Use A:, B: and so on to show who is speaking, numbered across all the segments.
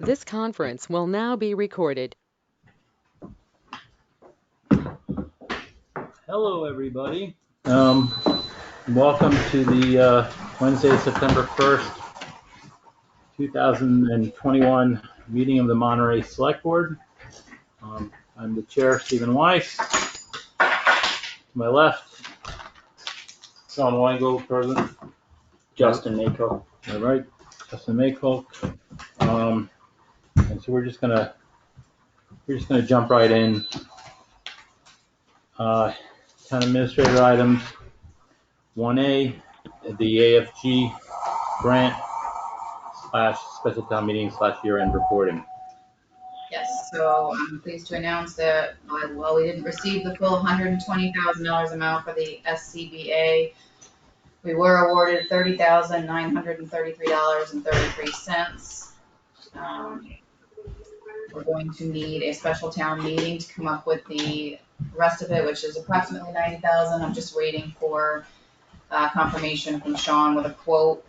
A: This conference will now be recorded.
B: Hello, everybody. Welcome to the Wednesday, September 1st, 2021 meeting of the Monterey Select Board. I'm the chair, Stephen Weiss. To my left, Sean Weingold, president.
C: Justin Mako.
B: All right, Justin Mako. And so we're just gonna jump right in. Town administrator items. 1A, the AFG grant / special town meeting / year-end reporting.
D: Yes, so I'm pleased to announce that while we didn't receive the full $120,000 amount for the SCBA, we were awarded $30,933.33. We're going to need a special town meeting to come up with the rest of it, which is approximately $90,000. I'm just waiting for confirmation from Sean with a quote.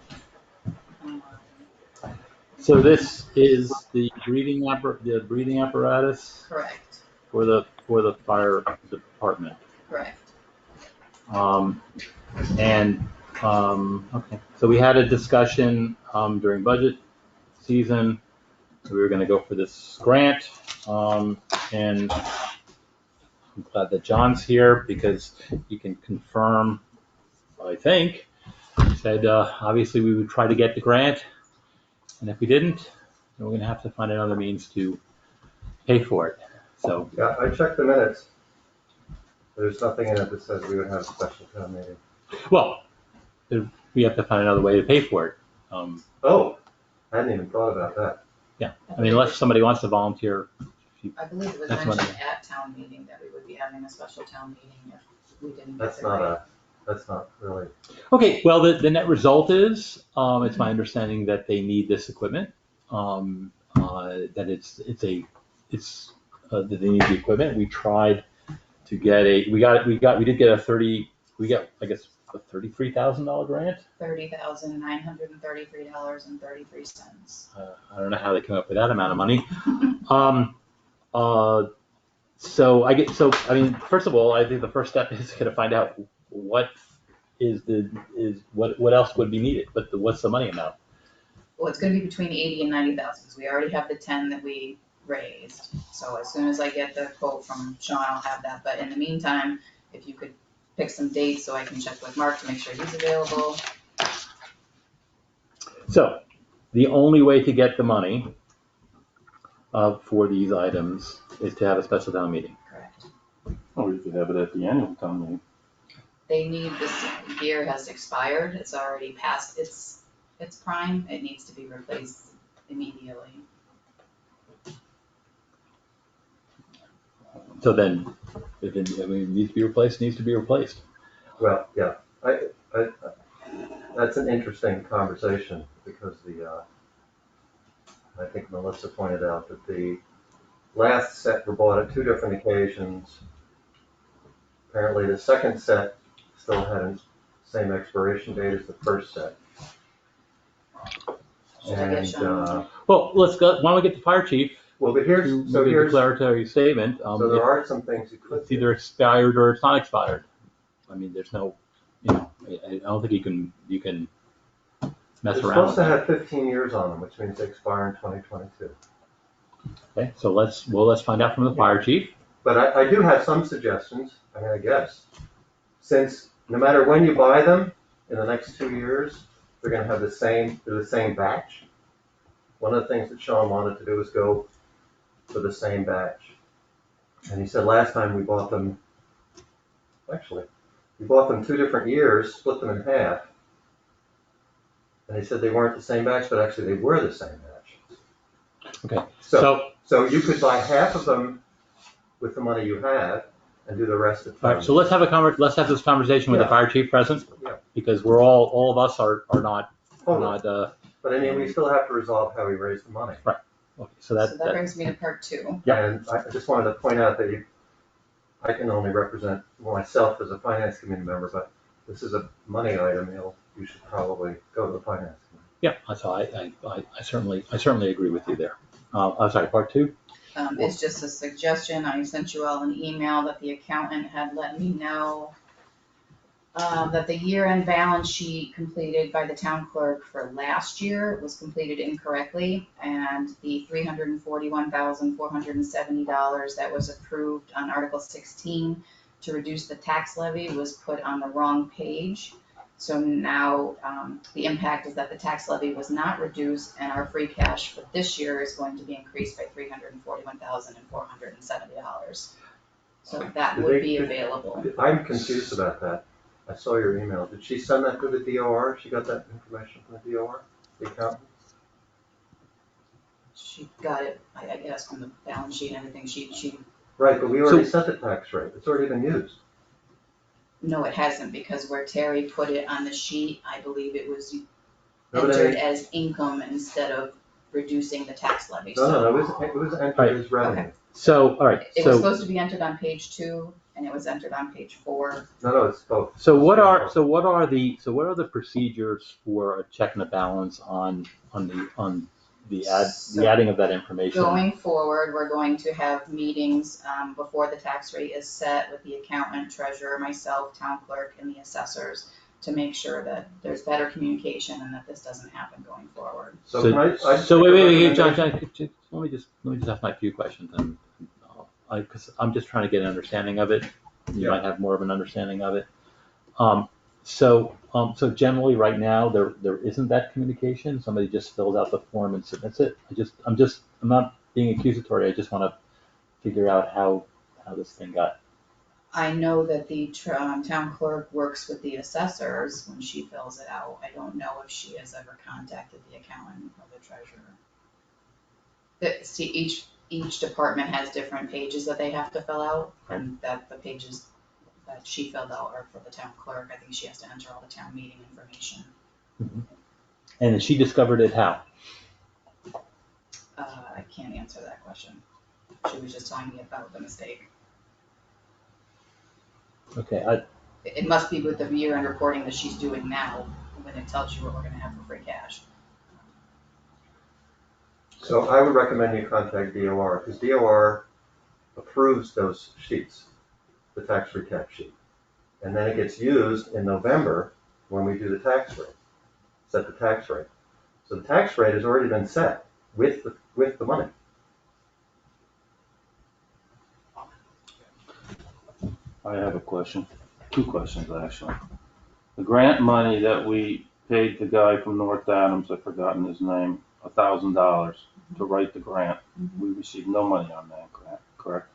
B: So this is the breathing apparatus
D: Correct.
B: for the fire department.
D: Correct.
B: Okay. So we had a discussion during budget season. We were going to go for this grant, and I'm glad that John's here because he can confirm. I think he said obviously we would try to get the grant. And if we didn't, then we're going to have to find another means to pay for it. So
E: yeah, I checked the minutes. There's nothing in it that says we would have a special town meeting.
B: Well, we have to find another way to pay for it.
E: Oh, I hadn't even thought about that.
B: Yeah, I mean, unless somebody wants to volunteer.
D: I believe it was mentioned at town meeting that we would be having a special town meeting if we didn't. That's
E: not really.
B: Okay, well, the net result is, it's my understanding that they need this equipment. That that they need the equipment. We tried to get we did get a $33,000 grant.
D: $30,933.33.
B: I don't know how they came up with that amount of money. So I mean, first of all, I think the first step is to find out what else would be needed, but what's the money amount?
D: Well, it's going to be between 80 and 90,000 because we already have the 10 that we raised. So as soon as I get the quote from Sean, I'll have that. But in the meantime, if you could pick some dates so I can check with Mark to make sure he's available.
B: So the only way to get the money for these items is to have a special town meeting.
D: Correct.
C: Or you could have it at the annual town meeting.
D: They need, this gear has expired. It's already past its prime. It needs to be replaced immediately.
B: So then, if it needs to be replaced, it needs to be replaced.
E: Well, yeah, that's an interesting conversation because I think Melissa pointed out that the last set were bought at two different occasions. Apparently, the second set still had the same expiration date as the first set.
B: Well, let's go. Why don't we get the fire chief?
E: Well, but here's
B: a declaratory statement.
E: So there are some things you could.
B: It's either expired or it's not expired. I mean, there's no, I don't think you can mess
E: They're
B: around.
E: Supposed to have 15 years on them, which means they expire in 2022.
B: Okay, so let's find out from the fire chief.
E: But I do have some suggestions. I mean, I guess since no matter when you buy them in the next 2 years, they're going to have the same batch. One of the things that Sean wanted to do was go for the same batch. And he said last time we bought them 2 different years, split them in half. And he said they weren't the same batch, but actually they were the same batch.
B: Okay.
E: So you could buy half of them with the money you have and do the rest at
B: All right, so let's have this conversation with the fire chief present, because we're all of us are not.
E: But I mean, we still have to resolve how we raise the money.
B: Right. Okay, so that
D: brings me to part 2.
E: Yeah. And I just wanted to point out that I can only represent myself as a finance committee member, but this is a money item. You should probably go to the finance committee.
B: Yeah, so I certainly agree with you there. I'm sorry, part two?
D: It's just a suggestion. I sent you all an email that the accountant had let me know that the year-end balance sheet completed by the town clerk for last year was completed incorrectly, and the $341,470 that was approved on Article 16 to reduce the tax levy was put on the wrong page. So now the impact is that the tax levy was not reduced, and our free cash for this year is going to be increased by $341,470. So that would be available.
E: I'm confused about that. I saw your email. Did she send that to the DOR? She got that information from the DOR, the accountant?
D: She got it, I guess, from the balance sheet and everything. She
E: Right, but we already set the tax rate. It's already been used.
D: No, it hasn't, because where Terry put it on the sheet, I believe it was
E: No, but
D: entered as income instead of reducing the tax levy.
E: No, it was entered as revenue.
D: Okay.
B: So, all right,
D: It was
B: so,
D: supposed to be entered on page 2, and it was entered on page 4.
E: No, it's both.
B: so what are the procedures for checking the balance on the adding of that information?
D: Going forward, we're going to have meetings before the tax rate is set with the accountant, treasurer, myself, town clerk, and the assessors to make sure that there's better communication and that this doesn't happen going forward.
E: So can I
B: wait, John, let me just ask my few questions, and because I'm just trying to get an understanding of it. You
E: Yeah.
B: might have more of an understanding of it. So generally, right now, there isn't that communication. Somebody just fills out the form and submits it. I'm not being accusatory. I just want to figure out how this thing got.
D: I know that the town clerk works with the assessors when she fills it out. I don't know if she has ever contacted the accountant or the treasurer. See, each department has different pages that they have to fill out, and that the pages that she filled out are for the town clerk. I think she has to enter all the town meeting information.
B: Mm-hmm. And she discovered it how?
D: I can't answer that question. She was just telling me about the mistake.
B: Okay,
D: It must be with the year-end reporting that she's doing now, when it tells you what we're gonna have for free cash.
E: So I would recommend you contact DOR, because DOR approves those sheets, the tax recap sheet. And then it gets used in November when we do the tax rate, set the tax rate. So the tax rate has already been set with the money.
C: I have a question, 2 questions actually. The grant money that we paid the guy from North Adams, I've forgotten his name, $1,000 to write the grant. We received no money on that grant, correct?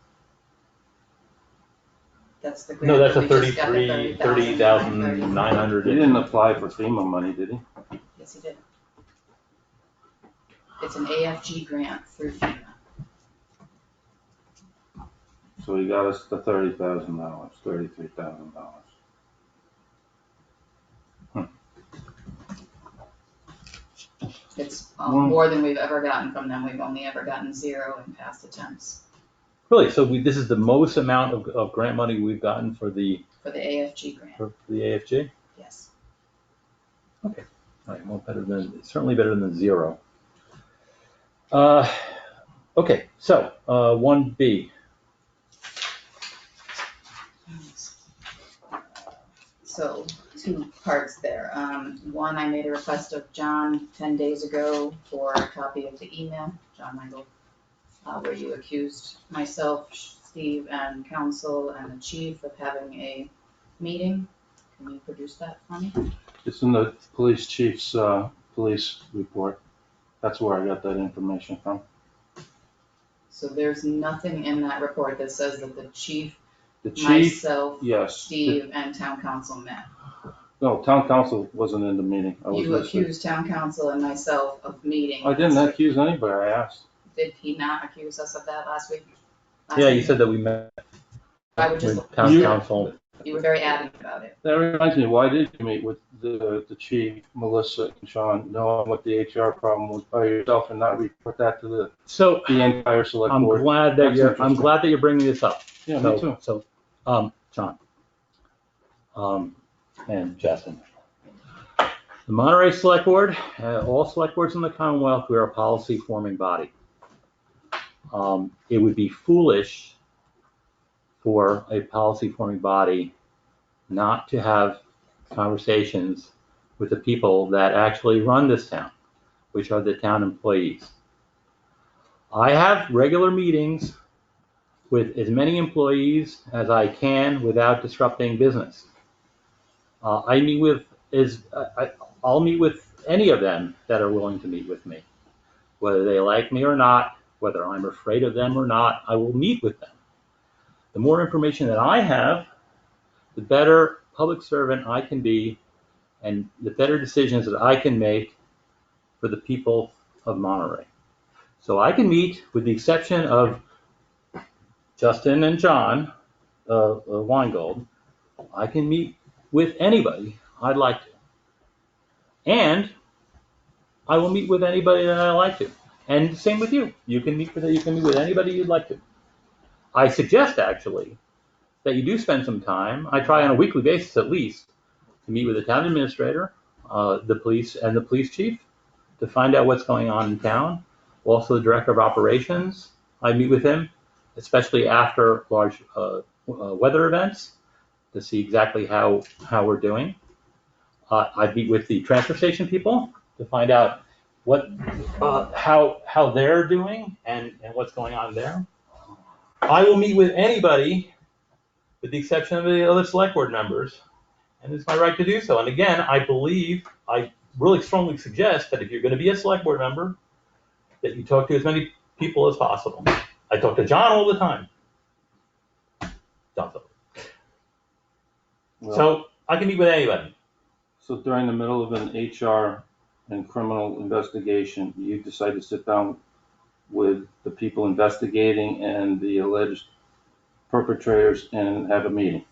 D: That's the
B: no,
D: grant.
B: that's a
D: that we just got, the
B: 30,900.
C: He didn't apply for FEMA money, did he?
D: Yes, he did. It's an AFG grant through FEMA.
C: So he got us the $30,000, $33,000.
D: It's more than we've ever gotten from them. We've only ever gotten 0 in past attempts.
B: Really? So this is the most amount of grant money we've gotten for the
D: AFG grant.
B: for the AFG?
D: Yes.
B: Okay. All right. Well, certainly better than 0. Okay. So 1B.
D: So 2 parts there. One, I made a request of John 10 days ago for a copy of the email, John Michael, where you accused myself, Steve, and council and the chief of having a meeting. Can you produce that for me?
C: It's in the police chief's police report. That's where I got that information from.
D: So there's nothing in that report that says that the chief,
C: The chief,
D: myself,
C: yes.
D: Steve, and town council met.
C: No, town council wasn't in the meeting. I was
D: You
C: listening.
D: accused town council and myself of meeting.
C: I didn't accuse anybody, I asked.
D: Did he not accuse us of that last week?
B: Yeah, you said that we met
D: I would just,
B: with town council.
D: you were very adamant about it.
C: That reminds me, why did you meet with the chief, Melissa, and Sean, knowing what the HR problem was by yourself and not report that to the
B: So
C: entire select
B: I'm
C: board?
B: glad
C: That's
B: that
C: interesting.
B: you're bringing this up.
C: Yeah, me too.
B: So, John, and Justin. The Monterey Select Board, all select boards in the Commonwealth, we are a policy forming body. it would be foolish for a policy forming body not to have conversations with the people that actually run this town, which are the town employees. I have regular meetings with as many employees as I can without disrupting business. I meet with I'll meet with any of them that are willing to meet with me, whether they like me or not, whether I'm afraid of them or not. I will meet with them. The more information that I have, the better public servant I can be, and the better decisions that I can make for the people of Monterey. So I can meet, with the exception of Justin and John Weingold, I can meet with anybody I'd like to. And I will meet with anybody that I like to. And the same with you. You can meet with anybody you'd like to. I suggest actually that you do spend some time. I try on a weekly basis at least to meet with the town administrator, the police, and the police chief to find out what's going on in town. Also, the director of operations. I meet with him, especially after large weather events, to see exactly how we're doing. I meet with the transfer station people to find out what how they're doing and what's going on there. I will meet with anybody, with the exception of the other select board members, and it's my right to do so. And again, I really strongly suggest that if you're going to be a select board member, that you talk to as many people as possible. I talk to John all the time. So I can meet with anybody.
C: So during the middle of an HR and criminal investigation, you decide to sit down with the people investigating and the alleged perpetrators and have a meeting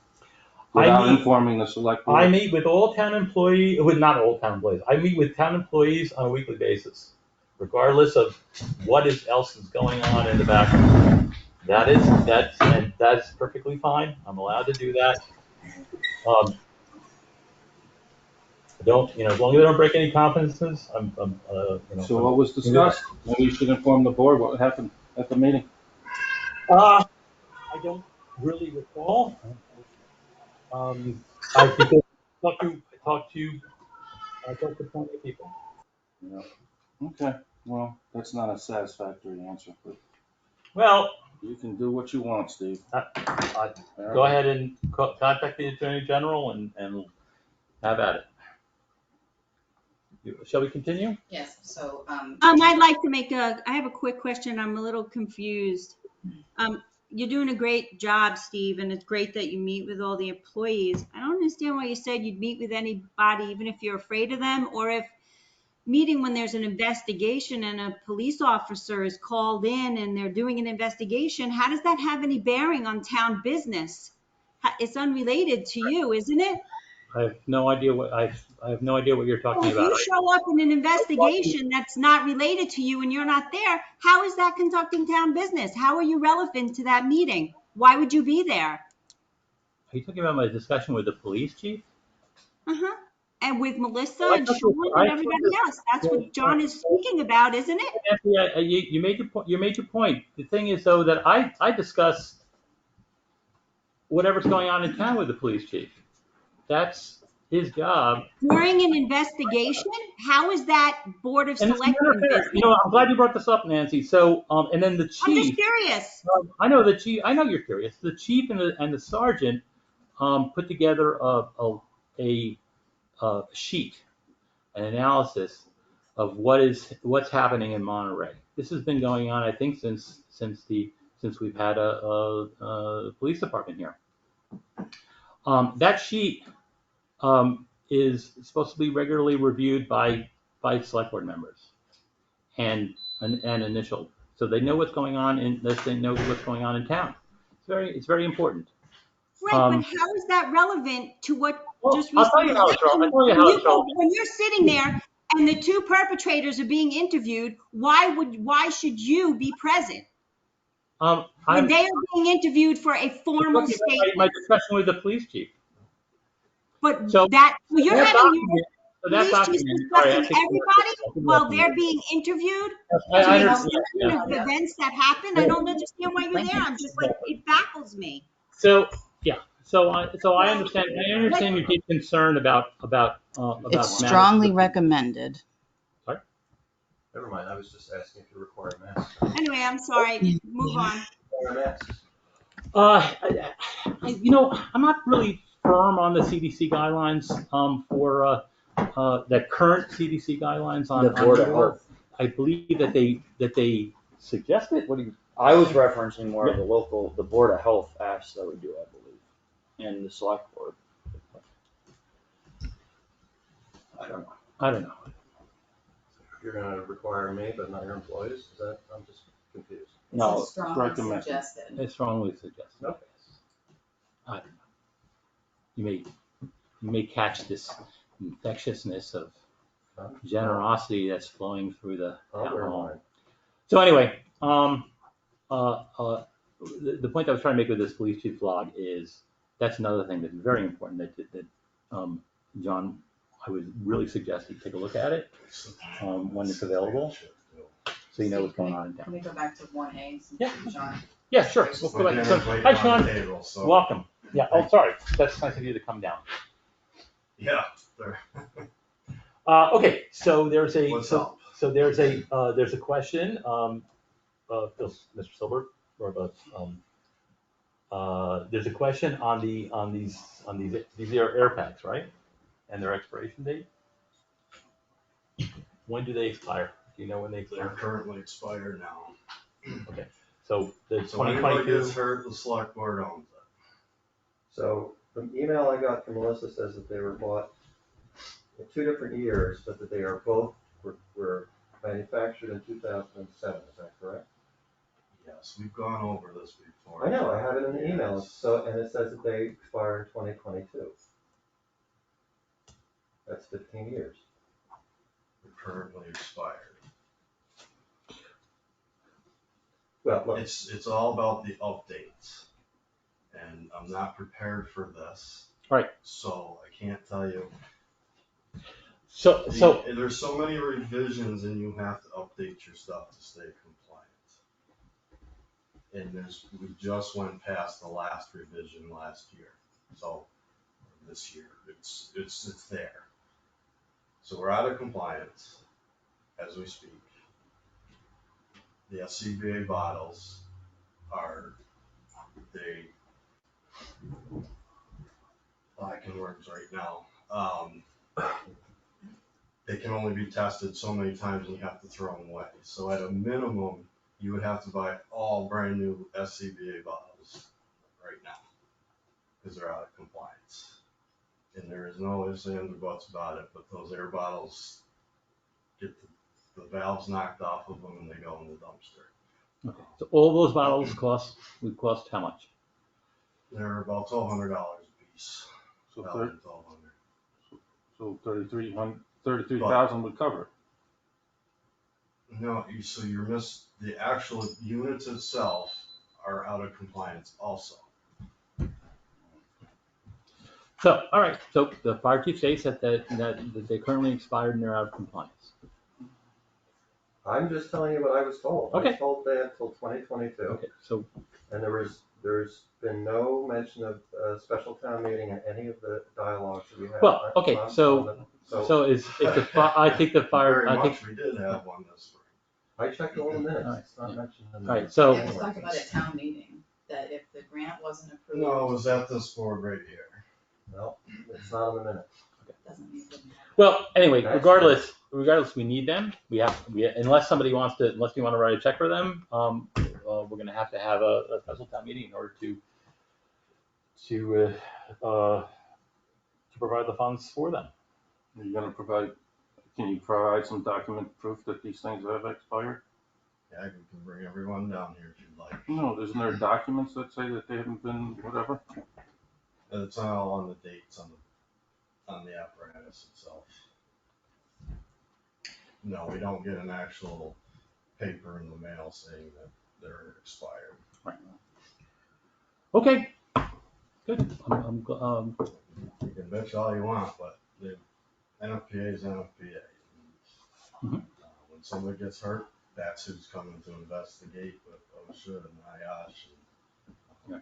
C: without informing the select board?
B: I meet with all town employees, not all town employees. I meet with town employees on a weekly basis, regardless of what else is going on in the background. That's perfectly fine. I'm allowed to do that. As long as they don't break any confidences,
C: So what was discussed? Maybe you should inform the board what happened at the meeting.
B: I don't really recall. I talked to plenty of people.
C: Yeah. Okay. Well, that's not a satisfactory answer, but
B: Well,
C: you can do what you want, Steve.
B: go ahead and contact the Attorney General and have at it. Shall we continue?
D: Yes, so,
F: I'd like to I have a quick question. I'm a little confused. You're doing a great job, Steve, and it's great that you meet with all the employees. I don't understand why you said you'd meet with anybody, even if you're afraid of them, or if meeting when there's an investigation and a police officer is called in and they're doing an investigation. How does that have any bearing on town business? It's unrelated to you, isn't it?
B: I have no idea what you're talking
F: If
B: about.
F: you show up in an investigation that's not related to you and you're not there, how is that conducting town business? How are you relevant to that meeting? Why would you be there?
B: Are you talking about my discussion with the police chief?
F: Uh-huh. And with Melissa
B: Well,
F: and Sean and everybody else. That's what John is speaking about, isn't it?
B: Nancy, you made your point. The thing is, though, that I discuss whatever's going on in town with the police chief. That's his job.
F: During an investigation? How is that Board of Selectmen business?
B: I'm glad you brought this up, Nancy. So, and then the chief.
F: I'm just curious.
B: I know the chief. I know you're curious. The chief and the sergeant put together a sheet, an analysis of what's happening in Monterey. This has been going on, I think, since we've had a police department here. That sheet is supposed to be regularly reviewed by select board members and initialed, so they know what's going on in town. It's very important.
F: Right, but how is that relevant to what just
B: I'll tell you how it's relevant.
F: When you're sitting there and the two perpetrators are being interviewed, why should you be present? When they are being interviewed for a formal statement.
B: My discussion with the police chief.
F: But
B: So
F: you're having
B: So that
F: Police chief's
B: document, sorry, I
F: discussing
B: think
F: everybody
B: I think
F: while
B: that's-
F: they're being interviewed
B: I
F: to
B: understand.
F: explain
B: Yeah.
F: the events that happen. I don't understand why you're there. I'm just like, it baffles me.
B: So, yeah, so I understand your deep concern about
G: It's
B: matters-
G: strongly recommended.
E: Never mind, I was just asking if you require masks.
F: Anyway, I'm sorry. Move on.
E: Require masks.
B: I'm not really firm on the CDC guidelines for the current CDC guidelines on
H: The Board of
B: renewal.
H: Health.
B: I believe that they suggest it. What do you?
H: I was referencing more of the Board of Health asks that we do, I believe, and the Select Board. I don't know.
E: You're gonna require me, but not your employees? Is that, I'm just confused.
H: No,
D: It's strongly suggested.
B: It's strongly suggested.
E: Okay.
B: I don't know. You may catch this infectiousness of generosity that's flowing through the
E: I'll
B: town
E: wear
B: hall.
E: mine.
B: So anyway, the point I was trying to make with this police chief log is that's another thing that's very important that John, I would really suggest you take a look at it when it's available, so you know what's going on in
D: Can
B: town.
D: we go back to 1A?
B: Yeah.
D: John?
B: Yeah, sure. We'll go back. So, hi, Sean. Welcome. Yeah. Oh, sorry. That's nice of you to come down.
I: Yeah.
B: Okay. So there's a
I: What's
B: so,
I: up?
B: so there's a question. Mr. Silver, or about there's a question on these air packs, right? And their expiration date. When do they expire? Do you know when they
I: They're
B: expire?
I: currently expired now.
B: Okay. So the
I: So anybody
B: 2022.
I: gets hurt, the select board owns it.
E: So the email I got from Melissa says that they were bought in 2 different years, but that they are both were manufactured in 2007. Is that correct?
I: Yes, we've gone over this before.
E: I know, I have it in the email.
I: Yes.
E: So, and it says that they expire in 2022. That's 15 years.
I: They're currently expired.
E: Well, look,
I: It's all about the updates. And I'm not prepared for this.
B: Right.
I: So I can't tell you.
B: So
I: There's so many revisions and you have to update your stuff to stay compliant. And we just went past the last revision last year. So this year, it's there. So we're out of compliance as we speak. The SCBA bottles lacking words right now. They can only be tested so many times and you have to throw them away. So at a minimum, you would have to buy all brand new SCBA bottles right now because they're out of compliance. And there is no ifs, ands, or buts about it, but those air bottles get the valves knocked off of them and they go in the dumpster.
B: okay. So all those bottles would cost how much?
I: They're about $1,200 a piece.
C: So
I: About
C: thir-
I: $1,200.
C: so 33,000 would cover it.
I: No, so you're the actual units itself are out of compliance also.
B: So, all right. So the fire chief states that they're currently expired and they're out of compliance.
E: I'm just telling you what I was told. I
B: Okay.
E: was told they had till 2022.
B: Okay. So
E: And there's been no mention of a special town meeting in any of the dialogues that we had.
B: well, okay. So is I think the fire.
I: Very
B: I think
I: much, we did have one this spring.
E: I checked all the minutes.
B: All right,
E: It's not
B: yeah.
E: mentioned in the.
B: All right, so-
D: Yeah, we talked about a town meeting, that if the grant wasn't approved.
I: No, it was at this board right here.
E: No, it's not in the minutes.
D: Doesn't mean it didn't happen.
B: well, anyway,
E: That's
B: regardless, we need them. Unless somebody wants to, unless you want to write a check for them, we're going to have a special town meeting in order to provide the funds for them.
C: Are you can you provide some document proof that these things have expired?
I: Yeah, you can bring everyone down here if you'd like.
C: No, isn't there documents that say that they haven't been, whatever?
I: And it's all on the dates on the apparatus itself. No, we don't get an actual paper in the mail saying that they're expired.
B: Right. Okay. Good.
I: You can bitch all you want, but they NFPA is NFPA.
B: Mhm.
I: When somebody gets hurt, that's who's coming to investigate with OSHA and NIOSH.
B: Yeah.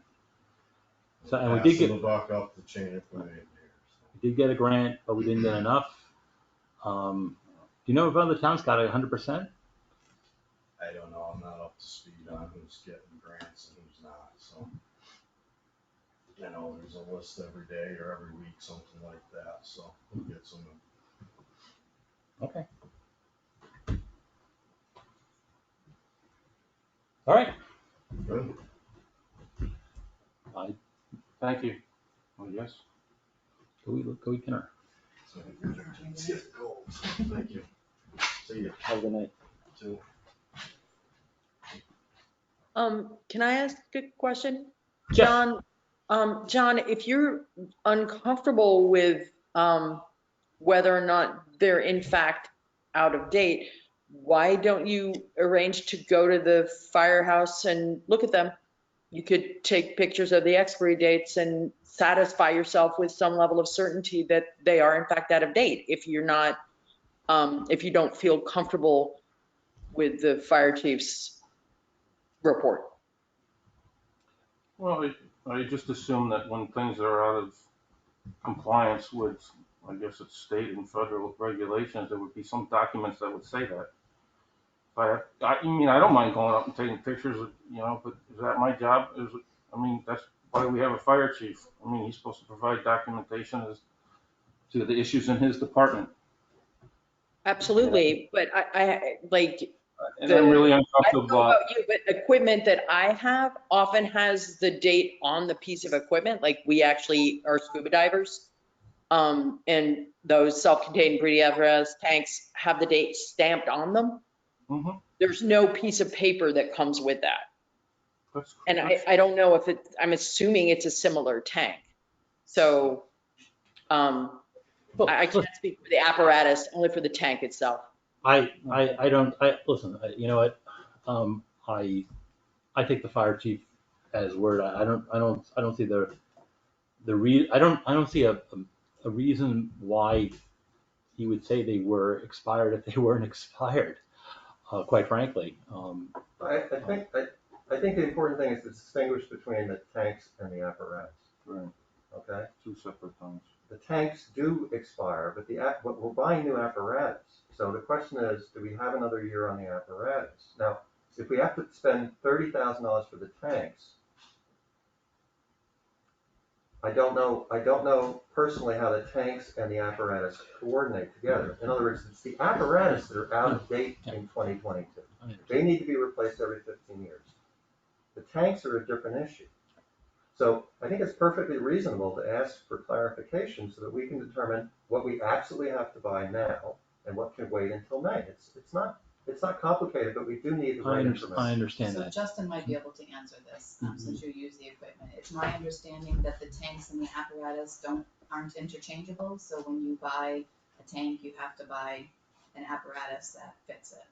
B: So, and we did
I: Passing
B: get-
I: the buck up the chain of command here.
B: We did get a grant, but we didn't get enough. Do you know if other towns got 100%?
I: I don't know, I'm not up to speed on who's getting grants and who's not, so. You know, there's a list every day or every week, something like that, so we'll get some.
B: Okay. All right.
I: Good.
C: Thank you. Oh, yes.
B: Go eat dinner.
I: So, let's get the goals. Thank you. See ya.
H: Have a good night.
I: Too.
A: Can I ask a question?
B: Yes.
A: John, if you're uncomfortable with, whether or not they're in fact out of date, why don't you arrange to go to the firehouse and look at them? You could take pictures of the expiry dates and satisfy yourself with some level of certainty that they are in fact out of date. If you're not, if you don't feel comfortable with the fire chief's report.
C: Well, I just assume that when things are out of compliance with, I guess it's state and federal regulations, there would be some documents that would say that. I mean, I don't mind going up and taking pictures, but is that my job? That's why we have a fire chief. I mean, he's supposed to provide documentation as to the issues in his department.
A: Absolutely, but I like,
C: And I'm really
A: I don't
C: uncomfortable
A: know
C: about,
A: about you, but equipment that I have often has the date on the piece of equipment, like we actually are scuba divers. And those self-contained breathing apparatus tanks have the date stamped on them.
C: Mhm.
A: There's no piece of paper that comes with that.
C: that's,
A: And
C: that's-
A: I don't know if I'm assuming it's a similar tank. So, I can't speak for the apparatus, only for the tank itself.
B: I don't, listen, you know what? I take the fire chief at his word. I don't see I don't see a reason why he would say they were expired if they weren't expired, quite frankly.
E: I think the important thing is to distinguish between the tanks and the apparatus,
C: right,
E: okay?
C: two separate things.
E: The tanks do expire, but we're buying new apparatus. So the question is, do we have another year on the apparatus? Now, if we have to spend $30,000 for the tanks, I don't know personally how the tanks and the apparatus coordinate together. In other words, it's the apparatus that are out of date in 2022. They need to be replaced every 15 years. The tanks are a different issue. So I think it's perfectly reasonable to ask for clarification so that we can determine what we absolutely have to buy now and what can wait until May. It's not complicated, but we do need the right information.
B: I understand
D: So
B: that.
D: Justin might be able to answer this, since you use the equipment. It's my understanding that the tanks and the apparatus aren't interchangeable, so when you buy a tank, you have to buy an apparatus that fits it.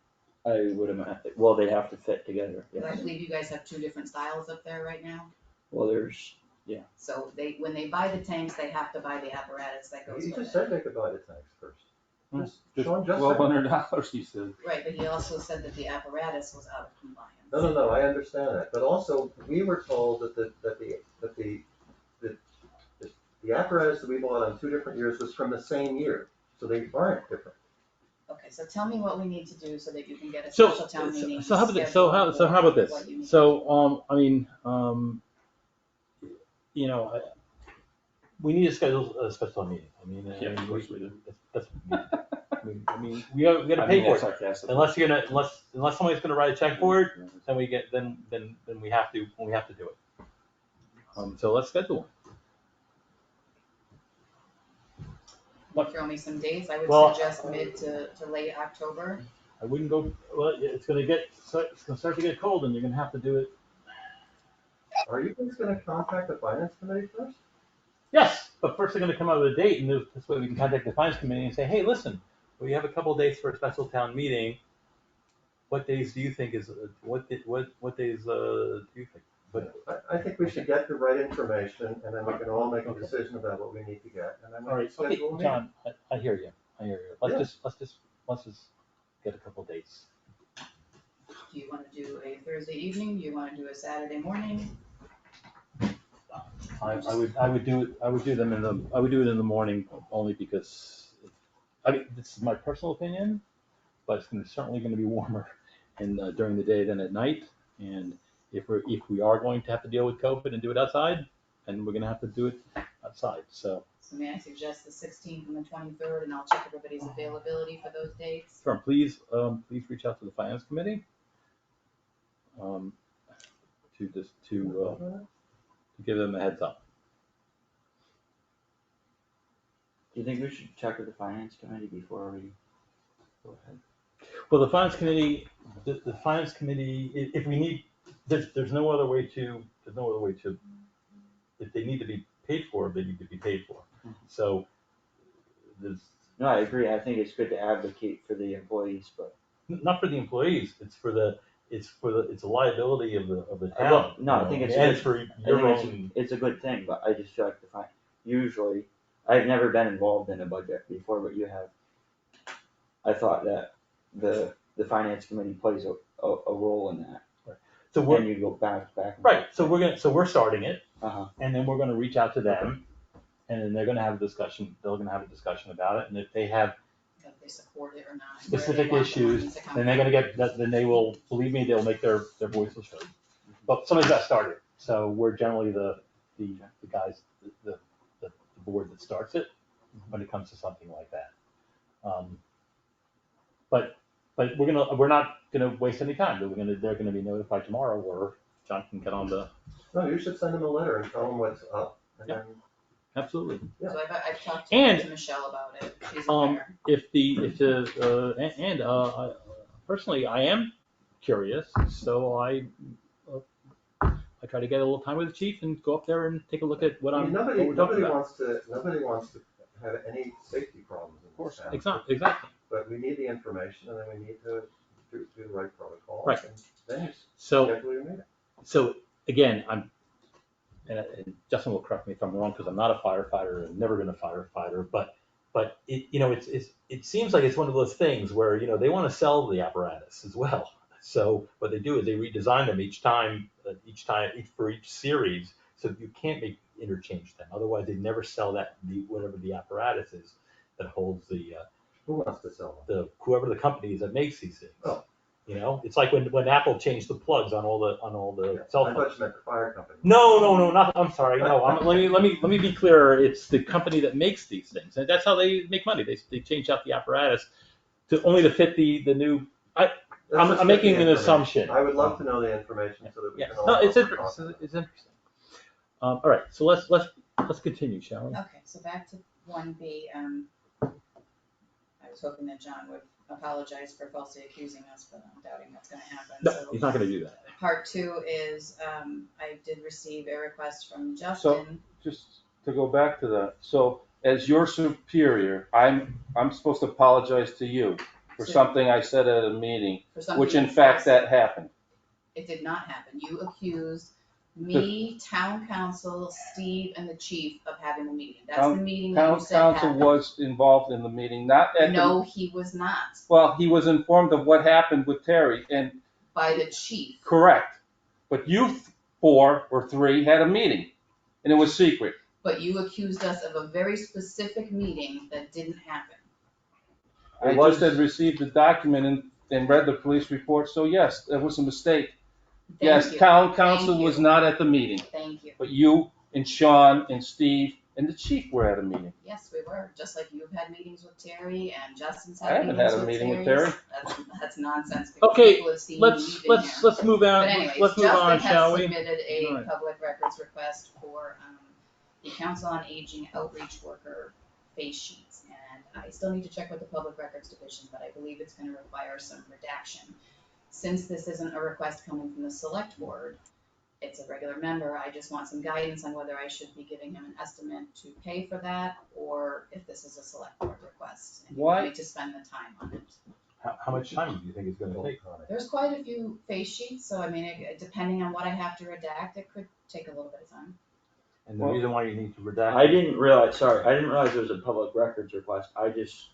H: I would imagine, well, they have to fit together,
D: Because I
H: yes.
D: believe you guys have two different styles up there right now.
H: Well, there's,
D: So when they buy the tanks, they have to buy the apparatus that goes
E: You
D: with
E: just
D: it.
E: said they could buy the tanks first. Sean just said-
C: $1,200, he said.
D: Right, but he also said that the apparatus was out of compliance.
E: No, I understand that, but also, we were told that the apparatus that we bought on 2 different years was from the same year, so they aren't different.
D: Okay, so tell me what we need to do so that you can get a
B: So,
D: special town meeting.
B: so how about this?
D: scheduled
B: So how about
D: for
B: this?
D: what you need.
B: So, you know, we need to schedule a special meeting.
C: Yeah, of course we do.
B: I mean, we gotta pay for it.
C: Sarcastic.
B: Unless somebody's gonna write a check for it, then we have to do it. So let's schedule one.
D: Throw me some days, I would
B: Well-
D: suggest mid to late October.
B: I wouldn't go, well, it's gonna start to get cold and you're gonna have to do it.
E: Are you guys gonna contact the finance committee first?
B: Yes, but first they're gonna come out with a date and this way we can contact the finance committee and say, hey, listen, we have a couple of dates for a special town meeting. What days do you think what days do you think? But,
E: I think we should get the right information, and then we can all make a decision about what we need to get, and then
B: all
E: we
B: right,
E: can
B: okay,
E: schedule a meeting.
B: John, I hear you. I hear you.
E: Yeah.
B: Let's just get a couple dates.
D: Do you wanna do a Thursday evening? Do you wanna do a Saturday morning?
B: I would do it in the morning only because, I mean, this is my personal opinion, but it's certainly gonna be warmer during the day than at night. And if we are going to have to deal with COVID and do it outside, then we're gonna have to do it outside, so.
D: So may I suggest the 16th and the 23rd, and I'll check everybody's availability for those dates?
B: Sure, please reach out to the finance committee. To give them a heads up.
H: Do you think we should check with the finance committee before we go ahead?
B: Well, the finance committee, if we need, there's no other way to, if they need to be paid for, they need to be paid for. So there's,
H: No, I agree. I think it's good to advocate for the employees, but.
B: not for the employees, it's a liability of the town.
H: No, I think it's
B: and
H: a
B: it's
H: good,
B: for your own.
H: it's a good thing, but I just feel like usually, I've never been involved in a budget before, but you have. I thought that the finance committee plays a role in that.
B: So
H: When you go back.
B: Right, so we're starting it,
H: Uh-huh.
B: and then we're gonna reach out to them, and then they're gonna have a discussion, about it, and if they have
D: If they support it or not. where they
B: specific
D: want the
B: issues,
D: money to come
B: then they're
D: from.
B: gonna get, then they will, believe me, they'll make their voices heard. But somebody's got started, so we're generally the guys, the board that starts it when it comes to something like that. But we're not gonna waste any time, they're gonna be notified tomorrow, or John can get on the.
E: No, you should send them a letter and tell them what's up, and
B: Yeah.
E: then,
B: Absolutely.
E: Yeah.
D: So I've talked
B: And,
D: to Michelle about it, she's aware.
B: Personally, I am curious, so I try to get a little time with the chief and go up there and take a look at what
E: I mean,
B: what
E: nobody
B: we're talking about.
E: wants to have any safety problems in this town.
B: Exactly.
E: But we need the information, and then we need to do the right protocol.
B: Right.
E: And then you
B: So,
E: schedule your meeting.
B: so again, and Justin will correct me if I'm wrong, because I'm not a firefighter, I've never been a firefighter, but it seems like it's one of those things where, they want to sell the apparatus as well. So what they do is they redesign them each time for each series, so you can't interchange them. Otherwise, they never sell whatever the apparatus is that holds
E: Who wants to sell them?
B: whoever the company is that makes these things.
E: Oh.
B: It's like when Apple changed the plugs on all the cell
E: I
B: phones.
E: thought you meant the fire company.
B: No, not. I'm sorry. No, let me be clear. It's the company that makes these things, and that's how they make money. They change out the apparatus to fit the new.
E: Let's just
B: I'm
E: get
B: making
E: the
B: an
E: information.
B: assumption.
E: I would love to know the information so that we
B: Yeah.
E: can all.
B: No,
E: know
B: it's
E: what we're
B: interesting.
E: talking
B: It's interesting. All right, so let's continue, shall we?
D: Okay, so back to 1B, I was hoping that John would apologize for falsely accusing us, but I'm doubting that's gonna happen.
B: No,
D: So
B: he's not going to do that.
D: Part 2 is, I did receive a request from Justin.
C: Just to go back to that, so as your superior, I'm supposed to apologize to you for
D: So-
C: something I said at a meeting,
D: For something
C: which in fact
D: false-
C: that happened.
D: It did not happen. You accused me, town council, Steve, and the chief of having a meeting. That's the meeting that you
C: Town
D: said
C: council
D: happened.
C: was involved in the meeting, not at the.
D: No, he was not,
C: Well, he was informed of what happened with Terry, and
D: by the chief.
C: correct. But you 4 or 3 had a meeting, and it was secret.
D: But you accused us of a very specific meeting that didn't happen.
C: I just had received the document and read the police report, so yes, there was a mistake. Yes,
D: Thank you.
C: town council
D: Thank
C: was
D: you.
C: not at the meeting,
D: Thank you.
C: but you and Sean and Steve and the chief were at a meeting.
D: Yes, we were, just like you've had meetings with Terry and Justin's
C: I
D: had
C: haven't
D: meetings
C: had a
D: with
C: meeting with
D: Terry.
C: Terry.
D: That's nonsense. because
B: Okay,
D: people have seen you leaving here.
B: let's move on.
D: But anyways,
B: Let's move on,
D: Justin
B: shall
D: has
B: we?
D: submitted a
B: All right.
D: public records request for, the Council on Aging outreach worker face sheets. And I still need to check with the Public Records Division, but I believe it's gonna require some redaction. Since this isn't a request coming from the select board, it's a regular member, I just want some guidance on whether I should be giving him an estimate to pay for that, or if this is a select board request. And you want me to spend the time on it.
B: How much time do you think it's going to take?
D: There's quite a few face sheets, so I mean, depending on what I have to redact, it could take a little bit of time.
B: And the reason why you need to redact.
H: I didn't realize there was a public records request. I just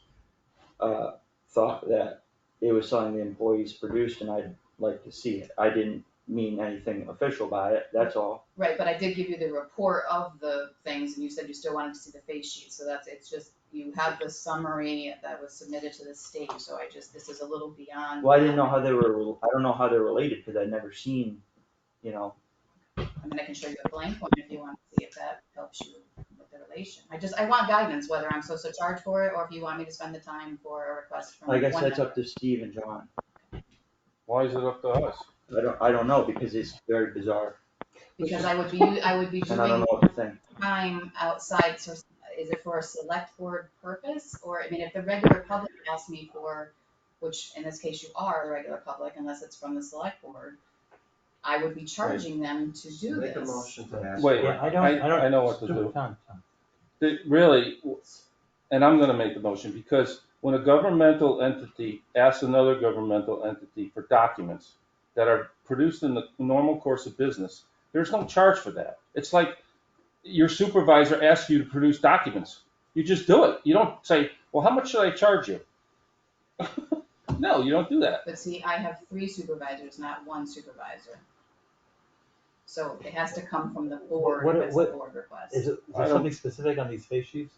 H: thought that it was something the employees produced and I'd like to see it. I didn't mean anything official by it, that's all.
D: Right, but I did give you the report of the things, and you said you still wanted to see the face sheet, so it's just, you have the summary that was submitted to the state, so this is a little beyond.
H: Well, I didn't know how they were, I don't know how they're related, because I'd never seen, you know,
D: I mean, I can show you a blank one if you want to see if that helps you with the relation. I want guidance, whether I'm supposed to charge for it, or if you want me to spend the time for a request from
H: I guess
D: one
H: that's
D: member.
H: up to Steve and John.
C: Why is it up to us?
H: I don't know, because it's very bizarre,
D: Because I would be
H: and I don't
D: doing
H: know what to think.
D: time outside, so is it for a select board purpose? Or, I mean, if the regular public asks me for, which in this case you are the regular public, unless it's from the select board, I would be charging them to do
E: Make a
D: this.
E: motion to ask.
C: Wait,
E: for
B: Yeah,
E: it.
C: I know what to do.
B: John.
C: Really, and I'm gonna make the motion, because when a governmental entity asks another governmental entity for documents that are produced in the normal course of business, there's no charge for that. It's like your supervisor asks you to produce documents. You just do it. You don't say, well, how much should I charge you? No, you don't do that.
D: But see, I have 3 supervisors, not 1 supervisor. So it has to come from the board if it's a board request.
B: Is there something specific on these face sheets?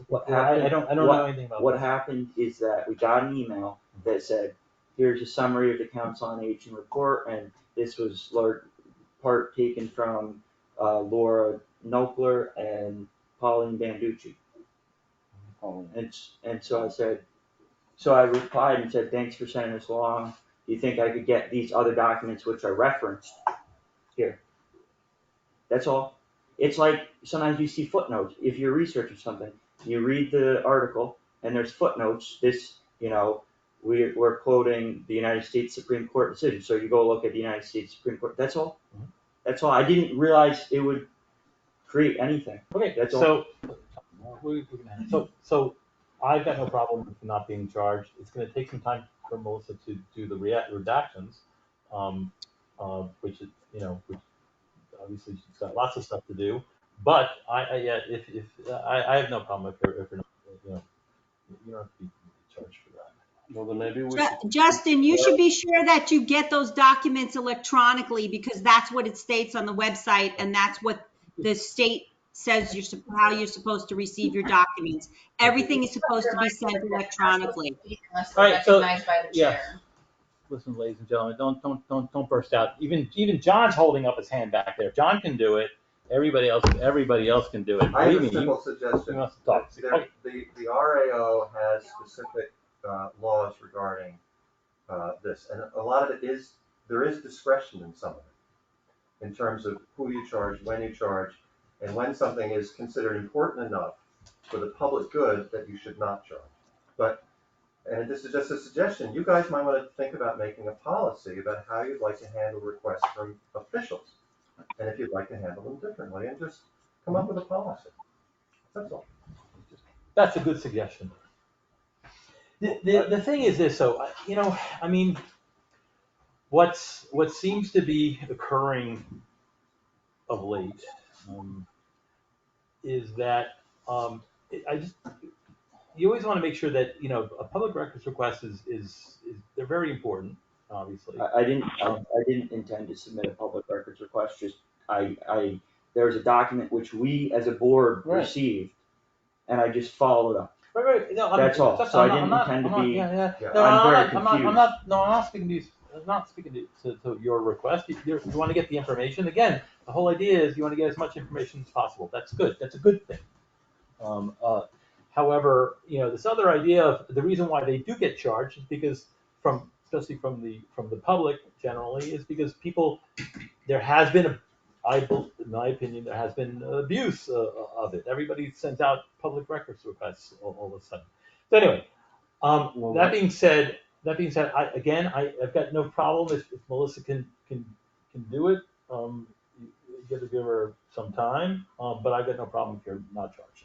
H: What
B: I
H: happened-
B: don't know anything about
H: What
B: that.
H: happened is that we got an email that said, here's a summary of the Council on Aging report, and this was part taken from Laura Knopler and Pauline Banducci. And so I said, so I replied and said, thanks for sending this along. Do you think I could get these other documents which are referenced here? That's all. It's like sometimes you see footnotes. If you're researching something, you read the article and there's footnotes. This, we're quoting the United States Supreme Court decision. So you go look at the United States Supreme Court. That's all. That's all. I didn't realize it would create anything.
B: Okay,
H: That's
B: so I've got no problem with not being charged. It's going to take some time for Melissa to do the redactions, which is, which obviously she's got lots of stuff to do. But I have no problem if you're not, you don't have to be charged for that.
C: Well, then maybe we should.
F: Justin, you should be sure that you get those documents electronically because that's what it states on the website and that's what the state says how you're supposed to receive your documents. Everything is supposed to be sent electronically.
D: Unless
B: All
D: they're
B: right, so-
D: recognized by the
B: yeah.
D: chair.
B: Listen, ladies and gentlemen, don't burst out. Even John's holding up his hand back there. John can do it. Everybody else can do it.
E: I have
B: Believe
E: a
B: me,
E: simple
B: he
E: suggestion.
B: wants to talk.
E: There- The RAO has specific laws regarding this, and a lot of it there is discretion in some of it, in terms of who you charge, when you charge, and when something is considered important enough for the public good that you should not charge. And this is just a suggestion, you guys might want to think about making a policy about how you'd like to handle requests from officials, and if you'd like to handle them differently, and just come up with a policy. That's all.
B: That's a good suggestion. The thing is this, so I mean, what seems to be occurring of late is that you always want to make sure that a public records request is they're very important, obviously.
H: I didn't intend to submit a public records request. Just there was a document which we as a board
B: Right.
H: received, and I just followed up.
B: Right. No,
H: That's all. So I didn't intend to be.
B: Yeah.
E: Yeah.
B: No,
H: I'm very
B: I'm
H: confused.
B: not speaking to you. I'm not speaking to your request. You want to get the information. Again, the whole idea is you want to get as much information as possible. That's good. That's a good thing. However, this other idea of the reason why they do get charged is because especially from the public generally, is because there has been in my opinion, there has been abuse of it. Everybody sends out public records requests all of a sudden. So anyway, that being said, I've got no problem if Melissa can do it. You got to give her some time, but I've got no problem if you're not charged.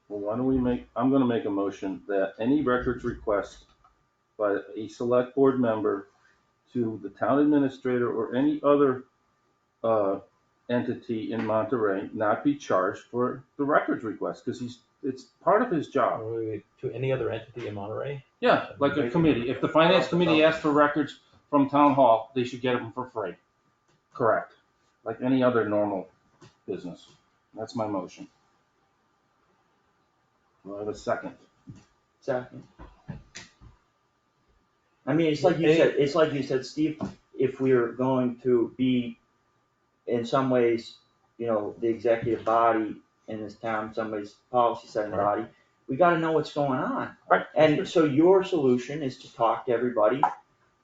C: Well, why don't I'm gonna make a motion that any records request by a select board member to the town administrator or any other entity in Monterey not be charged for the records request, because It's part of his job.
B: To any other entity in Monterey?
C: Yeah, like a committee. If the finance committee asks for records from town hall, they should get them for free. Correct. Like any other normal business. That's my motion. Do I have a second?
H: Second. I mean, it's like you said, Steve, if we're going to be in some ways, you know, the executive body in this town, in some ways policy setting body, we gotta know what's going on.
B: Right.
H: And so your solution is to talk to everybody,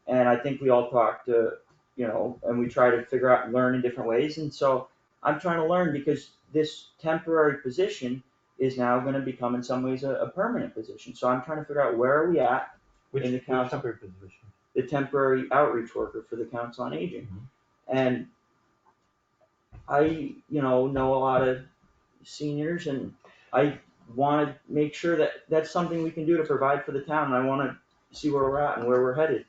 H: and I think we all talk to, you know, and we try to figure out and learn in different ways, and so I'm trying to learn because this temporary position is now gonna become in some ways a permanent position, so I'm trying to figure out where are we at in the council.
B: Temporary position?
H: The temporary outreach worker for the Council on Aging. And I, you know a lot of seniors, and I wanna make sure that that's something we can do to provide for the town, and I wanna see where we're at and where we're headed.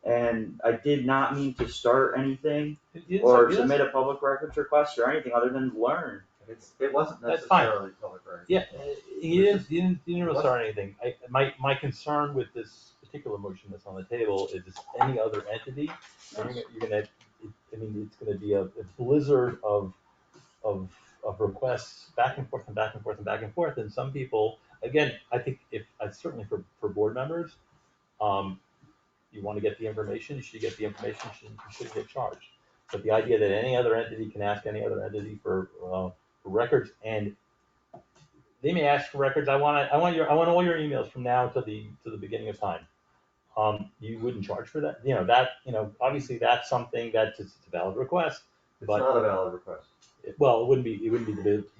H: And I did not mean to start anything or submit a public records request or anything other than learn.
E: It wasn't
B: That's fine.
E: necessarily public record.
B: Yeah, you didn't really start anything. My concern with this particular motion that's on the table is just any other entity, you're gonna, I mean, it's gonna be a blizzard of requests back and forth and back and forth and back and forth, and some people, again, I think certainly for board members, you wanna get the information, you should get the information, you shouldn't get charged. But the idea that any other entity can ask any other entity for records, and they may ask for records. I want all your emails from now to the beginning of time. You wouldn't charge for that. Obviously that's something that's a valid request.
E: It's
B: But
E: not a valid request.
B: it wouldn't be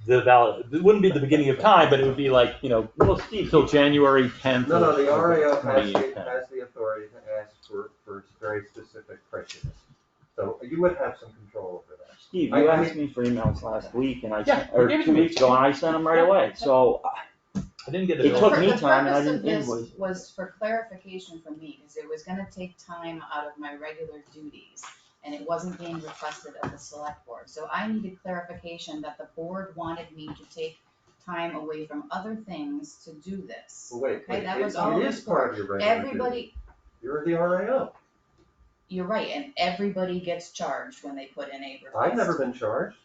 B: the valid. It wouldn't be the beginning of time, but it would be like
H: Well, Steve,
B: till January 10th.
E: No, the RAO has
B: 28th.
E: the authority to ask for very specific criteria. So you would have some control over that.
H: Steve, you asked me for emails last week, and I
B: Yeah,
H: or
B: you gave it
H: 2
B: to me.
H: weeks ago, and I sent them right away. So
B: I didn't get
H: It
B: it.
H: took me
D: The
H: time, and I
D: purpose of
H: didn't
D: this
H: invoice.
D: was for clarification for me, because it was gonna take time out of my regular duties, and it wasn't being requested of the select board. So I needed clarification that the board wanted me to take time away from other things to do this.
E: Well, wait,
D: Okay, that was all
E: it
D: it
E: is
D: was
E: part
D: for.
E: of your regular duty.
D: Everybody,
E: You're the RAO.
D: you're right, and everybody gets charged when they put in a request.
E: I've never been charged.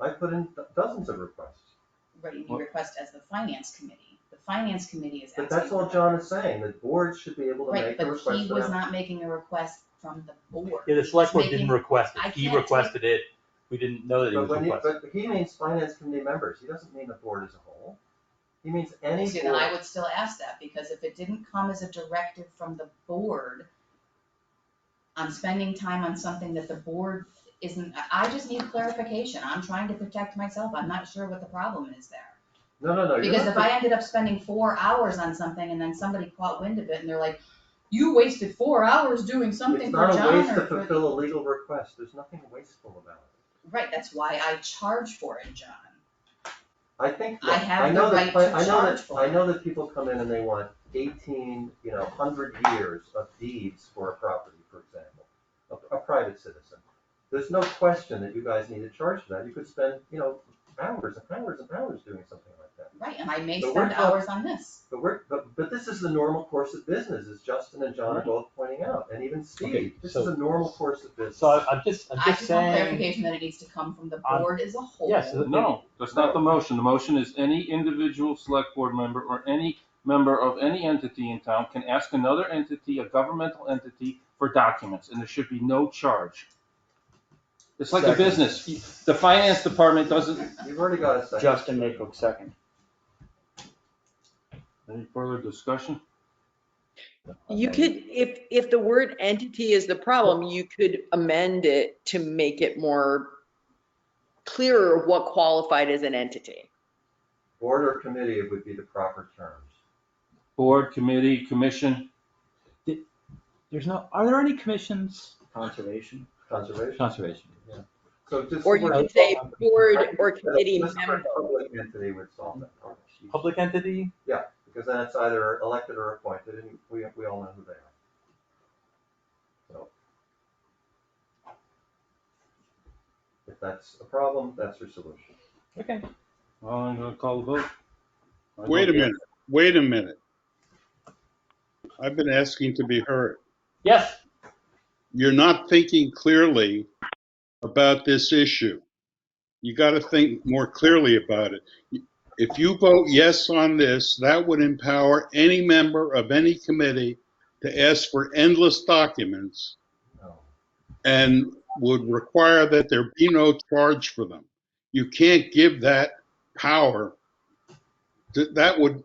E: I put in dozens of requests.
D: Right, you request as the finance committee. The finance committee is asking.
E: But that's all
D: for
E: John is saying, the board should be able to
D: Right,
E: make a
D: but
E: request
D: he
E: for
D: was
E: that.
D: not making a request from the board.
B: Yeah, the select board
D: Making-
B: didn't request
D: I
B: it. He
D: can't
B: requested it. We didn't know that he was requesting.
E: But he means finance committee members, he doesn't mean the board as a whole. He means any
D: See, then I
E: board.
D: would still ask that, because if it didn't come as a directive from the board, I'm spending time on something that the board isn't, I just need clarification. I'm trying to protect myself. I'm not sure what the problem is there.
E: No, you're
D: Because
E: not
D: if I ended up spending 4 hours on something and then somebody caught wind of it and they're like, you wasted 4 hours doing something
E: It's
D: for
E: not a
D: John
E: waste
D: or
E: to
D: for.
E: fulfill a legal request, there's nothing wasteful about it.
D: Right, that's why I charge for it, John.
E: I think,
D: I have
E: know
D: the
E: that
D: right to charge for
E: I
D: it.
E: know that people come in and they want 100 years of deeds for a property, for example, a private citizen. There's no question that you guys need to charge for that. You could spend, hours and hours and hours doing something like that.
D: Right, and I may
E: But
D: spend
E: we're
D: hours on this.
E: But this is the normal course of business, as Justin and John are both pointing out, and even Steve.
B: Okay,
E: This
B: so-
E: is a normal course of business.
B: So I'm just
D: I just want
B: saying.
D: clarification that it needs to come from the board as a whole.
B: Yes,
C: No, that's not the motion. The motion is any individual select board member or any member of any entity in town can ask another entity, a governmental entity, for documents, and there should be no charge. It's like a
H: Second.
C: business. The finance department doesn't.
E: You've already got a second.
H: Justin Maycock, second.
C: Any further discussion?
A: You could, if the word entity is the problem, you could amend it to make it more clearer what qualified as an entity.
E: Board or committee would be the proper terms.
C: Board, committee, commission.
B: Are there any commissions?
H: Conservation.
E: Conservation.
B: Conservation.
E: So just.
A: Or you could say board or committee
E: This
A: member.
E: public entity would solve that problem.
B: Public entity?
E: Because then it's either elected or appointed, and we all know who they are. So. If that's a problem, that's your solution.
B: Okay.
C: Well, I'm gonna call the vote.
J: Wait a minute. I've been asking to be heard.
B: Yes.
J: You're not thinking clearly about this issue. You got to think more clearly about it. If you vote yes on this, that would empower any member of any committee to ask for endless documents
E: No.
J: and would require that there be no charge for them. You can't give that power. That would,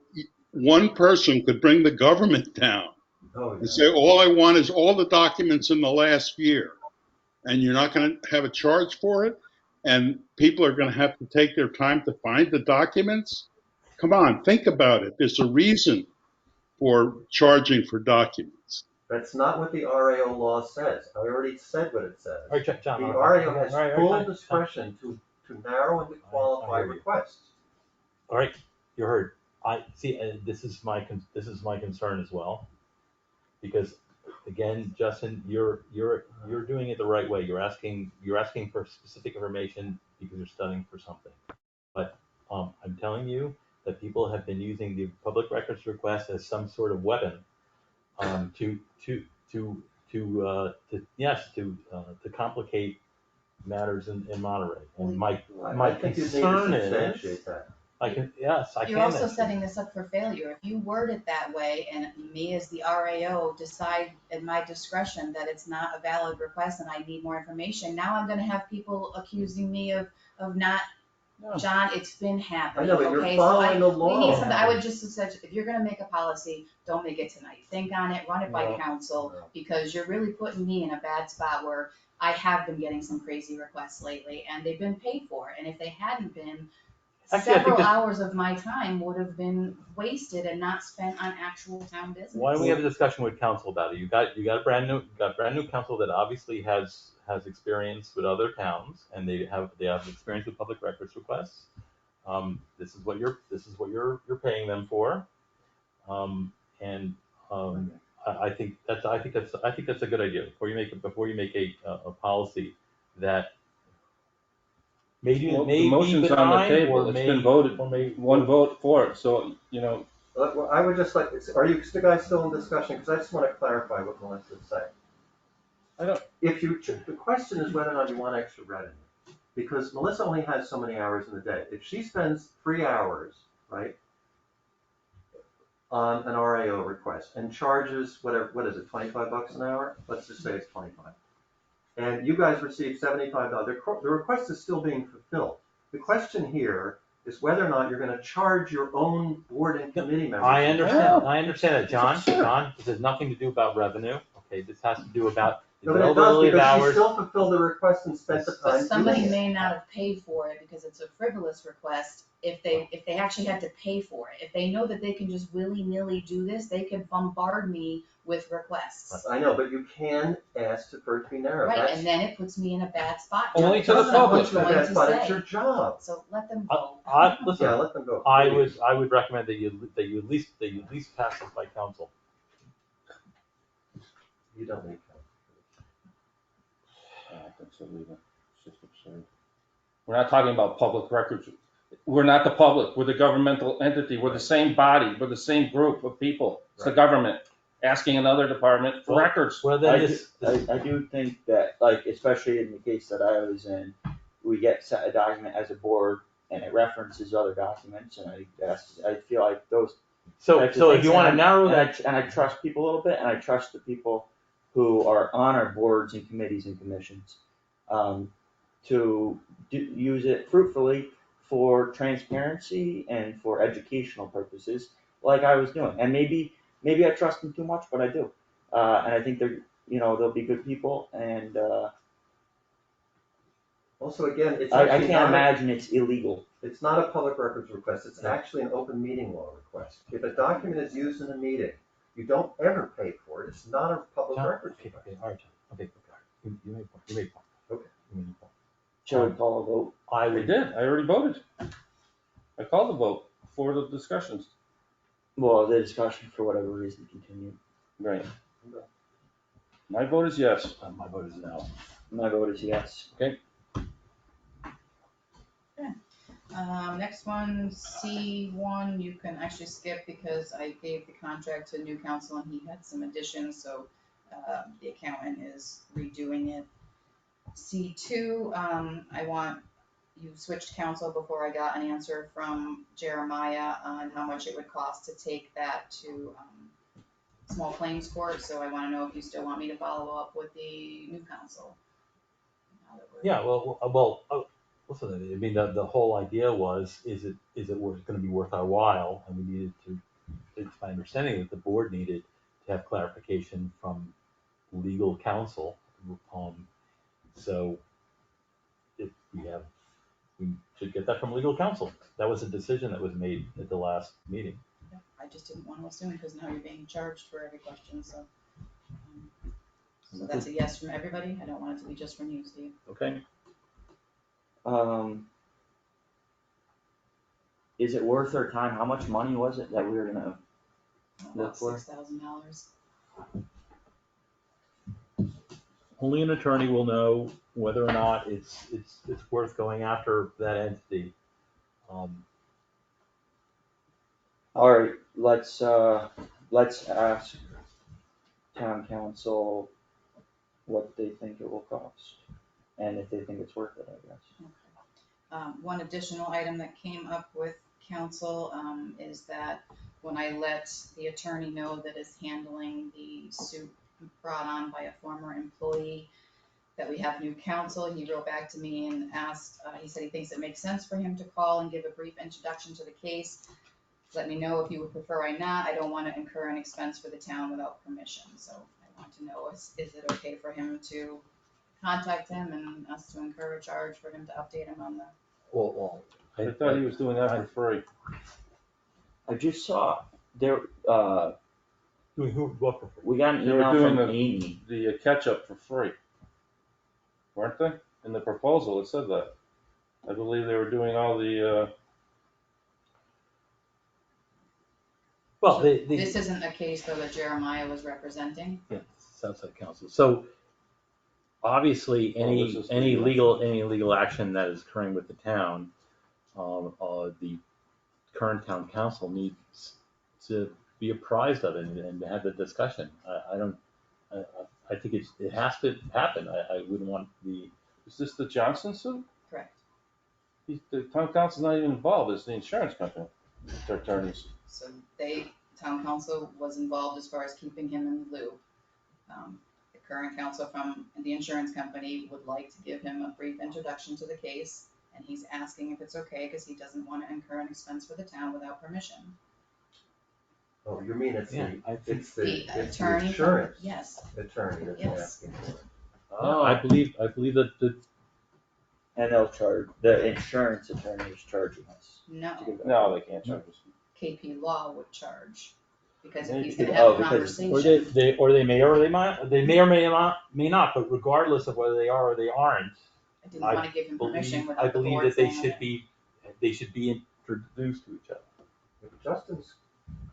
J: one person could bring the government down
E: Oh,
J: and
E: yeah.
J: say, all I want is all the documents in the last year. And you're not going to have a charge for it. And people are going to have to take their time to find the documents. Come on, think about it. There's a reason for charging for documents.
E: That's not what the RAO law says. I already said what it says.
B: All right, John.
E: The
B: all right,
E: RAO has
B: all right,
E: full
B: John.
E: discretion to narrow and to qualify
B: hear you.
E: requests.
B: All right, you heard. I see. This is my concern as well, because again, Justin, you're doing it the right way. You're asking for specific information because you're studying for something. But I'm telling you that people have been using the public records request as some sort of weapon to complicate matters in Monterey. And my
E: I think you need to
B: concern
E: substantiate
B: is,
E: that.
B: I can.
D: You're also setting this up for failure. If you word it that way and me as the RAO decide at my discretion that it's not a valid request and I need more information, now I'm gonna have people accusing me of not,
B: No.
D: John, it's been
E: I
D: happening,
E: know, but you're
D: okay?
E: following the
D: We need
E: law.
D: something, I would just suggest, if you're gonna make a policy, don't make it tonight. Think on it, run it by
B: No.
D: council,
E: No.
D: because you're really putting me in a bad spot where I have been getting some crazy requests lately and they've been paid for. And if they hadn't been,
B: Actually, I think
D: several
B: this-
D: hours of my time would have been wasted and not spent on actual town business.
B: Why don't we have a discussion with council about it? You got a brand new council that obviously has experience with other towns, and they have experience with public records requests. This is what you're paying them for, and I think that's a good idea. Before you make a policy that maybe
C: Well,
B: may
C: the motion's
B: be
C: on the
B: benign,
C: table.
B: or
C: It's
B: may,
C: been voted.
B: or may
C: One vote for it, so,
E: Well, I would just like, are you guys still in discussion? Because I just want to clarify what Melissa's saying.
C: I don't-
E: The question is whether or not you want extra revenue. Because Melissa only has so many hours in the day. If she spends 3 hours, right, on an RAO request and charges whatever, what is it, $25 an hour? Let's just say it's 25. And you guys receive $75. The request is still being fulfilled. The question here is whether or not you're going to charge your own board and committee members.
B: I understand that, John.
E: It's absurd.
B: John, this has nothing to do about revenue. Okay, this has to do about the
E: No, but it does,
B: availability of
E: because she
B: hours.
E: still fulfilled the request and spent the
D: But
E: time
D: somebody
E: doing it.
D: may not have paid for it because it's a frivolous request. If they actually had to pay for it, if they know that they can just willy-nilly do this, they could bombard me with requests.
E: I know, but you can ask for it to be narrowed.
D: Right,
E: That's-
D: and then it puts me in a bad spot.
C: Only to the
D: Someone's
C: public.
D: going
E: That's
D: to
E: but it's
D: say.
E: your job.
D: So let them vote.
B: Listen,
E: Yeah, let them go.
B: I would recommend that you at least pass this by council.
E: You don't need to.
C: I don't think so either. It's just absurd. We're not talking about public records. We're not the public. We're the governmental entity. We're the same body. We're the same group of people. It's the
E: Right.
C: government asking another department for
B: Well,
C: records.
B: Well, then this,
H: I do think that, like, especially in the case that I was in, we get set a document as a board and it references other documents, and I feel like those.
B: so
H: types of
B: so if
H: things,
B: you want to
H: and
B: narrow
H: and I-
B: that,
H: and I trust people a little bit, and I trust the people who are on our boards and committees and commissions, to use it fruitfully for transparency and for educational purposes, like I was doing. And maybe I trust them too much, but I do. And I think they'll be good people, and
E: Also, again, it's
H: I
E: actually
H: can't
E: not,
H: imagine it's illegal.
E: it's not a public records request. It's actually an open meeting law request. If a document is used in a meeting, you don't ever pay for it. It's not a public
B: John,
E: records
B: okay,
E: request.
B: all right, John, okay, you made a point. You made a point.
E: Okay.
B: You made a point.
H: Shall we call a vote?
B: I
C: I
B: would
C: did. I already voted. I called the vote for the discussions.
H: Well, the discussion, for whatever reason, continued.
C: Right. My vote is yes.
B: My vote is no.
H: My vote is yes.
D: Next one, C1, you can actually skip because I gave the contract to new counsel and he had some additions, so the accountant is redoing it. C2, I want, you switched counsel before I got an answer from Jeremiah on how much it would cost to take that to small claims court, so I wanna know if you still want me to follow up with the new counsel. Now that we're-
B: Yeah, listen, I mean, the whole idea was, is it gonna be worth our while? And we needed to, it's my understanding that the board needed to have clarification from legal counsel. So if we should get that from legal counsel. That was a decision that was made at the last meeting.
D: Yeah, I just didn't wanna assume, cause now you're being charged for every question, so. So that's a yes from everybody, I don't want it to be just from you, Steve.
B: Okay.
H: Is it worth our time? How much money was it that we were gonna look
D: About
H: for?
D: $6,000.
B: Only an attorney will know whether or not it's worth going after that entity.
H: Alright, let's ask town council what they think it will cost, and if they think it's worth it, I guess.
D: One additional item that came up with council, is that when I let the attorney know that is handling the suit brought on by a former employee, that we have new counsel, he wrote back to me and asked, he said he thinks it makes sense for him to call and give a brief introduction to the case. Let me know if you would prefer I not, I don't wanna incur an expense for the town without permission, so I want to know, is it okay for him to contact him and us to incur a charge for him to update him on the.
B: Well,
C: I thought he was doing that for free.
H: I just saw, there,
B: doing who, what for free?
H: we got an
C: They were
H: email
C: doing
H: from Amy.
C: The catch-up for free, weren't they? In the proposal, it said that. I believe they were doing all the,
B: Well,
D: So
B: they.
D: This isn't a case though that Jeremiah was representing?
B: Yeah, Southside Council. So obviously,
C: this is the
B: any
C: election.
B: legal action that is occurring with the town, the current town council needs to be apprised of it and have the discussion. I think it has to happen. I wouldn't want
C: is this the Johnson suit?
D: Correct.
C: The town council's not even involved, it's the insurance company, their attorneys.
D: So town council was involved as far as keeping him in the loop. The current counsel from the insurance company would like to give him a brief introduction to the case, and he's asking if it's okay, because he doesn't want to incur an expense for the town without permission.
E: Oh, you mean it's
B: Yeah,
E: the,
B: I think
E: it's the
D: attorney.
E: insurance
D: Yes,
E: attorney that's
D: Yes.
E: asking for it.
C: Oh.
B: I believe that
H: And they'll charge, the insurance attorney is charging us.
D: no,
H: to give that.
C: No, they can't charge us.
D: KP Law would charge, because if he's
C: Maybe.
D: gonna have
H: Oh,
D: a
H: because-
D: conversation.
B: they may or may not, but regardless of whether they are or they aren't,
D: I didn't want to give him permission
B: I
D: without the
B: believe
D: board
B: that they
D: saying it.
B: should be introduced to each other.
E: Justin's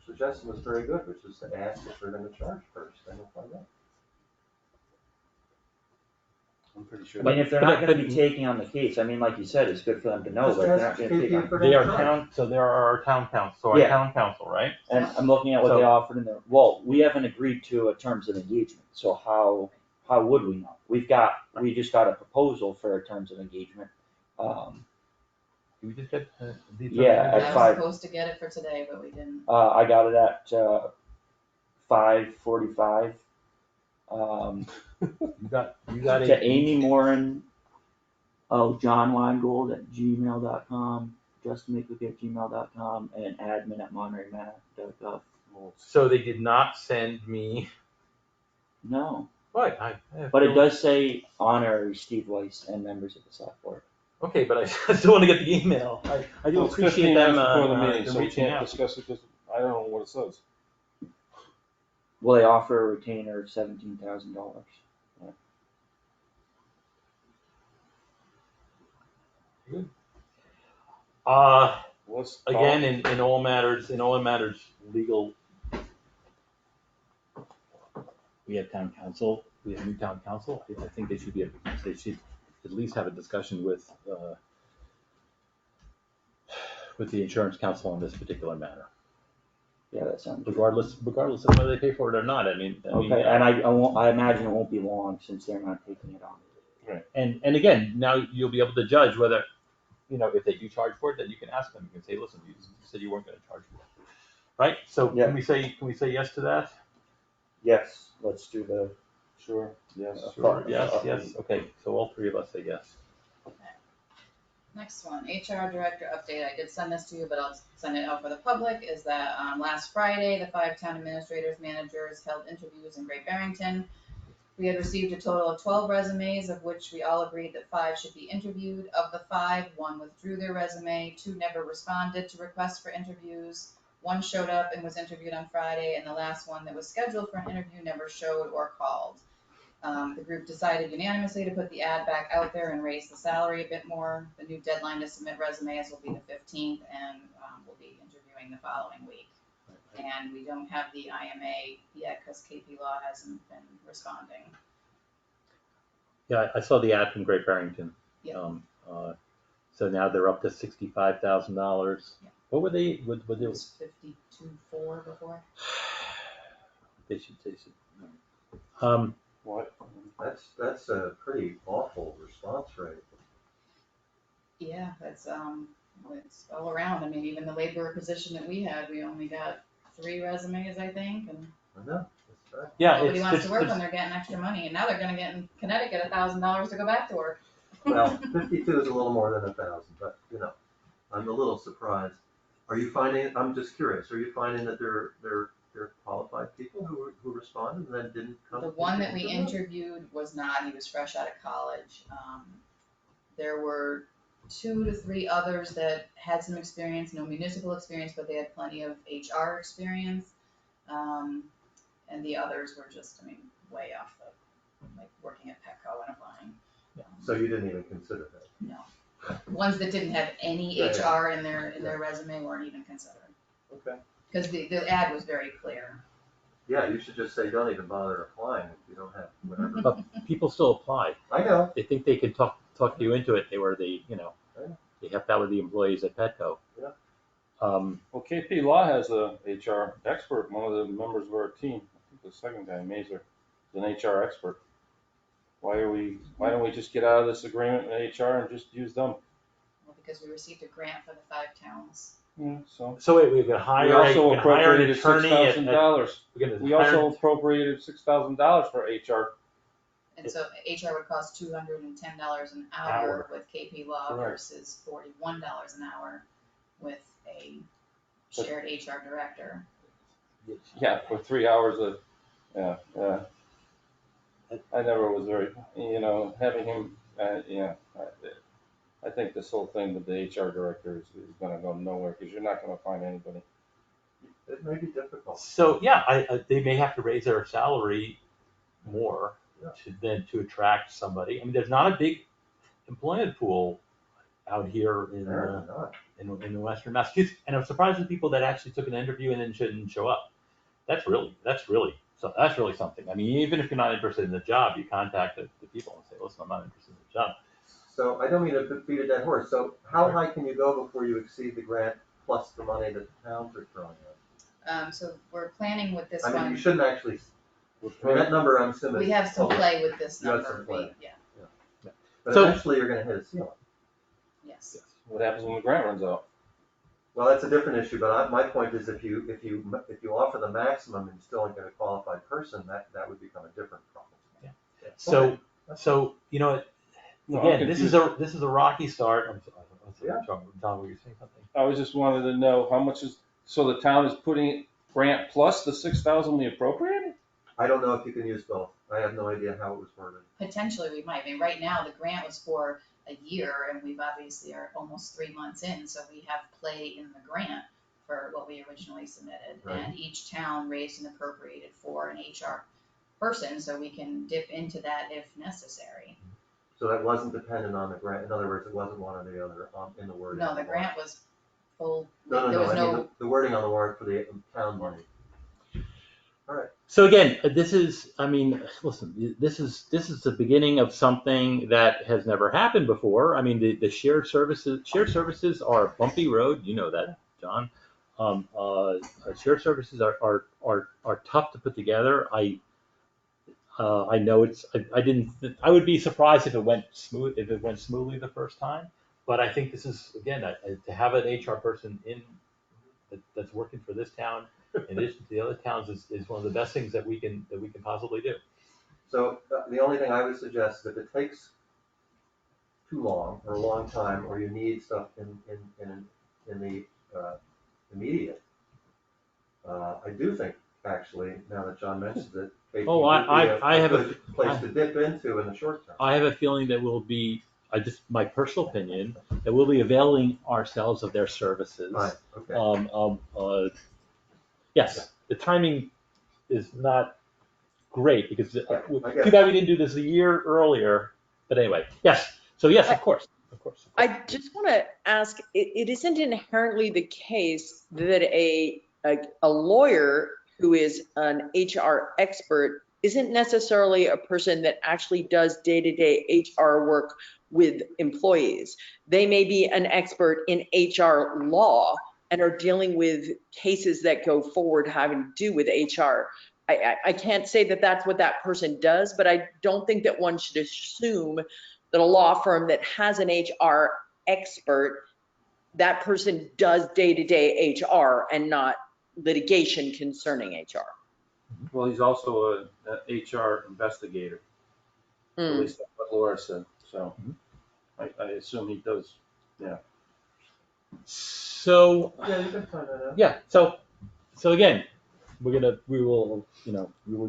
E: suggestion was very good, which is to ask if they're gonna charge first, then we'll find out.
C: I'm pretty sure.
H: I mean, if they're
B: But-
H: not gonna
B: but-
H: be taking on the case, I mean, like you said, it's good for them to know,
E: Just
H: but if they're
E: ask
H: not gonna take
E: KP
H: on.
E: for
B: They are
E: charge.
B: so there are our town council, so our
H: Yeah.
B: town council, right?
H: And I'm looking at what they
B: So-
H: offered in there, well, we haven't agreed to a terms of engagement, so how would we know? We just got a proposal for a terms of engagement,
B: Did we just get these?
H: Yeah,
D: I
H: at
D: was
H: 5.
D: supposed to get it for today, but we didn't.
H: I got it at 5:45.
B: You got
H: To Amy Moran, John Weingold at gmail.com, justinmcvick@gmail.com, and admin@montereymass.gov.
B: So they did not send me.
H: No,
B: Right,
H: but it does say honorary Steve Weiss and members of the select board.
B: Okay, but I still want to get the email. I do
C: Well, it's
B: appreciate
C: 15
B: them,
C: minutes before the meeting,
B: them
C: so we
B: reaching
C: can't
B: out.
C: discuss it because I don't know what it says.
H: Well, they offer a retainer of $17,000.
C: What's
B: Again, in all matters legal, we have town council, we have new town council. I think they should at least have a discussion with, with the insurance council on this particular matter,
H: Yeah, that sounds good.
B: regardless of whether they pay for it or not. I mean,
H: Okay, and I imagine it won't be long since they're not taking it on.
B: and again, now you'll be able to judge whether, if they do charge for it, then you can ask them. You can say, listen, you said you weren't going to charge for it, right? So
H: Yeah.
B: can we say yes to that?
H: Yes, let's do the,
C: Sure, yes.
B: Sure. Yes. Okay. So all three of us say yes.
D: Next one, HR director update. I did send this to you, but I'll send it out for the public, is that last Friday, the 5 town administrators, managers held interviews in Great Barrington. We had received a total of 12 resumes, of which we all agreed that 5 should be interviewed. Of the 5, 1 withdrew their resume, 2 never responded to requests for interviews, 1 showed up and was interviewed on Friday, and the last one that was scheduled for an interview never showed or called. The group decided unanimously to put the ad back out there and raise the salary a bit more. The new deadline to submit resumes will be the 15th, and we'll be interviewing the following week. And we don't have the IMA yet because KP Law hasn't been responding.
B: Yeah, I saw the ad from Great Barrington.
D: Yeah.
B: So now they're up to $65,000.
D: Yeah.
B: What were they?
D: It was 52.4 before.
B: They should.
C: What?
E: That's a pretty awful response rate.
D: Yeah, that's it's all around. I mean, even the laborer position that we had, we only got 3 resumes, I think, and
E: I know, that's right.
B: Yeah,
D: nobody wants to work when they're getting extra money, and now they're gonna get in Connecticut $1,000 to go back to work.
E: Well, 52 is a little more than 1,000, but I'm a little surprised. Are you finding? I'm just curious. Are you finding that they're qualified people who responded and then didn't come?
D: The one that we interviewed was not. He was fresh out of college. There were 2 to 3 others that had some experience, no municipal experience, but they had plenty of HR experience. And the others were just, way off like working at Petco and applying.
E: So you didn't even consider that?
D: No. Ones that didn't have any HR in their resume weren't even considered.
E: Okay.
D: Because the ad was very clear.
E: Yeah, you should just say, don't even bother applying if you don't have whatever.
B: But people still apply.
E: I know.
B: They think they can talk you into it. They helped out with the employees at Petco.
E: Yeah.
C: Well, KP Law has a HR expert, one of the members of our team, I think the second guy, Mazer, is an HR expert. Why don't we just get out of this agreement with HR and just use them?
D: Well, because we received a grant for the 5 towns.
C: Yeah, so.
B: So wait, we can hire.
C: We also
B: an attorney.
C: $6,000. We also appropriated $6,000 for HR.
D: And so HR would cost $210 an hour with KP Law versus $41 an hour with a shared HR director.
C: Yeah, for 3 hours of, yeah. I never was very, having him, I think this whole thing with the HR director is gonna go nowhere, because you're not gonna find anybody.
E: It may be difficult.
B: So they may have to raise their salary more to attract somebody. I mean, there's not a big employment pool out here in Western Massachusetts, and I'm surprised with people that actually took an interview and then shouldn't show up. That's really something. I mean, even if you're not interested in the job, you contact the people and say, listen, I'm not interested in the job.
E: So I don't mean to beat a dead horse. So how high can you go before you exceed the grant plus the money that the towns are throwing in?
D: So we're planning with this
E: I mean,
D: one.
E: you shouldn't actually. That number, I'm assuming.
D: We have some play with this
E: You have
D: number.
E: some play.
D: Yeah.
E: But eventually you're going to hit a ceiling.
D: Yes.
C: What happens when the grant runs out?
E: Well, that's a different issue, but my point is if you offer the maximum and you still ain't got a qualified person, that would become a different problem.
B: Yeah. So again, this is a rocky start. I'm sorry, John, were you saying something?
C: I was just wanted to know how much so the town is putting grant plus the 6,000 we appropriated?
E: I don't know if you can use both. I have no idea how it was worded.
D: Potentially we might. I mean, right now the grant was for a year, and we've obviously are almost 3 months in, so we have play in the grant for what we originally submitted.
E: Right.
D: And each town raised and appropriated for an HR person, so we can dip into that if necessary.
E: So that wasn't dependent on the grant. In other words, it wasn't one or the other in the wording.
D: No, the grant was full.
E: No.
D: There was
E: I mean the wording on the warrant for the town money. All right.
B: So again, this is, I mean, listen, this is the beginning of something that has never happened before. I mean, the shared services are a bumpy road. You know that, John. Shared services are tough to put together. I know I would be surprised if it went smoothly the first time. But I think this is, again, to have an HR person that's working for this town in addition to the other towns is one of the best things that we can possibly do.
E: So the only thing I would suggest, if it takes too long or a long time, or you need stuff in the immediate, I do think, actually, now that John mentions it, KP
B: Oh,
E: would be
B: I
E: a
B: have
E: good place to dip into in the short term.
B: I have a feeling that we'll be, my personal opinion, that we'll be availing ourselves of their services.
E: Fine, okay.
B: Yes, the timing is not great because
E: I get
B: too
E: it.
B: bad we didn't do this a year earlier. But anyway, yes. So yes, of course.
A: I just want to ask, it isn't inherently the case that a lawyer who is an HR expert isn't necessarily a person that actually does day-to-day HR work with employees. They may be an expert in HR law and are dealing with cases that go forward having to do with HR. I can't say that that's what that person does, but I don't think that one should assume that a law firm that has an HR expert, that person does day-to-day HR and not litigation concerning HR.
C: Well, he's also a HR investigator, at least that's what Laura said, so I assume he does, yeah.
B: So
E: Yeah, you can find that out.
B: yeah, so again, we will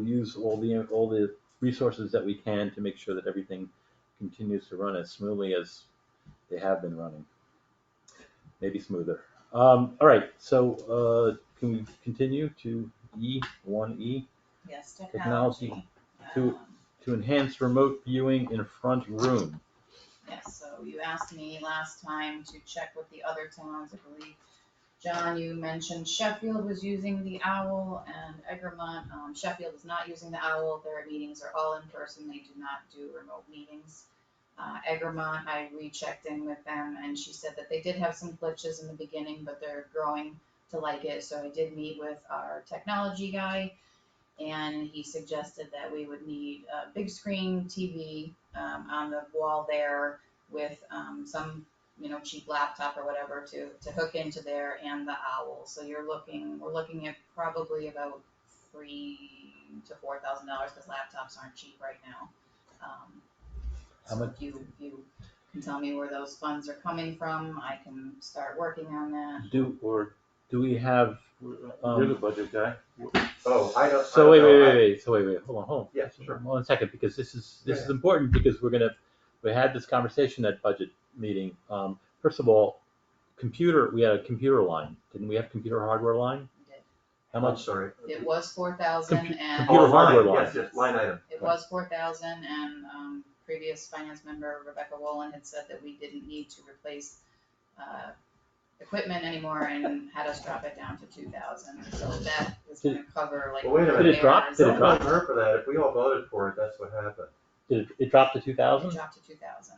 B: use all the resources that we can to make sure that everything continues to run as smoothly as they have been running. Maybe smoother. All right, so can we continue to E1E?
D: Yes,
B: Technology
D: technology.
B: to enhance remote viewing in front room.
D: Yes, so you asked me last time to check with the other towns, I believe. John, you mentioned Sheffield was using the OWL and Egremont. Sheffield is not using the OWL. Their meetings are all in person. They do not do remote meetings. Egremont, I rechecked in with them and she said that they did have some glitches in the beginning, but they're growing to like it. So I did meet with our technology guy and he suggested that we would need a big screen TV on the wall there with some cheap laptop or whatever to hook into there and the OWL. So we're looking at probably about $3,000 to $4,000 because laptops aren't cheap right now. So if you can tell me where those funds are coming from, I can start working on that.
B: Do we have?
C: You're the budget guy.
E: Oh, I don't.
B: So
E: I don't know.
B: wait. So wait. Hold on.
E: Yeah, sure.
B: 1 second, because this is important because we had this conversation at budget meeting. First of all, we had a computer line. Didn't we have computer hardware line?
D: We did.
B: How
E: I'm
B: much?
E: sorry.
D: It was 4,000 and
B: computer hardware line.
E: Yes, line item.
D: it was 4,000 and previous finance member Rebecca Wolin had said that we didn't need to replace equipment anymore and had us drop it down to 2,000. So that is going to cover like.
E: Well, wait a minute.
B: Did it drop?
E: Don't blame her for that. If we all voted for it, that's what happened.
B: Did it drop to
D: It
B: 2,000?
D: dropped to 2,000.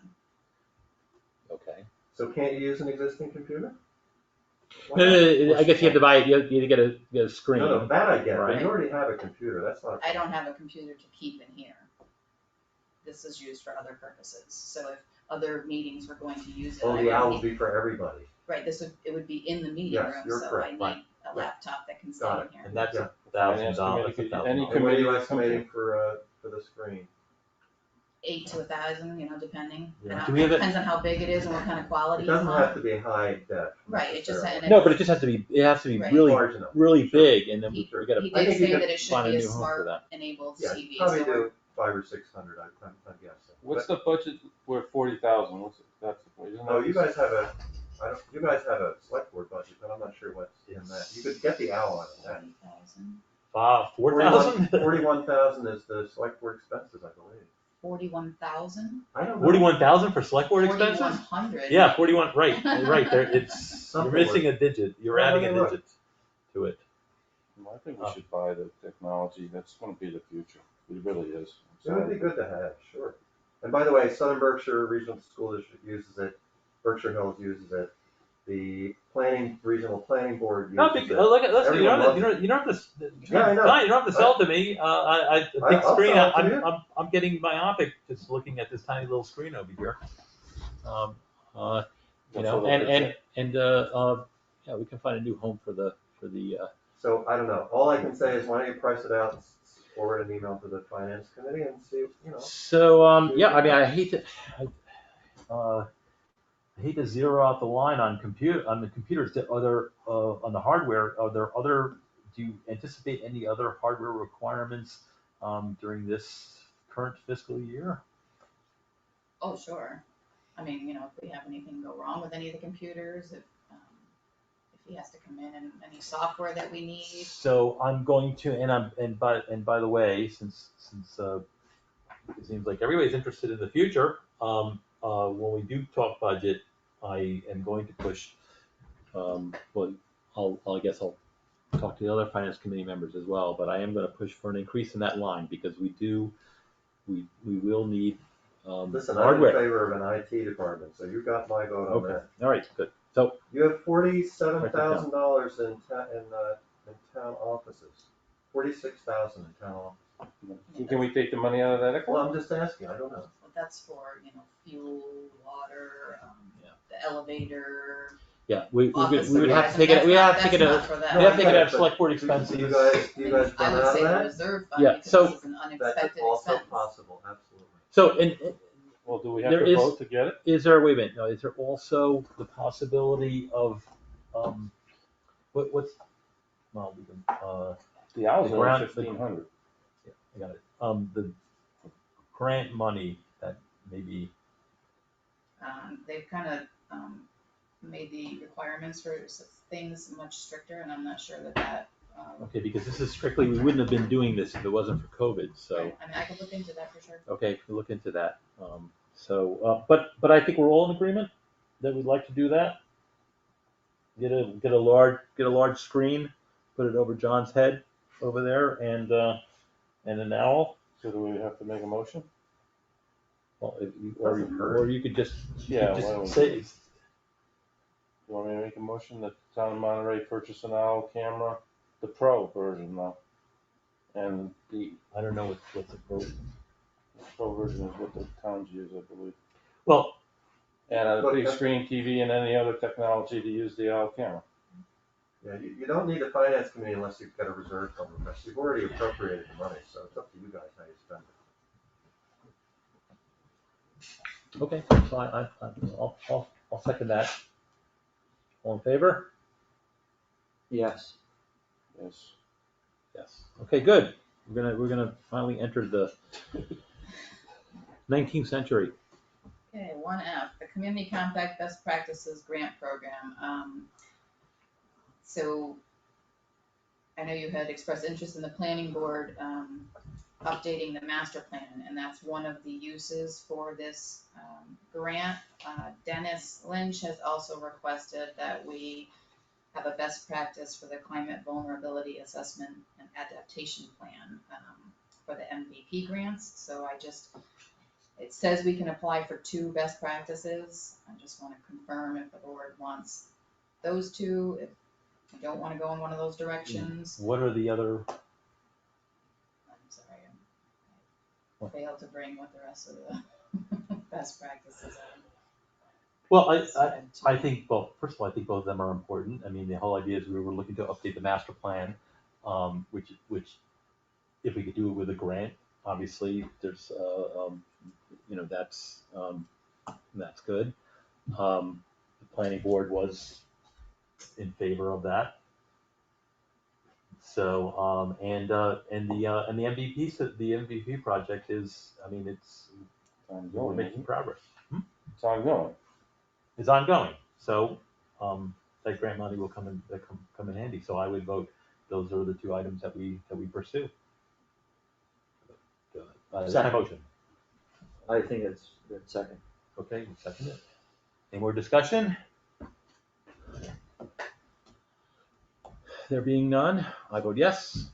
B: Okay.
E: So can't you use an existing computer?
B: No. I guess you have to buy it. You have to get a screen.
E: No, that I get.
B: Right.
E: But you already have a computer. That's not.
D: I don't have a computer to keep in here. This is used for other purposes. So if other meetings were going to use it.
E: Oh,
D: I
E: the
D: would
E: owl
D: need-
E: would be for everybody.
D: Right, it would be in the meeting
E: Yes,
D: room,
E: you're
D: so I
E: correct.
D: need
B: Right.
D: a laptop that can stay
E: Got
D: in
E: it.
D: here.
B: And that's
E: Yeah.
B: $1,000.
C: Any
E: And what are
C: committee
E: you
C: that comes
E: estimating for the screen?
D: 8 to 1,000, depending.
E: Yeah.
D: And
B: Do we have it-
D: depends on how big it is and what kind of quality
E: It
D: you
E: doesn't
D: want.
E: have to be high def.
D: Right, it just
E: necessarily.
D: had-
B: No, but it just has to be. It has to be
D: Right.
B: really,
E: Large enough.
B: really
E: Sure.
B: big, and then we
D: He
B: got to.
E: I
D: did
E: think you
D: say
E: could
D: that it should
B: find a
D: be a
B: new home for
D: smart
B: that.
D: enabled
E: Yeah,
D: TV.
E: probably
D: So
E: do 500 or 600. I'm guessing.
C: What's the budget? We're 40,000. What's it? That's the point.
E: Oh, you guys have a. You guys have a select board budget, but I'm not sure what's in that. You could get the owl out of that.
D: 40,000.
B: 4,000.
E: 41,000 is the select board expenses, I believe.
D: 41,000?
E: I don't know.
B: 41,000 for select board expenses.
D: 4,100.
B: Yeah, 41. Right. There. It's you're
E: Something
B: missing a digit. You're
E: Well,
B: adding
E: let
B: a
E: me look.
B: digit to it.
C: I think we should buy the technology. That's gonna be the future. It really is.
E: It would be good to have, sure. And by the way, Southern Berkshire Regional School District uses it, Berkshire Hills uses it, the regional planning board
B: No,
E: uses it.
B: look at, listen,
E: Everyone loves
B: you don't have to,
E: Yeah, I know.
B: John, you don't have to sell it to me. A big
E: I'll
B: screen,
E: sell it to you.
B: I'm getting myopic just looking at this tiny little screen over here. You know, yeah, we can find a new home for the,
E: So I don't know. All I can say is why don't you price it out, forward an email to the finance committee and see,
B: so, yeah, I mean, I hate to zero out the line on the computers. Are there, on the hardware, do you anticipate any other hardware requirements, during this current fiscal year?
D: Oh, sure. I mean, you know, if we have anything go wrong with any of the computers, if he has to come in and any software that we need.
B: So I'm going to, and by the way, since it seems like everybody's interested in the future, when we do talk budget, I am going to push, well, I guess I'll talk to the other finance committee members as well, but I am gonna push for an increase in that line because we will need,
E: listen, I'm in
B: hardware.
E: favor of an IT department, so you got my vote on
B: Okay,
E: that.
B: all right, good. So,
E: You have $47,000 in town offices, 46,000 in town offices.
C: Can we take the money out of that
E: Well,
C: account?
E: I'm just asking, I don't know.
D: Well, that's for, you know, fuel, water,
B: Yeah.
D: the elevator.
B: yeah, we would
D: Office
B: have to
D: supplies,
B: take
D: and
B: it, we have to take it
D: that's
B: out,
D: not for that.
B: we have to take it out of
E: but
B: select board
E: Do
B: expenses.
E: you
D: I mean,
E: guys
D: I
E: run
D: would
E: out
D: say
E: of
D: the
E: that?
D: reserve fund,
B: Yeah,
D: because
B: so-
D: this is an
E: That's
D: unexpected
E: also
D: expense.
E: possible, absolutely.
B: So,
C: Well, do we have
B: There
C: to
B: is-
C: vote to get it?
B: is there, wait a minute, no, is there also the possibility of, what's, well, we can,
C: The owl's
B: The
C: only
B: ground-
C: 1,500.
B: yeah, I got it. The grant money that maybe,
D: They've kind of, made the requirements for things much stricter, and I'm not sure that,
B: okay, because this is strictly, we wouldn't have been doing this if it wasn't for COVID, so,
D: right. I mean, I could look into that for sure.
B: okay, we'll look into that. But I think we're all in agreement that we'd like to do that. Get a large screen, put it over John's head over there, and an owl.
C: So do we have to make a motion?
B: Well,
E: Doesn't hurt.
B: or you could just,
C: Yeah, why don't we
B: say,
C: You want me to make a motion that the town of Monterey purchase an owl camera, the pro version though? And the
B: I don't know what's the pro.
C: pro version is what the towns use, I believe.
B: Well,
C: And a
E: Look,
C: big
E: that's-
C: screen TV and any other technology to use the owl camera.
E: Yeah, you don't need the finance committee unless you've got a reserve from the rest. You've already appropriated the money, so it's up to you guys how you spend it.
B: okay, so I'll second that. All in favor?
H: Yes.
C: Yes.
B: Yes. Okay, good. We're gonna finally enter the 19th century.
D: Okay, 1F, the Community Compact Best Practices Grant Program. So I know you had expressed interest in the planning board updating the master plan, and that's one of the uses for this grant. Dennis Lynch has also requested that we have a best practice for the climate vulnerability assessment and adaptation plan for the MVP grants. So it says we can apply for 2 best practices. I just want to confirm if the board wants those 2, if you don't want to go in one of those directions.
B: What are the other?
D: I'm sorry, I failed to bring what the rest of the best practices are.
B: Well, I think, well, first of all, I think both of them are important. I mean, the whole idea is we were looking to update the master plan, which if we could do it with a grant, obviously, there's, that's good. The planning board was in favor of that. So, and the MVP, the MVP project is, I mean, we're
C: Ongoing,
B: making
C: isn't it?
B: progress.
C: It's ongoing.
B: It's ongoing, so, that grant money will come in handy, so I would vote, those are the 2 items that we pursue. Is that a motion?
H: I think it's good. Second.
B: Okay, we'll second it. Any more discussion? There being none, I vote yes.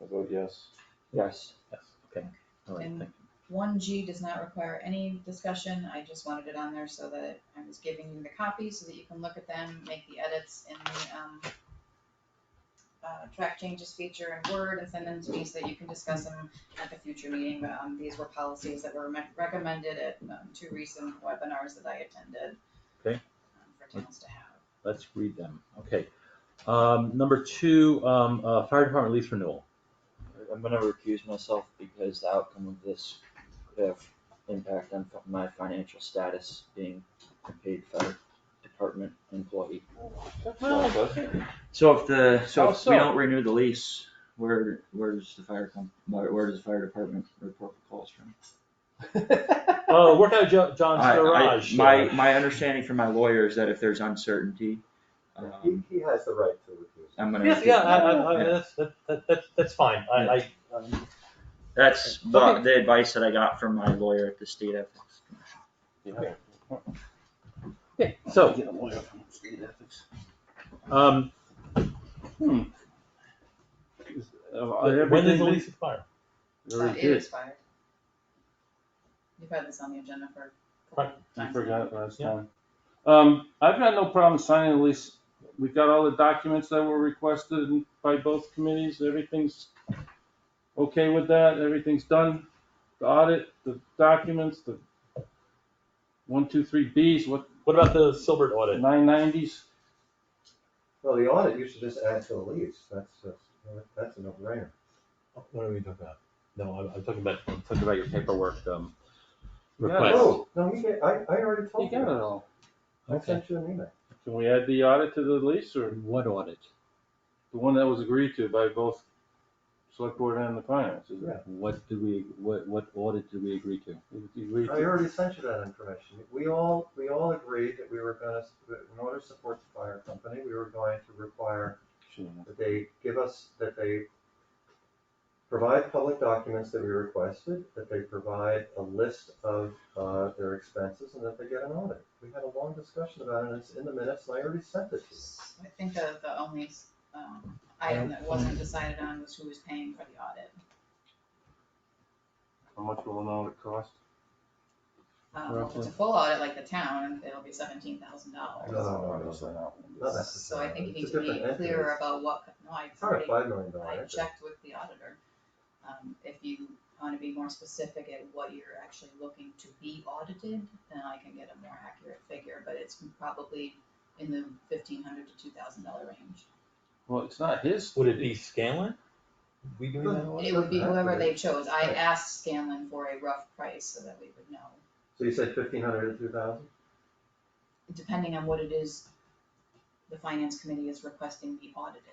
C: I vote yes.
H: Yes.
B: Yes, okay. All right,
D: And
B: thank you.
D: 1G does not require any discussion, I just wanted it on there so that I was giving you the copy so that you can look at them, make the edits in the, track changes feature in Word and send them to me so that you can discuss them at the future meeting. But, these were policies that were recommended at, 2 recent webinars that I attended.
B: Okay.
D: For towns to have.
B: Let's read them, okay. Number 2, fire department lease renewal.
H: I'm gonna recuse myself because the outcome of this could have impact on my financial status being a paid fire department employee. So if we don't renew the lease, where does the fire department report the calls from?
B: Work out John's garage.
H: My understanding from my lawyer is that if there's uncertainty,
E: He has the right to refuse.
H: I'm gonna.
B: Yes, that's fine.
H: That's
B: Okay.
H: the advice that I got from my lawyer at the state ethics commission.
B: Okay, so,
C: Get a lawyer from state ethics.
B: when does the lease expire?
D: It expired. You've had this on the agenda for a couple
C: I
D: times.
C: forgot last
B: Yeah.
C: time. I've got no problem signing the lease. We've got all the documents that were requested by both committees. Everything's okay with that. Everything's done. The audit, the documents, the 123Bs, what,
B: What about the Silbert audit?
C: 990s?
E: Well, the audit, you should just add to the lease. That's a no-brainer.
B: What are we talking about? No, I'm talking about your paperwork,
C: Yeah.
B: request.
E: No, I already
C: You
E: told you.
C: got it
E: that.
C: all.
E: I sent you an email.
C: Can we add the audit to the lease, or
B: What audit?
C: the one that was agreed to by both select board and the finance? Is it?
B: What audit did we agree to?
C: You agreed
E: I
C: to.
E: already sent you that information. We all agreed that we were gonna, in order to support the fire company, we were going to require that they provide public documents that we requested, that they provide a list of their expenses, and that they get an audit. We had a long discussion about it, and it's in the minutes, and I already sent it to you.
D: I think the only, item that wasn't decided on was who was paying for the audit.
C: How much will an audit cost?
D: If it's a full audit like the town, it'll be $17,000.
E: No. Not necessarily.
D: So I think you need
E: It's a
D: to be
E: different
D: clearer
E: entity.
D: about what, no,
E: It's not a $5 million
D: I
E: entity.
D: checked with the auditor. If you wanna be more specific at what you're actually looking to be audited, then I can get a more accurate figure, but it's probably in the $1,500 to $2,000 range.
C: Well, it's not his.
B: Would it be Scanlon? We doing that audit?
D: It would be
E: Doesn't have to
D: whoever
E: be.
D: they chose. I
E: Right.
D: asked Scanlon for a rough price so that we would know,
E: So you said 1,500 to 2,000?
D: depending on what it is the finance committee is requesting be audited.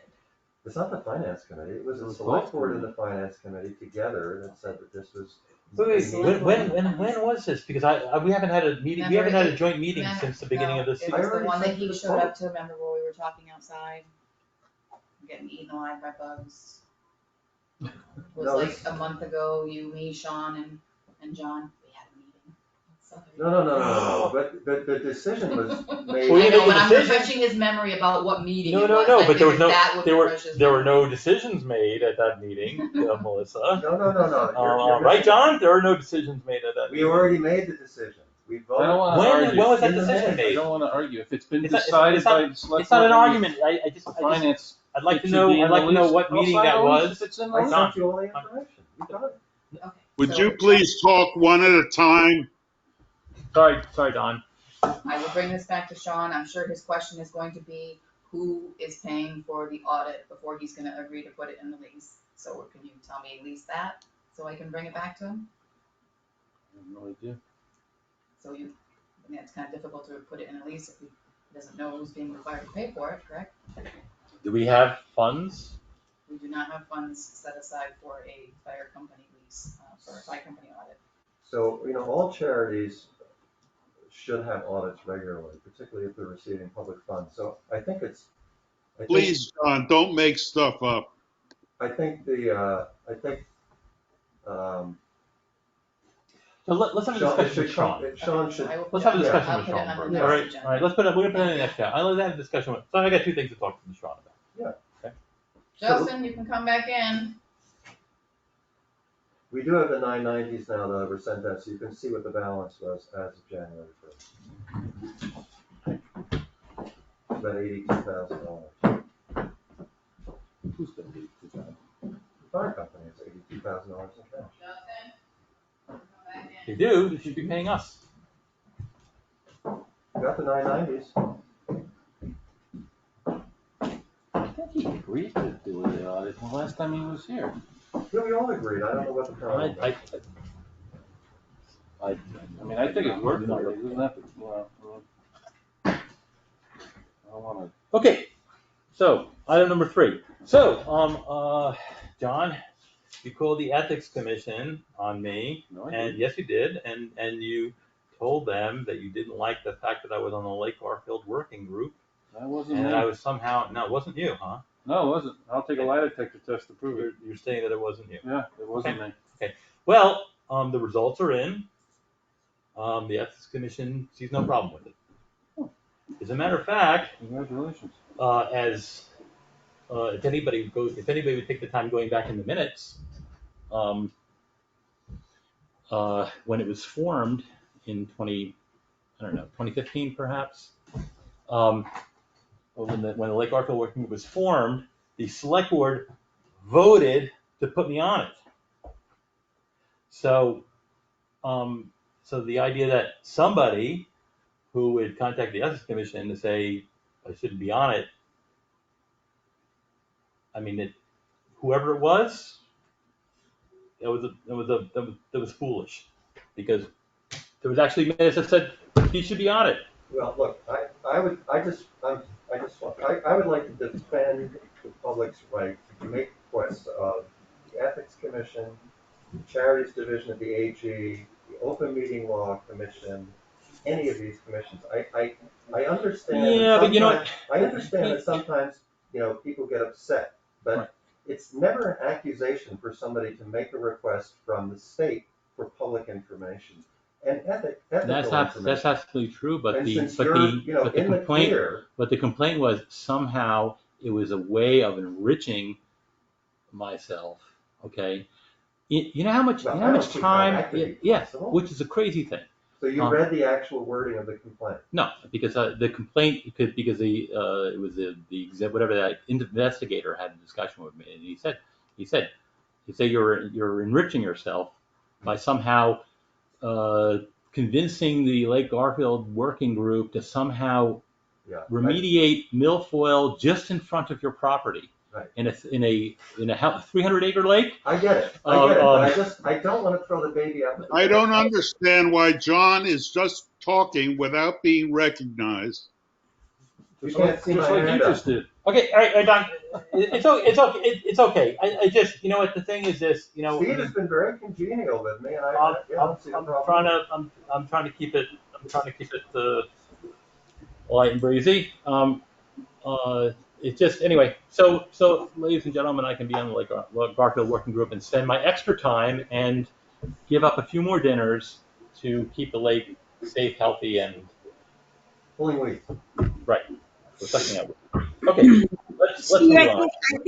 E: It's not the finance committee, it was
C: It
E: the
C: was
E: select
C: both
E: board and the finance committee together that said that this was.
B: Wait, when was this? Because we haven't had a meeting, we haven't had a joint meeting
D: Remember-
B: since the beginning of this
D: It
B: season.
D: was the
E: already
D: one that
E: sent
D: he
E: you the
D: showed up
E: quote.
D: to, remember where we were talking outside? Getting eaten alive by bugs. It was
E: No,
D: like
E: this-
D: a month ago, you, me, Sean, and John, we had a meeting. So-
E: No, but the decision was made.
B: Well,
D: I
B: you
D: know,
B: made
D: but
B: the
D: I'm
B: decision.
D: refreshing his memory about what meeting
B: No,
D: it
B: no,
D: was.
B: no,
D: I
B: but there was
D: figured
B: no,
D: that would
B: there were
D: refresh his
B: no
D: memory.
B: decisions made at that meeting, Melissa.
E: No. You're
B: Right,
E: missing-
B: John? There were no decisions made at that
E: We
B: meeting.
E: already made the decision. We
C: I don't
E: voted.
C: wanna
B: When
C: argue.
B: was that
E: In the
B: decision
E: minutes.
C: I
B: made?
C: don't wanna argue. If it's been
B: It's not-
C: decided
B: it's not-
C: by the select
B: It's not an
C: board and
B: argument, I just,
C: the finance.
B: I'd like
C: it
B: to
C: should
B: know,
C: be in
B: I'd like
C: the
B: to know
C: lease.
B: what
C: I'll
B: meeting
C: sign
B: that
C: the lease
B: was.
C: if it's in the
E: I
C: lease.
E: sent you all the information. We got it.
D: Okay.
J: Would
D: so
J: you please talk one at a time?
B: Sorry, Don.
D: I will bring this back to Sean. I'm sure his question is going to be, who is paying for the audit before he's gonna agree to put it in the lease? So can you tell me at least that, so I can bring it back to him?
C: I have no idea.
D: So I mean, it's kind of difficult to put it in a lease if he doesn't know who's being required to pay for it, correct?
B: Do we have funds?
D: We do not have funds set aside for a fire company lease, for a fire company audit.
E: So, all charities should have audits regularly, particularly if they're receiving public funds. So I think
J: Please, John, don't make stuff up.
E: I think
B: So let's have a discussion with Sean.
E: Sean should.
D: I will put
B: Let's
D: it
B: have a
D: on-
B: discussion
D: I'll
B: with
D: put it
B: Sean
D: on the
B: first.
D: next
B: All right,
D: agenda.
B: we're gonna put it in the next chat. Let's have a discussion with, so I got two things to talk to Sean about.
E: Yeah.
B: Okay.
D: Justin, you can come back in.
E: We do have the 990s now that were sent out, so you can see what the balance was as of January 1st. About $82,000.
B: Who's gonna be, who's that?
E: The fire company is $82,000 in cash.
D: Justin, come back
B: They
D: in.
B: do, they should be paying us.
E: You got the 990s.
C: I think he agreed to do the audit the last time he was here.
E: Yeah, we all agreed. I don't know what the problem is.
C: I mean, I think it's worth it. It doesn't have to, I don't wanna.
B: Okay, so item number 3. So, John, you called the ethics commission on me,
C: No, I
B: and
C: didn't.
B: yes, you did, and you told them that you didn't like the fact that I was on the Lake Garfield working group,
C: That wasn't
B: and
C: me.
B: that I was somehow, no, it wasn't you, huh?
C: No, it wasn't. I'll take a lie detector test to prove it.
B: You're saying that it wasn't you.
C: Yeah, it wasn't me.
B: Well, the results are in. The ethics commission sees no problem with it. As a matter of fact,
C: Congratulations.
B: if anybody would take the time going back in the minutes, when it was formed in 2015 perhaps, when the Lake Garfield Working Group was formed, the select board voted to put me on it. So, so the idea that somebody who would contact the ethics commission to say I shouldn't be on it, I mean, whoever it was, it was foolish, because there was actually minutes that said he should be on it.
E: Well, look, I would like to defend the public's right to make requests of the Ethics Commission, the Charities Division of the AG, the Open Meeting Law Commission, any of these commissions. I understand.
B: Yeah, but you know what?
E: I understand that sometimes, people get upset, but
B: Right.
E: it's never an accusation for somebody to make a request from the state for public information and ethical information.
B: That's absolutely true, but
E: And
B: the
E: since you're, in the
B: complaint,
E: clear,
B: but the complaint was somehow it was a way of enriching myself. Okay, you know how much
E: Well, I don't see how
B: time?
E: that could be
B: Yeah,
E: possible.
B: which is a crazy thing.
E: So you read the actual wording of the complaint?
B: No, because the complaint because it was the whatever that investigator had a discussion with me, and he said you're enriching yourself by somehow convincing the Lake Garfield working group to somehow remediate milfoil just in front of your property.
E: Right.
B: In a 300-acre lake.
E: I get it, but I don't want to throw the baby out.
J: I don't understand why John is just talking without being recognized.
E: You can't see my hand up.
B: Okay, all right, Don. It's okay. I just, you know what, the thing is this,
E: Steve has been very congenial with me, and
B: I'm
E: don't see the problem.
B: trying to keep it light and breezy. It's just anyway. So, ladies and gentlemen, I can be on the Lake Garfield Working Group and spend my extra time and give up a few more dinners to keep the lake safe, healthy, and
E: pulling weeds.
B: Right. We're sucking out. Okay. Let's
F: Steve,
B: move on.
F: I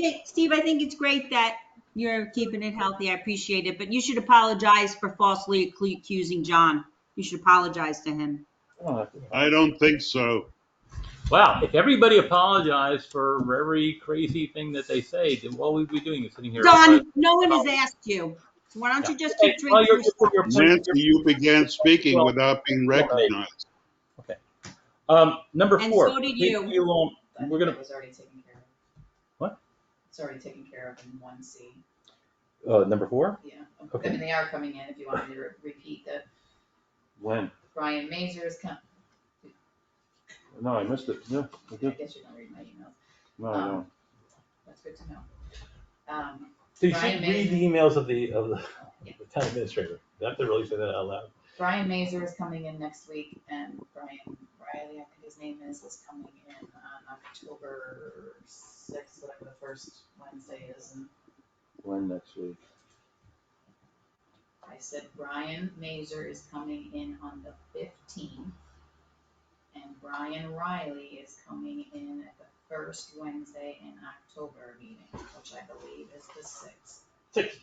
F: think it's great that you're keeping it healthy. I appreciate it, but you should apologize for falsely accusing John. You should apologize to him.
J: I don't think so.
B: Wow, if everybody apologized for every crazy thing that they say, then what would we be doing sitting here?
F: Don, no one has asked you. So why don't you just keep drinking your stuff?
J: Nancy, you began speaking without being recognized.
B: Okay. Number 4.
F: And so did you.
B: We're gonna.
D: It was already taken care of.
B: What?
D: It's already taken care of in 1C.
B: Number 4?
D: Yeah.
B: Okay.
D: I mean, they are coming in if you want me to repeat that.
C: When?
D: Brian Mazur is coming.
C: No, I missed it. Yeah, I
D: I
C: did.
D: guess you don't read my emails.
C: No, I don't.
D: That's good to know.
B: So you
D: Brian
B: should read
D: Mazur.
B: the emails of the town administrator. You have to really say that out loud.
D: Brian Mazur is coming in next week, and Brian Riley, I think his name is coming in on October 6th, whatever the first Wednesday is. And
C: When next week?
D: I said Brian Mazur is coming in on the 15th, and Brian Riley is coming in at the first Wednesday in October meeting, which I believe is the 6th.
H: 6th.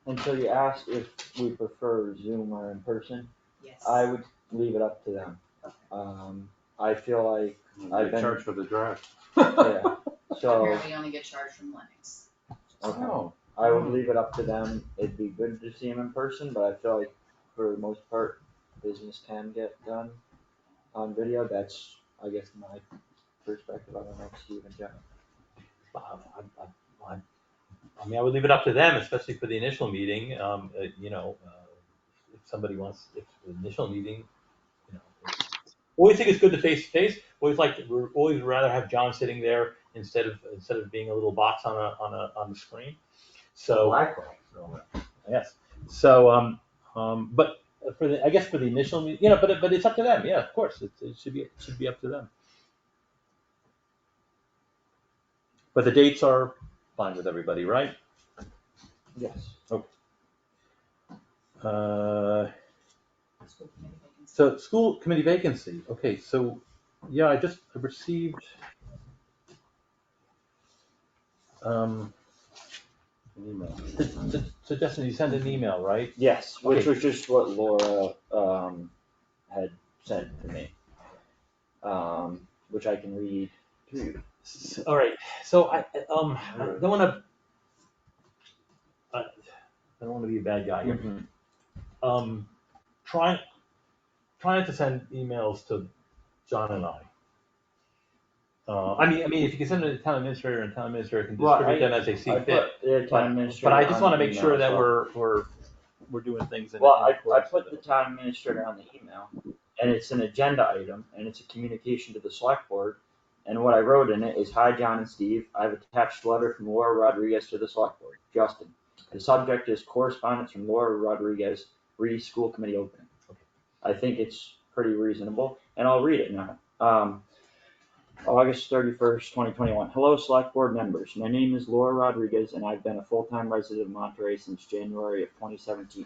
H: And so you asked if we prefer Zoom or in person.
D: Yes.
H: I would leave it up to them. I feel like I've
C: They
H: been,
C: charge for the drive.
H: yeah, so
D: Apparently you only get charged from Lennox.
H: okay.
C: Oh.
H: I would leave it up to them. It'd be good to see them in person, but I feel like for the most part, business can get done on video. That's, I guess, my perspective. I don't know if Steve and John.
B: I mean, I would leave it up to them, especially for the initial meeting. If somebody wants, if the initial meeting, always think it's good to face to face. We're always rather have John sitting there instead of being a little box on the screen. So
E: Likewise, no.
B: yes. So but I guess for the initial meeting, but it's up to them. Yeah, of course, it should be up to them. But the dates are fine with everybody, right?
H: Yes.
D: School committee vacancy.
B: So school committee vacancy. Okay, so yeah, I received an email. So Justin, you sent an email, right?
H: Yes, which
B: Okay.
H: was just what Laura had sent to me, which I can read to you.
B: All right. So I don't want to. I don't want to be a bad guy here.
H: Mhm.
B: Trying not to send emails to John and I. I mean, if you can send them to the town administrator, and town administrator can distribute them as they see
H: I
B: fit.
H: put the town administrator
B: But I just
H: on
B: want to
H: the
B: make
H: email
B: sure
H: as
B: that
H: well.
B: we're doing things in
H: Well, I
B: accordance
H: put
B: with
H: the
B: it.
H: town administrator on the email, and it's an agenda item, and it's a communication to the select board. And what I wrote in it is, "Hi, John and Steve. I've attached a letter from Laura Rodriguez to the select board. Justin. The subject is correspondence from Laura Rodriguez, school committee opening." I think it's pretty reasonable, and I'll read it now. August 31st, 2021. Hello, select board members. My name is Laura Rodriguez, and I've been a full-time resident of Monterey since January of 2017.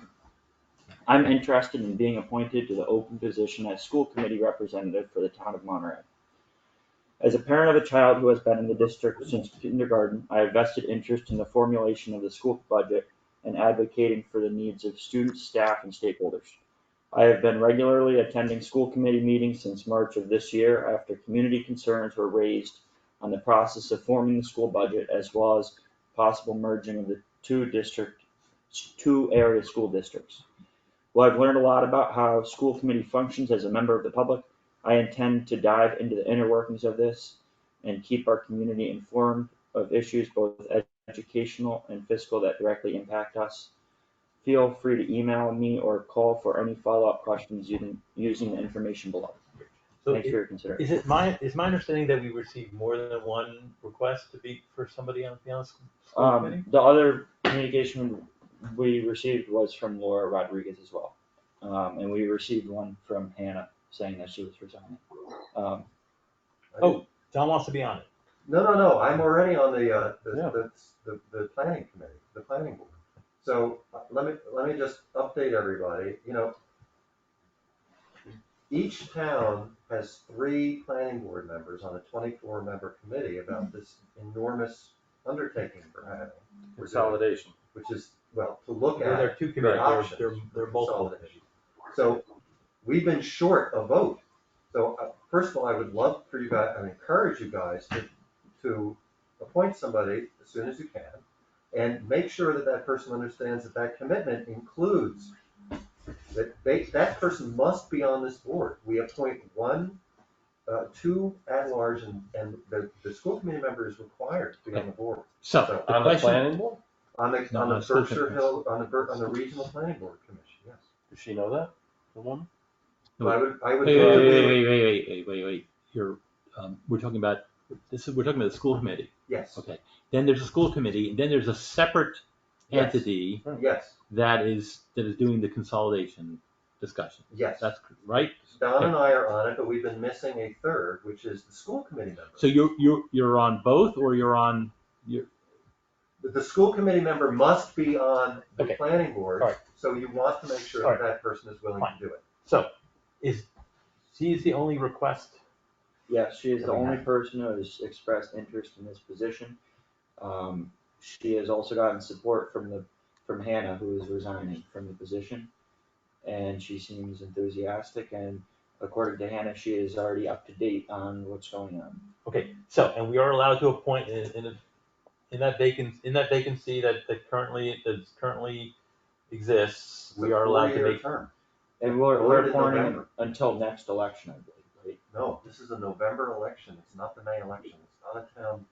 H: I'm interested in being appointed to the open position as school committee representative for the town of Monterey. As a parent of a child who has been in the district since kindergarten, I have vested interest in the formulation of the school budget and advocating for the needs of students, staff, and stakeholders. I have been regularly attending school committee meetings since March of this year after community concerns were raised on the process of forming the school budget, as well as possible merging of the two area school districts. While I've learned a lot about how school committee functions as a member of the public, I intend to dive into the inner workings of this and keep our community informed of issues both educational and fiscal that directly impact us. Feel free to email me or call for any follow-up questions using the information below.
B: So
H: Thanks for your consideration.
B: is my understanding that we received more than one request to be for somebody on the school committee?
H: The other communication we received was from Laura Rodriguez as well. And we received one from Hannah saying that she was resigning.
B: John wants to be on it.
E: No, I'm already on the planning committee, the planning board. So let me just update everybody. Each town has 3 planning board members on a 24-member committee about this enormous undertaking for having.
C: Consolidation.
E: Which is, well, to look
B: There
E: at
B: are 2 committees.
E: options.
B: They're multiple.
E: Consolidation. So we've been short a vote. So first of all, I would love for you guys, I encourage you guys to appoint somebody as soon as you can, and make sure that that person understands that that commitment includes that that person must be on this board. We appoint 2 at-large, and the school committee member is required to be on the board.
B: So
C: On the planning board?
E: On the
B: school
E: Berkshire
B: committee.
E: Hill, on the regional planning board commission, yes.
C: Does she know that? The woman?
E: So I would.
B: Wait. We're talking about the school committee.
E: Yes.
B: Okay. Then there's a school committee, and then there's a separate
E: Yes.
B: entity
E: Yes.
B: that is doing the consolidation discussion.
E: Yes.
B: That's right.
E: Don and I are on it, but we've been missing a third, which is the school committee member.
B: So you're on both, or you're on your.
E: The school committee member must be on the
B: Okay.
E: planning board,
B: All right.
E: so you want to make sure
B: All
E: that that person is willing
B: Fine.
E: to do it.
B: So she's the only request
H: Yes, she is
E: Can
H: the
E: we
H: only
E: have-
H: person who has expressed interest in this position. She has also gotten support from Hannah, who is resigning from the position. And she seems enthusiastic, and according to Hannah, she is already up to date on what's going on.
B: Okay, so, and we are allowed to appoint in that vacancy that currently exists, we are allowed to
E: Four-year
B: make.
E: term.
H: And we're
E: Voted in
H: appointing
E: November.
H: until next election, I believe, right?
E: No, this is a November election, it's not the May election, it's not a town.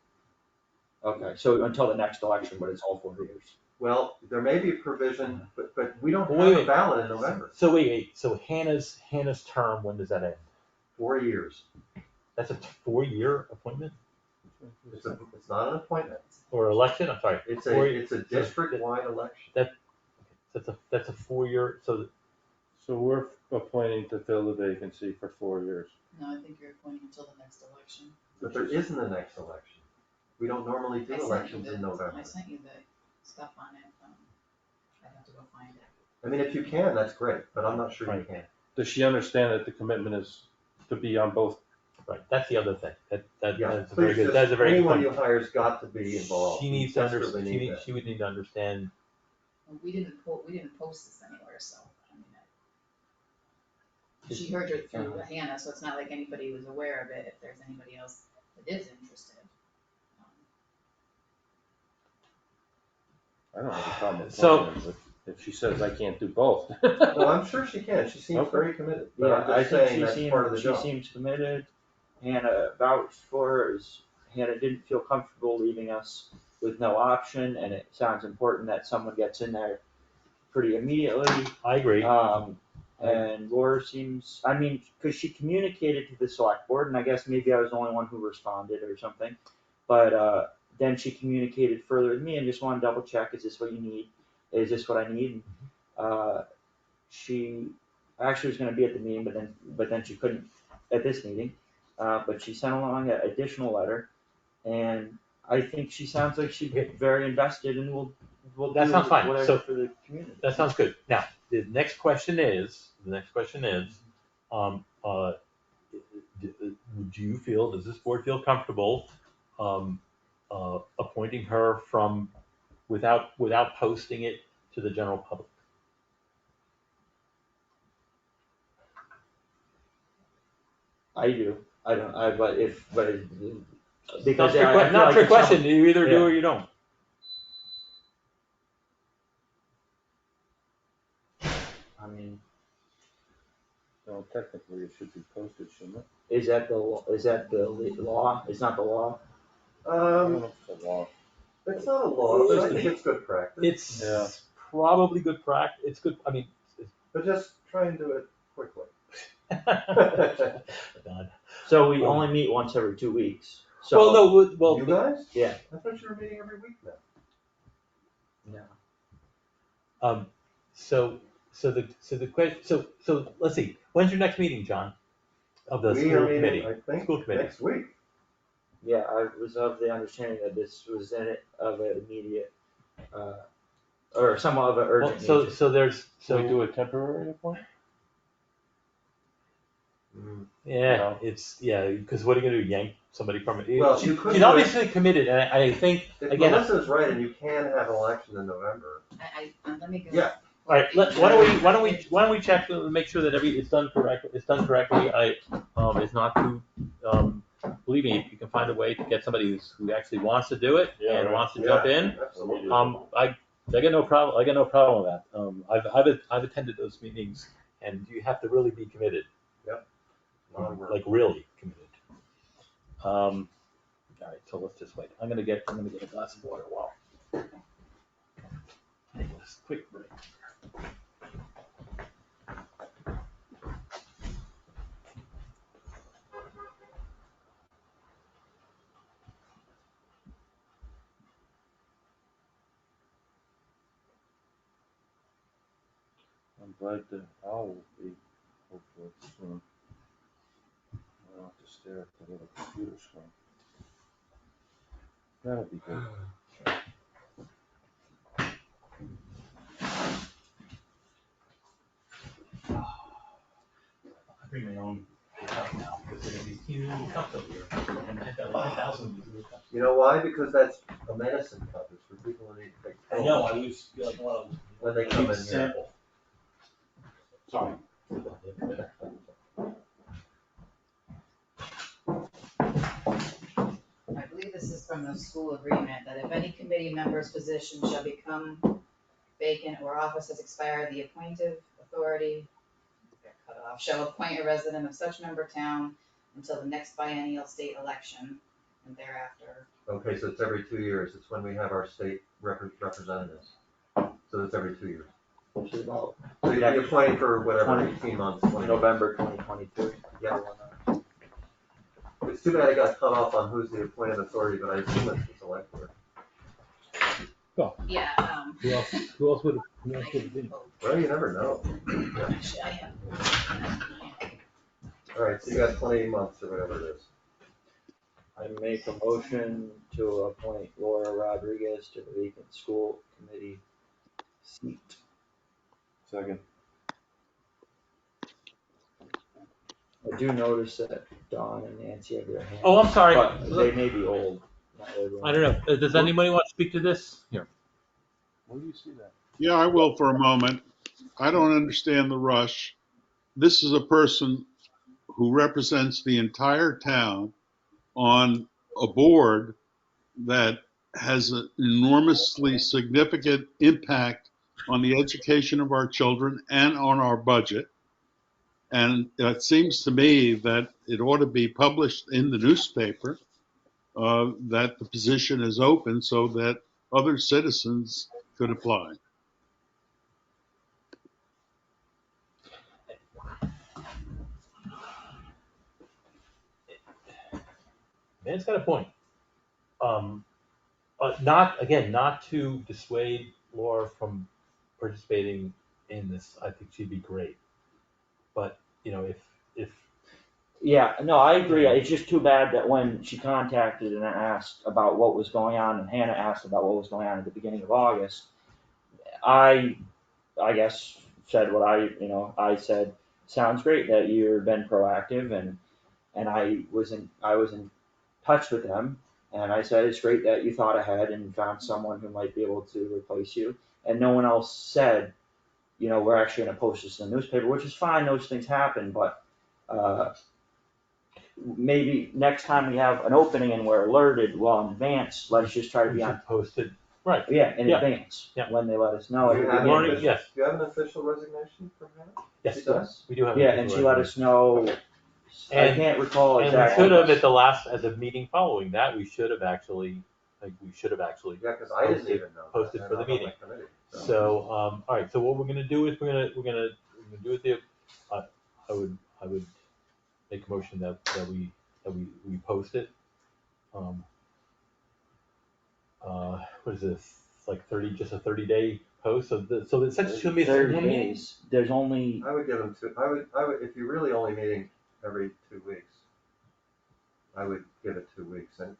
H: Okay, so until the next election, but it's all 4 years.
E: Well, there may be a provision, but we don't
B: Wait,
E: have a
B: wait.
E: ballot in November.
B: So wait, so Hannah's term, when does that end?
E: 4 years.
B: That's a 4-year appointment
E: It's not an appointment.
B: or election, I'm sorry.
E: It's
B: 4
E: a district-wide election.
B: That's a 4-year, so
C: So we're appointing to fill the vacancy for 4 years.
D: No, I think you're appointing until the next election.
E: But there isn't a next election. We don't normally do
D: I sent you
E: elections
D: the-
E: in November.
D: I sent you the stuff on it, I'd have to go find it.
E: I mean, if you can, that's great, but I'm not sure you
B: Right.
E: can.
C: Does she understand that the commitment is to be on both?
B: right, that's the other thing.
E: Yeah,
B: That's a very
E: please
B: good,
E: just,
B: that's a very good
E: anyone
B: point.
E: you hire's got to be involved.
B: She
E: We
B: needs to
E: desperately
B: understand,
E: need that.
B: she would need to understand,
D: Well, we didn't post this anywhere, so, I mean, she heard it through Hannah, so it's not like anybody was aware of it, if there's anybody else that is interested.
C: I don't have a problem with
B: So-
C: appointing her, but if she says I can't do both.
E: No, I'm sure she can, she seems
C: Okay.
E: very committed, but
H: Yeah,
E: I'm
H: I
E: just
H: think
E: saying that's part of the
H: she
E: job.
H: seems committed. Hannah vouched for her, Hannah didn't feel comfortable leaving us with no option, and it sounds important that someone gets in there pretty immediately.
B: I agree.
H: And Laura seems, I mean, cause she communicated to the select board, and I guess maybe I was the only one who responded or something. But, then she communicated further with me and just wanted to double check, is this what you need? Is this what I need? She actually was gonna be at the meeting, but then she couldn't at this meeting. But she sent along an additional letter, and I think she sounds like she's very invested and will
B: That
H: do
B: sounds fine.
H: whatever
B: So-
H: for the community.
B: That sounds good. Now, the next question is, do you feel, does this board feel comfortable, appointing her without posting it to the general public?
H: I do,
B: Not
H: because
B: your
H: I feel like
B: your
H: if
B: question,
H: someone-
B: you either do
H: Yeah.
B: or you don't.
H: I mean,
C: Well, technically it should be posted, shouldn't it?
H: is that the law? It's not the law?
C: I don't
E: Um,
C: know if it's a law.
E: it's not a law, but I think it's good practice,
B: It's
C: Yeah.
B: probably good practice, it's good, I mean.
E: but just try and do it quickly.
B: God.
H: So we only meet once every 2 weeks, so.
B: Well, no, well.
E: You guys?
H: Yeah.
E: I thought you were meeting every week now.
H: No.
B: So let's see, when's your next meeting, John? Of the
E: We
B: school
E: are meeting,
B: committee?
E: I think,
B: School committee.
E: next week.
H: Yeah, I was of the understanding that this was in it of an immediate, or somewhat of an
B: Well,
H: urgent nature.
B: so there's,
C: So we
B: so,
C: do a temporary appointment?
B: yeah, because what are you gonna do, yank somebody from it?
E: Well,
B: She-
E: you could
B: She's
E: do it-
B: obviously committed, and I think,
E: If
B: again,
E: Melissa's right, and you can have an election in November,
D: Let me go.
E: Yeah.
B: all right, why don't we check to make sure that it's done correctly, it's not too, believe me, if you can find a way to get somebody who actually wants to do it
C: Yeah,
B: and
C: right.
B: wants to jump
E: Yeah,
B: in,
E: absolutely.
B: I got no problem with that. I've attended those meetings, and you have to really be committed.
E: A lot of work.
B: Like really committed. All right, so let's just wait. I'm gonna get a glass of water while. Take this quick break.
C: I'm glad the owl will be hopefully soon. I don't have to stare at the little computer screen. That'll be good.
B: I bring my own. now, because they're gonna be teeny little cups over here, and 10,000 of these little cups.
E: You know why? Because that's a medicine cup. It's for people who need to take
B: I
E: pills.
B: know, I always feel like one of them.
E: When they come in here.
B: Sample. Sorry.
D: I believe this is from the school agreement, that if any committee member's position shall become vacant or office has expired, the appointive authority, got cut off, shall appoint a resident of such member town until the next biennial state election and thereafter.
E: Okay, so it's every 2 years. It's when we have our state representatives. So it's every 2 years.
H: Which is about
E: So you'd be appointing for whatever,
H: 20
E: 18 months, 20 months.
H: November 2022.
E: Yeah. It's too bad it got cut off on who's the appointed authority, but I assume it's the select board.
D: Yeah,
B: Who else would it be?
E: Well, you never know.
D: actually, I have.
E: All right, so you got 20 months or whatever it is.
H: I make a motion to appoint Laura Rodriguez to the vacant school committee seat.
C: Second.
H: I do notice that Dawn and Nancy have their hands.
B: Oh, I'm sorry.
H: But they may be old. Not everyone.
B: I don't know. Does anybody want to speak to this? Here.
C: Where do you see that?
J: Yeah, I will for a moment. I don't understand the rush. This is a person who represents the entire town on a board that has an enormously significant impact on the education of our children and on our budget. And it seems to me that it ought to be published in the newspaper that the position is open so that other citizens could apply.
B: Man's got a point. Not to dissuade Laura from participating in this. I think she'd be great. But, if
H: Yeah, no, I agree. It's just too bad that when she contacted and asked about what was going on, and Hannah asked about what was going on at the beginning of August, I guess said what I said, sounds great that you've been proactive, and I was in touch with them, and I said, it's great that you thought ahead and found someone who might be able to replace you, and no one else said, we're actually gonna post this in the newspaper, which is fine, those things happen, but, maybe next time we have an opening and we're alerted well in advance, let's just try to be on,
B: posted, right?
H: in
B: Yeah.
H: advance,
B: Yeah.
H: when they let us know.
E: Do you have
B: Warning,
E: an
B: yes.
E: Do you have an official resignation from Hannah?
B: Yes,
E: She does?
B: we do have.
H: Yeah, and she let us know, I
B: And-
H: can't recall
B: And we
H: exactly.
B: should have at the meeting following that, we should have actually.
E: Yeah, because I didn't even know.
B: Posted
E: that.
B: for the
E: I'm on
B: meeting.
E: that committee,
B: So, all right, so what we're gonna do is we're gonna do it the, I would make a motion that we post it. What is this, like just a 30-day post, so essentially should be.
H: 30 days, there's only,
E: I would give them I would, if you're really only meeting every 2 weeks, I would give it 2 weeks. And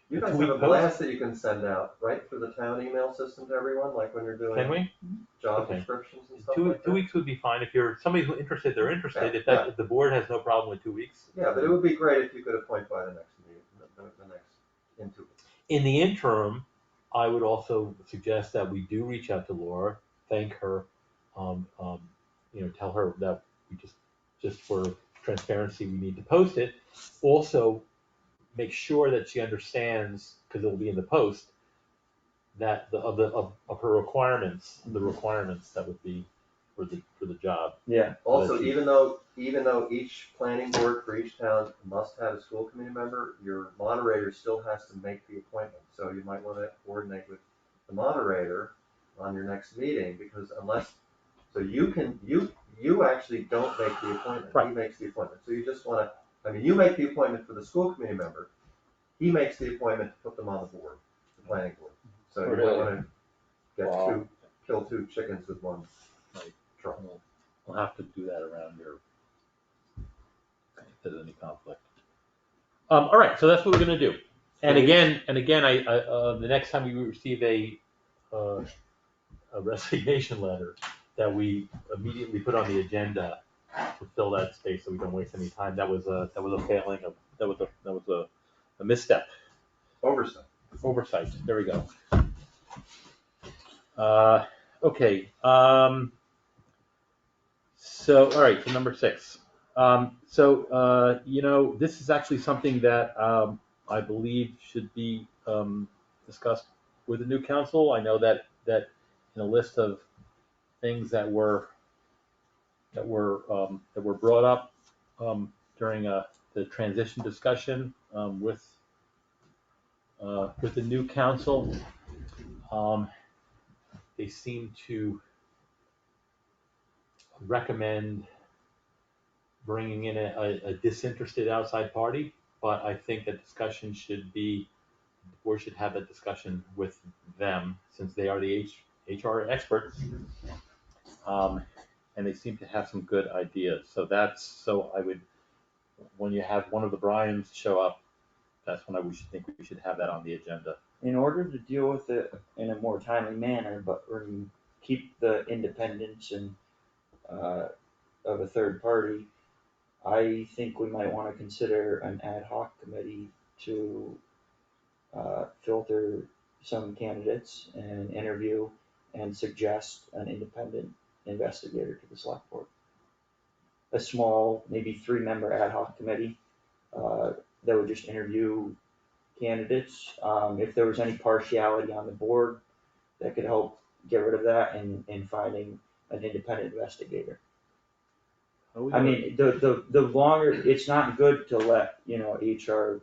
E: you
B: A
E: guys have
B: 2-week
E: a
B: post?
E: blast that you can send out, right, through the town email system to everyone, like when you're
B: Can
E: doing
B: we?
E: job
B: Okay.
E: descriptions and stuff
B: Two
E: like that?
B: weeks would be fine, if somebody's interested, they're interested,
E: Yeah.
B: if the board has no problem with 2 weeks.
E: Yeah, but it would be great if you could appoint by the next meeting, the next, in 2 weeks.
B: In the interim, I would also suggest that we do reach out to Laura, thank her, tell her that we just for transparency, we need to post it. Also, make sure that she understands, because it will be in the post, that of her requirements, the requirements that would be for the job.
H: yeah,
E: Also, even though each planning board for each town must have a school committee member, your moderator still has to make the appointment. So you might want to coordinate with the moderator on your next meeting, because so you actually don't make the appointment.
B: Right.
E: He makes the appointment. So you just want to, you make the appointment for the school committee member. He makes the appointment to put them on the board, the planning board. So you
H: Really?
E: don't want to kill two chickens with one
B: Right.
E: truck.
B: We'll have to do that around your, if there's any conflict. All right, so that's what we're gonna do. And again, I the next time we receive a resignation letter, that we immediately put on the agenda fill that space so we don't waste any time. That was a failing of, that was a misstep,
E: Oversight.
B: oversight. There we go. Okay, so, all right, so number 6. This is actually something that I believe should be discussed with the new council. I know that in a list of things that were brought up during the transition discussion with the new council, they seem to recommend bringing in a disinterested outside party, but I think a discussion should be, the board should have a discussion with them since they are the HR experts. And they seem to have some good ideas. So I would, when you have one of the Bryans show up, that's when we should have that on the agenda.
H: In order to deal with it in a more timely manner, but keep the independence and, of a third party, I think we might wanna consider an ad hoc committee to, filter some candidates and interview and suggest an independent investigator to the select board. A small, maybe 3-member ad hoc committee, that would just interview candidates. If there was any partiality on the board, that could help get rid of that in finding an independent investigator. I mean, the longer, it's not good to let, HR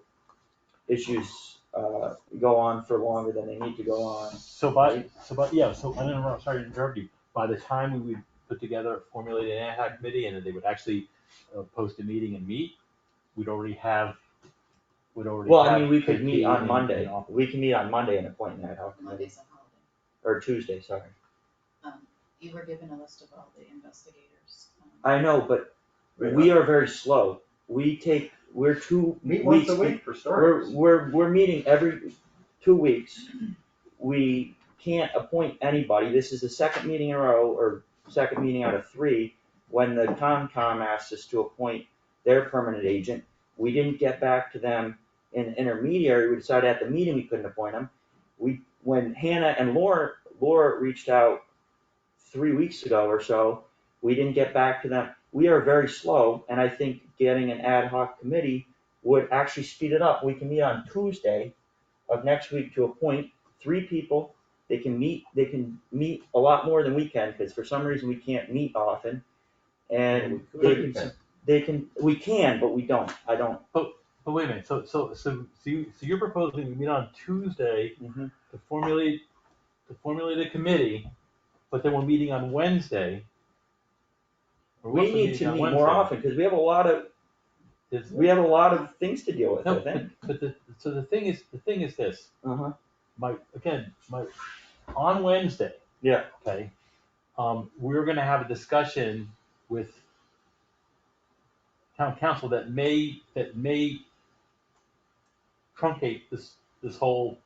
H: issues, go on for longer than they need to go on.
B: Sorry to interrupt you. By the time we would put together, formulate an ad hoc committee, and then they would actually post a meeting and meet, we'd already have.
H: Well, I mean, we could
B: KP
H: meet on
B: in
H: Monday.
B: office.
H: We can meet on Monday and appoint an ad hoc committee,
D: Monday's a holiday.
H: or Tuesday, sorry.
D: You were given a list of all the investigators.
H: I know, but we are very slow. We're 2
E: Meet
H: weeks.
E: once a week for starters.
H: We're meeting every 2 weeks. We can't appoint anybody. This is the second meeting in a row, or second meeting out of 3, when the Concom asked us to appoint their permanent agent. We didn't get back to them in intermediary. We decided at the meeting we couldn't appoint them. When Hannah and Laura reached out 3 weeks ago or so, we didn't get back to them. We are very slow, and I think getting an ad hoc committee would actually speed it up. We can meet on Tuesday of next week to appoint 3 people. They can meet a lot more than we can, because for some reason we can't meet often. And we can, but we don't. I don't.
B: But wait a minute. So you're proposing we meet on Tuesday to formulate a committee, but then we're meeting on Wednesday.
H: We need to meet more often, because we have a lot of things to deal with, I think.
B: But the thing is this.
H: Uh-huh.
B: On Wednesday.
H: Yeah.
B: Okay. We're gonna have a discussion with town council that may truncate this whole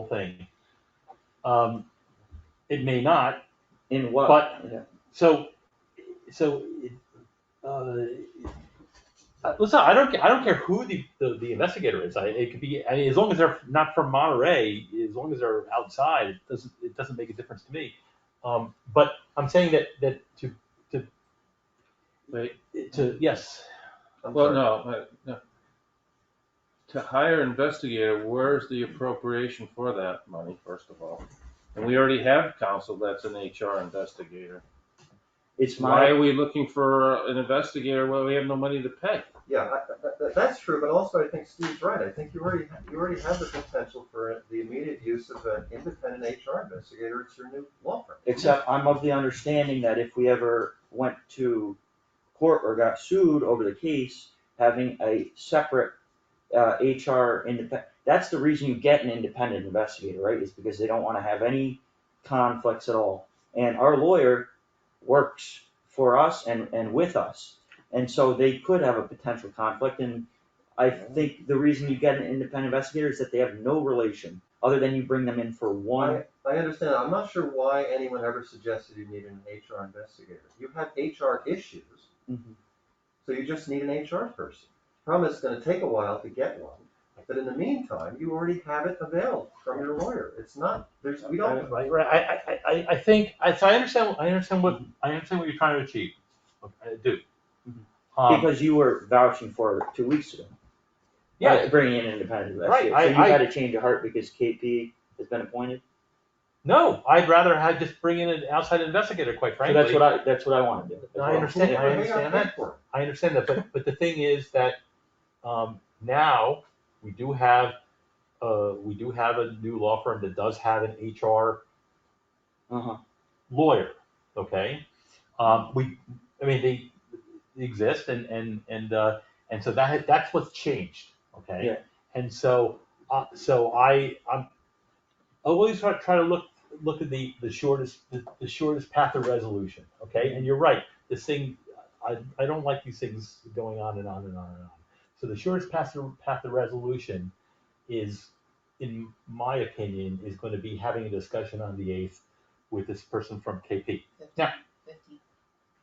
B: thing. It may not.
H: In what?
B: But
H: yeah.
B: Listen, I don't care who the investigator is. It could be, as long as they're not from Monterey, as long as they're outside, it doesn't make a difference to me. But I'm saying that yes.
C: Well, no. To hire an investigator, where's the appropriation for that money, first of all? And we already have counsel that's an HR investigator. Why are we looking for an investigator when we have no money to pay?
E: Yeah, that's true, but also I think Steve's right. I think you already have the potential for the immediate use of an independent HR investigator. It's your new law firm.
H: Except I'm of the understanding that if we ever went to court or got sued over the case, having a separate HR independent, that's the reason you get an independent investigator, right? Is because they don't want to have any conflicts at all. And our lawyer works for us and with us. And so they could have a potential conflict, and I think the reason you get an independent investigator is that they have no relation, other than you bring them in for one.
E: I understand. I'm not sure why anyone ever suggested you need an HR investigator. You have HR issues, So you just need an HR person. Problem is, it's gonna take a while to get one, but in the meantime, you already have it available from your lawyer. It's not, we don't.
B: Right. I think, so I understand what you're trying to achieve. I do.
H: Because you were vouching for it 2 weeks ago.
B: Yeah.
H: Bringing in an independent
B: Right,
H: investigator. So you had a change of heart because KP has been appointed?
B: No, I'd rather have just bring in an outside investigator, quite
H: So
B: frankly.
H: that's what I want to do.
B: No, I understand that. I understand that, but the thing is that, now we do have a new law firm that does have an HR
H: Uh-huh.
B: lawyer, okay? They exist, and so that's what's changed, okay?
H: Yeah.
B: And so I'm always try to look at the shortest path of resolution, okay? And you're right, this thing, I don't like these things going on and on and on and on. So the shortest path of resolution is, in my opinion, is going to be having a discussion on the 8th with this person from KP. Now,
D: 15.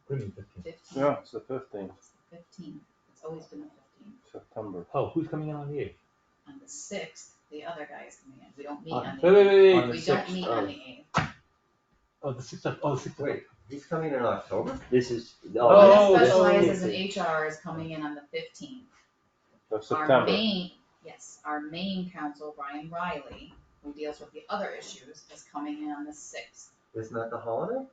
B: what do you mean 15?
D: 15.
C: Yeah, it's the 15th,
D: 15. It's always been the 15th.
C: September.
B: Oh, who's coming in on the 8th?
D: On the 6th, the other guy is coming in. We don't meet
H: On-
D: on the 8th.
B: Wait.
H: On the
D: We don't
H: 6th
D: meet
H: of-
D: on the 8th.
B: Oh, the 6th. Oh, the 6th.
E: Wait, he's coming in October?
H: This is.
B: Oh,
D: One that
B: this
D: specializes
B: is-
D: in HR is coming in on the 15th.
C: Of
D: Our
C: September.
D: main counsel, Brian Riley, who deals with the other issues, is coming in on the 6th
E: Isn't that the holiday?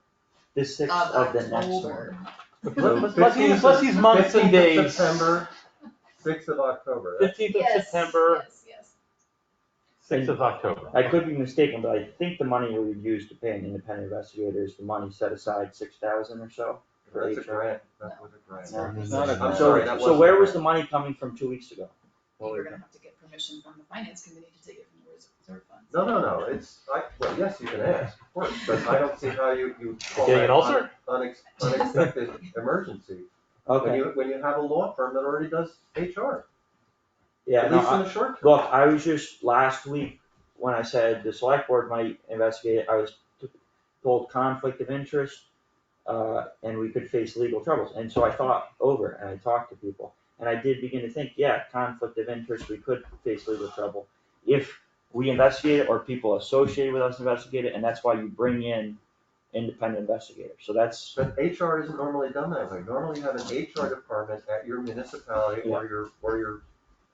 H: The 6th
D: of
H: of the next
D: October.
H: one.
B: Let's use months and
E: 15th of
B: days.
E: September, 6th of October.
B: 15th of
D: Yes,
B: September,
D: yes.
B: 6th of October.
H: I could be mistaken, but I think the money we would use to pay an independent investigator is the money set aside 6,000 or so. For
E: That's a
H: HR.
E: grant, that was a grant.
H: No,
C: it's not a
E: I'm
C: grant.
E: sorry, that
H: So
E: wasn't
H: where
E: a
H: was the
E: grant.
H: money coming from 2 weeks ago?
D: We were gonna have to get permission from the finance committee to take it from the reserve funds.
E: No, well, yes, you can ask, of course, but I don't see how you call
B: Getting
E: that
B: an ulcer?
E: unexpected emergency.
H: Okay.
E: When you have a law firm that already does HR,
H: Yeah,
E: at
H: no,
E: least in the short term.
H: look, I was just, last week, when I said the select board might investigate it, I was told conflict of interest, and we could face legal troubles. And so I thought over and I talked to people, and I did begin to think, yeah, conflict of interest, we could face legal trouble if we investigate it or people associated with us investigate it, and that's why you bring in independent investigators. So that's,
E: But HR isn't normally done that way. Normally you have an HR department at your municipality or your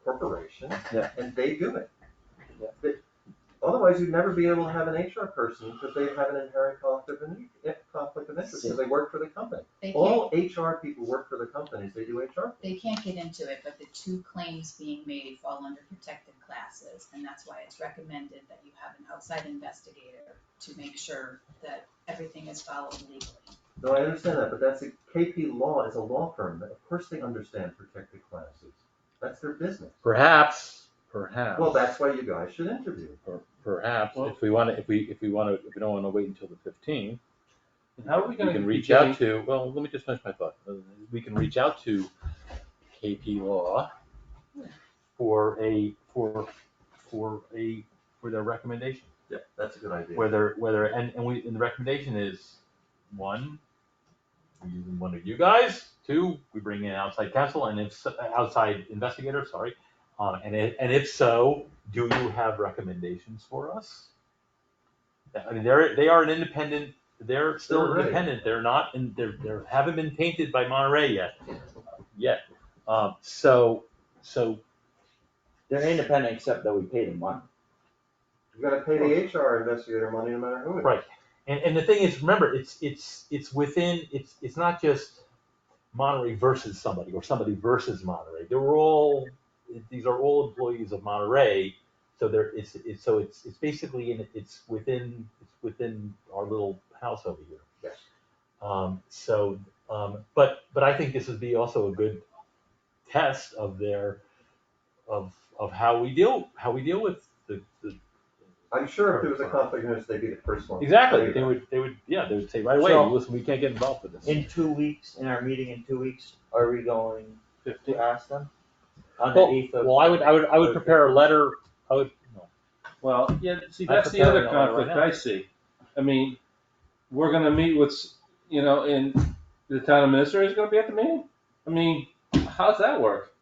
E: corporation,
H: Yeah.
E: and they do it.
H: Yeah.
E: Otherwise, you'd never be able to have an HR person because they have an inherent conflict of interest because they work for the company. All HR people work for the companies, they do HR.
D: They can't get into it, but the two claims being made fall under protected classes, and that's why it's recommended that you have an outside investigator to make sure that everything is followed legally.
E: No, I understand that, but KP Law is a law firm. Of course they understand protected classes. That's their business.
B: Perhaps.
E: Well, that's why you guys should interview.
B: Perhaps, if we don't want to wait until the 15th,
C: How are we
B: we
C: gonna
B: can reach
C: begin-
B: out to, well, let me just finish my thought. We can reach out to KP Law for their recommendation.
E: Yeah, that's a good idea.
B: And the recommendation is, one, we use one of you guys. Two, we bring in outside counsel and outside investigator, sorry. And if so, do you have recommendations for us? I mean, they are an independent. They're still
E: They're ready.
B: independent. They're not. They haven't been tainted by Monterey yet. So
H: they're independent except that we pay them money.
E: You gotta pay the HR investigator money no matter who it is.
B: right. And the thing is, remember, it's within. It's not just Monterey versus somebody or somebody versus Monterey. These are all employees of Monterey. So it's basically it's within our little house over here.
E: Yes.
B: But I think this would be also a good test of how we deal with the
E: I'm sure if there was a conflict of interest, they'd be the first one.
B: exactly. They would say right away,
H: So-
B: listen, we can't get involved with this.
H: In 2 weeks, in our meeting in 2 weeks, are we going to
C: 15th?
H: ask them? On the 8th of.
B: Well, I would prepare a letter.
C: Well, yeah, see,
B: I'm
C: that's the
B: preparing
C: other
B: a letter right
C: conflict
B: now.
C: I see. I mean, we're gonna meet with, and the town administrator is gonna be at the meeting? I mean, how's that work?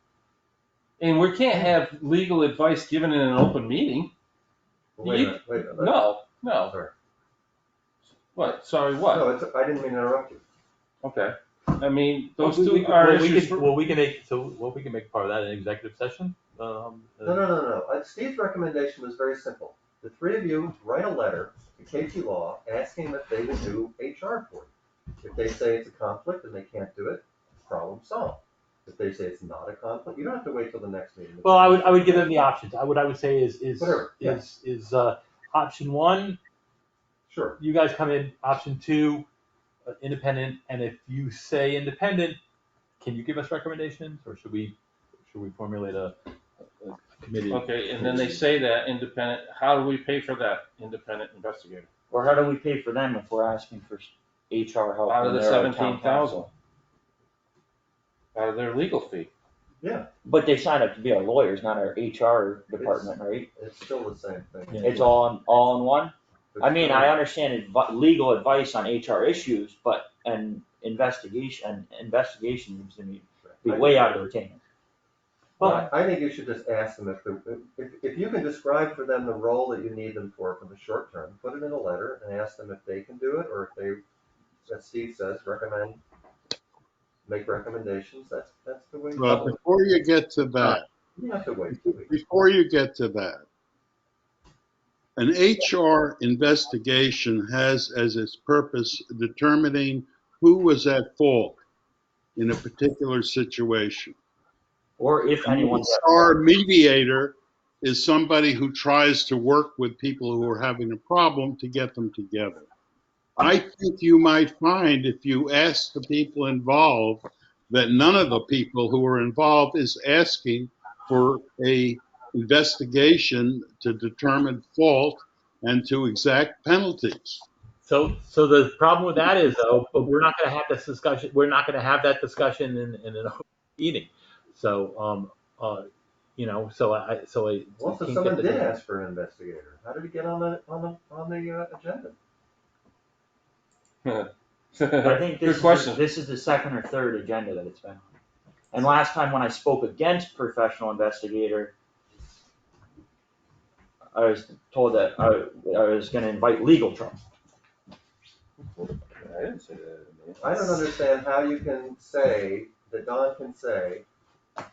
C: And we can't have legal advice given in an open meeting.
E: Wait a minute.
C: No.
E: Sorry.
C: What? Sorry, what?
E: No, I didn't mean to interrupt you.
C: Okay. I mean, those
B: Well,
C: two are
B: we
C: issues.
B: can make part of that an executive session.
E: No. Steve's recommendation was very simple. The three of you write a letter to KP Law asking if they would do HR for you. If they say it's a conflict and they can't do it, problem solved. If they say it's not a conflict, you don't have to wait till the next meeting.
B: Well, I would give them the options. What I would say is
E: Whatever, yeah.
B: Option one,
E: Sure.
B: you guys come in. Option two, independent. And if you say independent, can you give us recommendations, or should we formulate a committee?
C: Okay, and then they say that independent. How do we pay for that independent investigator?
H: Or how do we pay for them if we're asking for HR help?
C: Out of
H: when
C: the
H: they're our town
C: 17,000.
H: council?
C: Out of their legal fee.
E: Yeah,
H: But they signed up to be our lawyers, not our HR department, right?
E: it's still the same thing.
B: Yeah.
H: It's all in one?
E: It's
H: I mean,
E: still-
H: I understand legal advice on HR issues, but an investigation seems to me be way out of retainer.
E: Well, I think you should just ask them if you can describe for them the role that you need them for the short term, put it in a letter and ask them if they can do it, or if they, as Steve says, make recommendations. That's the way.
J: Well, before you get to that,
E: You have to wait 2 weeks.
J: before you get to that, an HR investigation has as its purpose determining who was at fault in a particular situation.
H: Or if
J: An
H: anyone's at
J: HR mediator is somebody who tries to work with people who are having a problem to get them together. I think you might find if you ask the people involved that none of the people who are involved is asking for a investigation to determine fault and to exact penalties.
B: So the problem with that is, though, but we're not going to have this discussion. We're not going to have that discussion in an open meeting. So,
E: Well, so
B: can't
E: someone
B: get
E: did
B: the-
E: ask for an investigator. How did he get on the agenda?
H: I think
C: Good question.
H: this is the second or third agenda that it's been on. And last time when I spoke against professional investigator, I was told that I was gonna invite legal trouble.
C: I didn't say that.
E: I don't understand how you can say, that Don can say,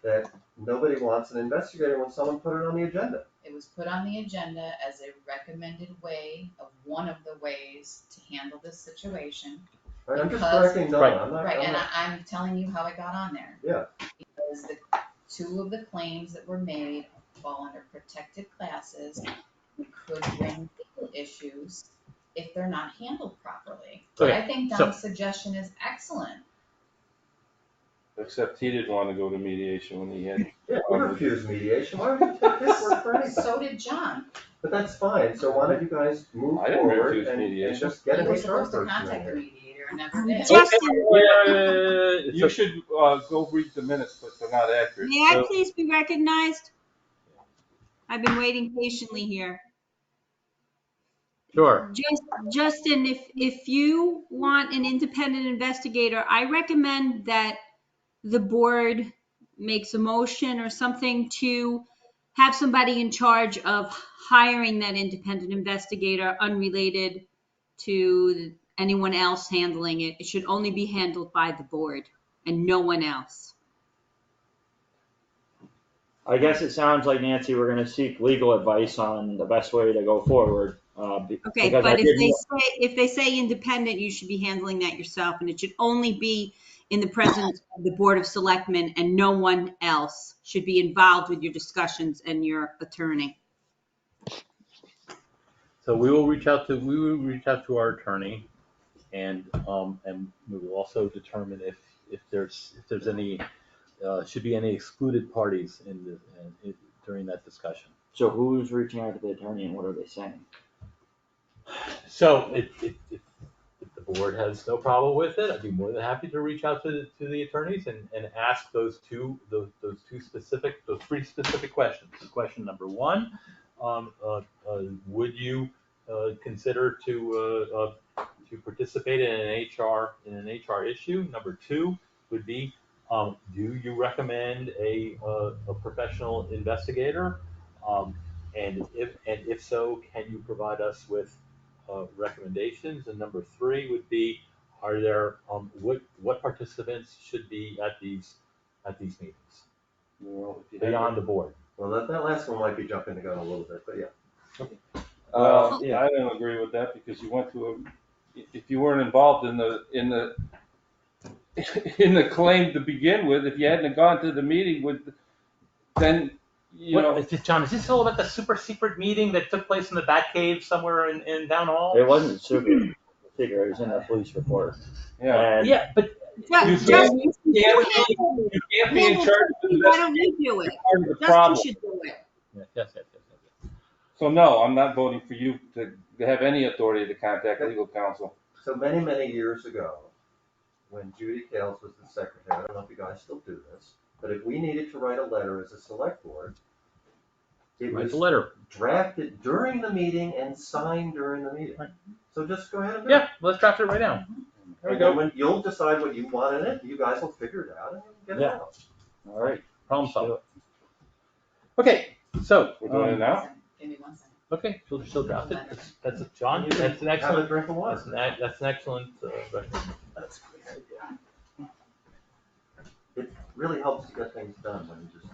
E: that nobody wants an investigator when someone put it on the agenda.
D: It was put on the agenda as a recommended way of one of the ways to handle this situation.
E: Right, I'm just
D: Because-
E: correcting Don.
B: Right.
E: I'm not.
D: Right,
E: I'm
D: and
E: not-
D: I'm telling you how it got on there.
E: Yeah.
D: Because the two of the claims that were made fall under protected classes. We could bring legal issues if they're not handled properly.
B: Okay,
D: I think
B: so-
D: Don's suggestion is excellent.
C: Except he didn't want to go to mediation when he had.
E: Yeah, we refuse mediation. Why would you take his word for anything?
D: So did John.
E: But that's fine. So why don't you guys move
C: I didn't
E: forward
C: refuse
E: and
C: mediation.
E: just get
D: He
E: an
D: was
E: HR
D: supposed to
E: person in
D: contact the
E: here?
D: mediator and never did.
F: Justin,
C: You should go read the minutes, but they're not accurate.
F: may I please be recognized? I've been waiting patiently here.
B: Sure.
F: Justin, if you want an independent investigator, I recommend that the board makes a motion or something to have somebody in charge of hiring that independent investigator unrelated to anyone else handling it. It should only be handled by the board and no one else.
H: I guess it sounds like, Nancy, we're gonna seek legal advice on the best way to go forward.
F: Okay,
H: because I
F: but
H: didn't-
F: if they say independent, you should be handling that yourself, and it should only be in the presence of the Board of Selectmen, and no one else should be involved with your discussions and your attorney.
B: So we will reach out to our attorney, and we will also determine if there's any should be any excluded parties during that discussion.
H: So who's reaching out to the attorney and what are they saying?
B: So if the board has no problem with it, I'd be more than happy to reach out to the attorneys and ask those three specific questions. Question number one, would you consider to participate in an HR issue? Number two would be, Do you recommend a professional investigator? And if so, can you provide us with recommendations? And number three would be, are there what participants should be at these meetings
C: Well, if you
B: beyond the
C: had,
B: board?
E: Well, that last one might be jumping the gun a little bit, but yeah.
C: well,
H: Yeah.
C: I don't agree with that because you went to if you weren't involved in the in the claim to begin with, if you hadn't gone to the meeting with, then,
B: John, is this all about the super secret meeting that took place in the Batcave somewhere in Down Hall?
H: It wasn't super secret, it was in the police report.
C: yeah.
H: And
B: Yeah, but
F: Justin,
C: You
F: you
C: can't
F: handle
C: be in charge of
F: why don't you do it?
C: part of the
F: Justin
C: problem.
F: should do it.
B: yes.
C: So no, I'm not voting for you to have any authority to contact legal counsel.
E: So many, many years ago, when Judy Kales was the secretary, I don't know if you guys still do this, but if we needed to write a letter as a select board, it
B: Write
E: was
B: the letter.
E: drafted during the meeting and signed during the meeting.
B: Right.
E: So just go ahead and do it.
B: Yeah, let's draft it right now. There we
E: And then
B: go.
E: when you'll decide what you want in it, you guys will figure it out and get it
H: Yeah.
E: out.
H: all right,
B: Problem solved. Okay, so
C: We're doing it now?
D: Give me 1 second.
B: okay, she'll draft it. That's John.
E: You can
B: That's an
E: Have a
B: excellent.
E: drink of water.
B: That's an excellent recommendation.
E: That's a great idea. It really helps to get things done when you just.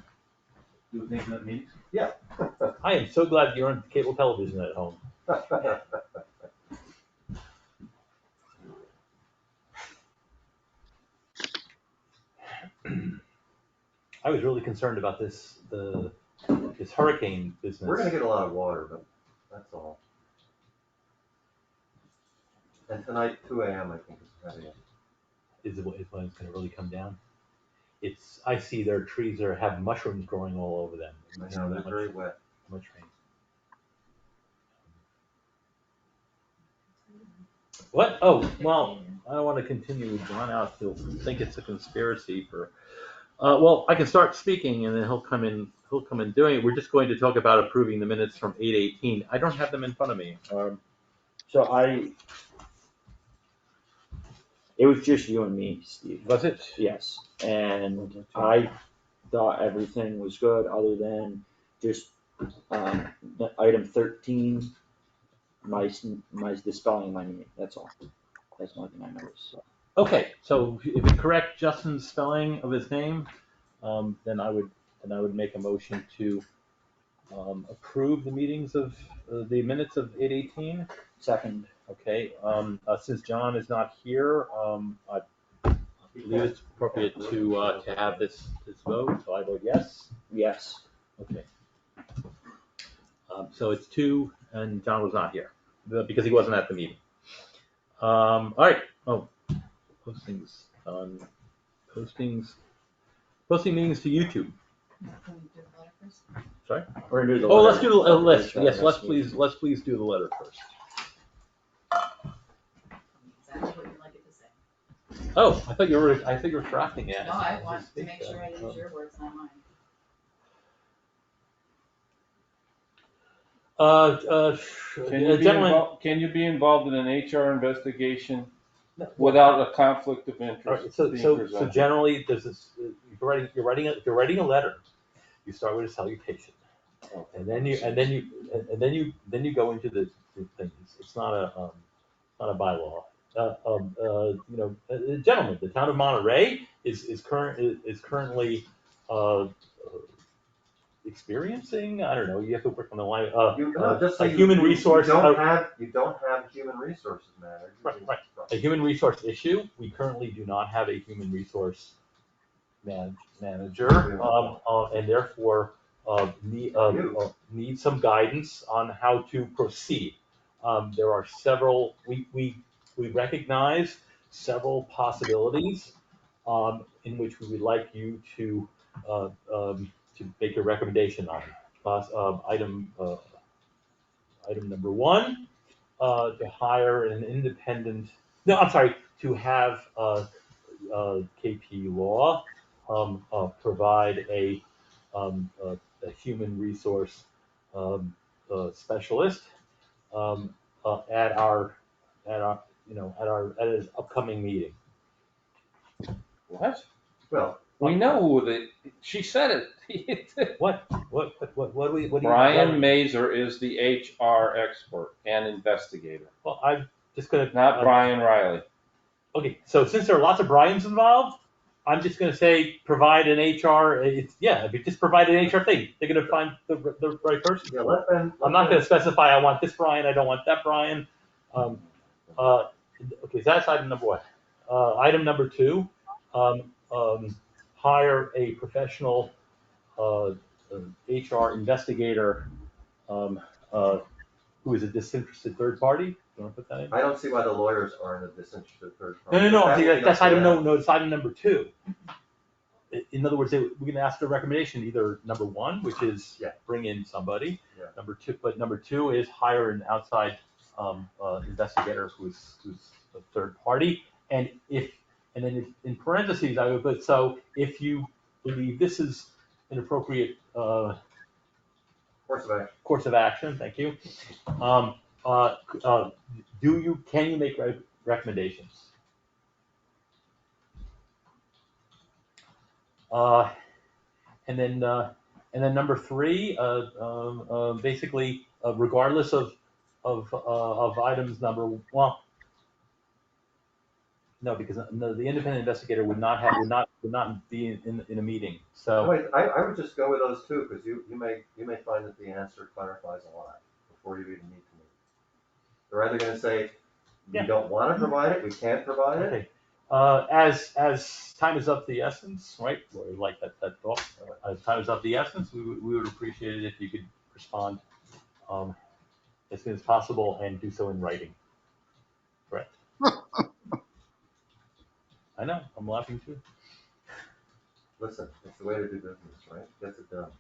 C: Do things at meetings?
E: Yeah.
B: I am so glad you're on cable television at home. I was really concerned about this hurricane business.
E: We're gonna get a lot of water, but that's all. And tonight, 2 a.m., I think is heavy.
B: Is when it's going to really come down. I see their trees have mushrooms growing all over them.
E: I know, they're very wet.
B: Much rain. What? Oh, well, I don't want to continue with John out. He'll think it's a conspiracy for. Well, I can start speaking, and then he'll come in. He'll come in doing it. We're just going to talk about approving the minutes from 8/18. I don't have them in front of me.
H: so it was just you and me, Steve.
B: Was it?
H: Yes, and I thought everything was good, other than just, the item 13, my the spelling of my name, that's all. That's the only thing I noticed, so.
B: Okay, so if you correct Justin's spelling of his name, then I would make a motion to approve the meetings of the minutes of 8/18.
H: Second,
B: Okay, since John is not here, I believe it's appropriate to have this vote. So I vote yes.
H: yes,
B: Okay. So it's 2, and John was not here because he wasn't at the meeting. All right. Oh, postings on posting meetings to YouTube.
D: Can we do the letter first?
B: Sorry.
H: we're gonna do the
B: Oh,
H: letter.
B: let's do the list.
H: HR
B: Yes,
H: investigation.
B: let's please do the letter first.
D: Exactly what you'd like it to say.
B: Oh, I thought you were drafting it.
D: No, I want to make sure I use your words, not mine.
B: Gentlemen.
C: Can you be involved in an HR investigation without a conflict of
B: All right,
C: interest
B: so
C: being
B: so
C: presented?
B: generally, there's this. If you're writing a letter, you start with a salutation, and then you go into the things. It's not a bylaw. Gentlemen, the town of Monterey is currently experiencing. I don't know. You have to work on the line.
E: Just say
B: a human resource.
E: You don't have human resources manager.
B: Right. A human resource issue. We currently do not have a human resource manager, and therefore need some guidance on how to proceed. There are several. We recognize several possibilities in which we would like you to make a recommendation on. Item number 1. To hire an independent, no, I'm sorry, to have KP Law provide a human resource specialist at his upcoming meeting.
C: What?
E: Well,
C: We know who she said it.
B: What do we, what do you?
C: Brian Mazer is the HR expert and investigator,
B: Well, I'm just gonna.
C: not Brian Riley.
B: Okay, so since there are lots of Brian's involved, I'm just gonna say provide an HR, if you just provide an HR thing, they're gonna find the right person.
E: Yeah, let them.
B: I'm not gonna specify, I want this Brian, I don't want that Brian. Okay, so that's item number one. Item number two, hire a professional, HR investigator, who is a disinterested third party. You wanna put that in?
E: I don't see why the lawyers aren't a disinterested third party.
B: No, see, that's item,
E: no.
B: no, it's item number two. In other words, we're gonna ask the recommendation, either number one, which is
E: Yeah.
B: bring in somebody.
E: Yeah.
B: Number two is hire an outside, investigator who's a third party. And then if, in parentheses, I would put, so if you believe this is an appropriate,
E: Course of action.
B: thank you. Can you make recommendations? And then number three, basically, regardless of items number, well, no, because the independent investigator would not be in a meeting. So
E: Wait, I would just go with those two, because you may find that the answer clarifies a lot before you even need to meet. They're either gonna say, we
B: Yeah.
E: don't wanna provide it, we can't provide it.
B: okay, as time is of the essence, right? Or like that thought. As time is of the essence, we would appreciate it if you could respond as soon as possible and do so in writing. Correct. I know, I'm laughing too.
E: Listen, it's the way to do business, right? Gets it done.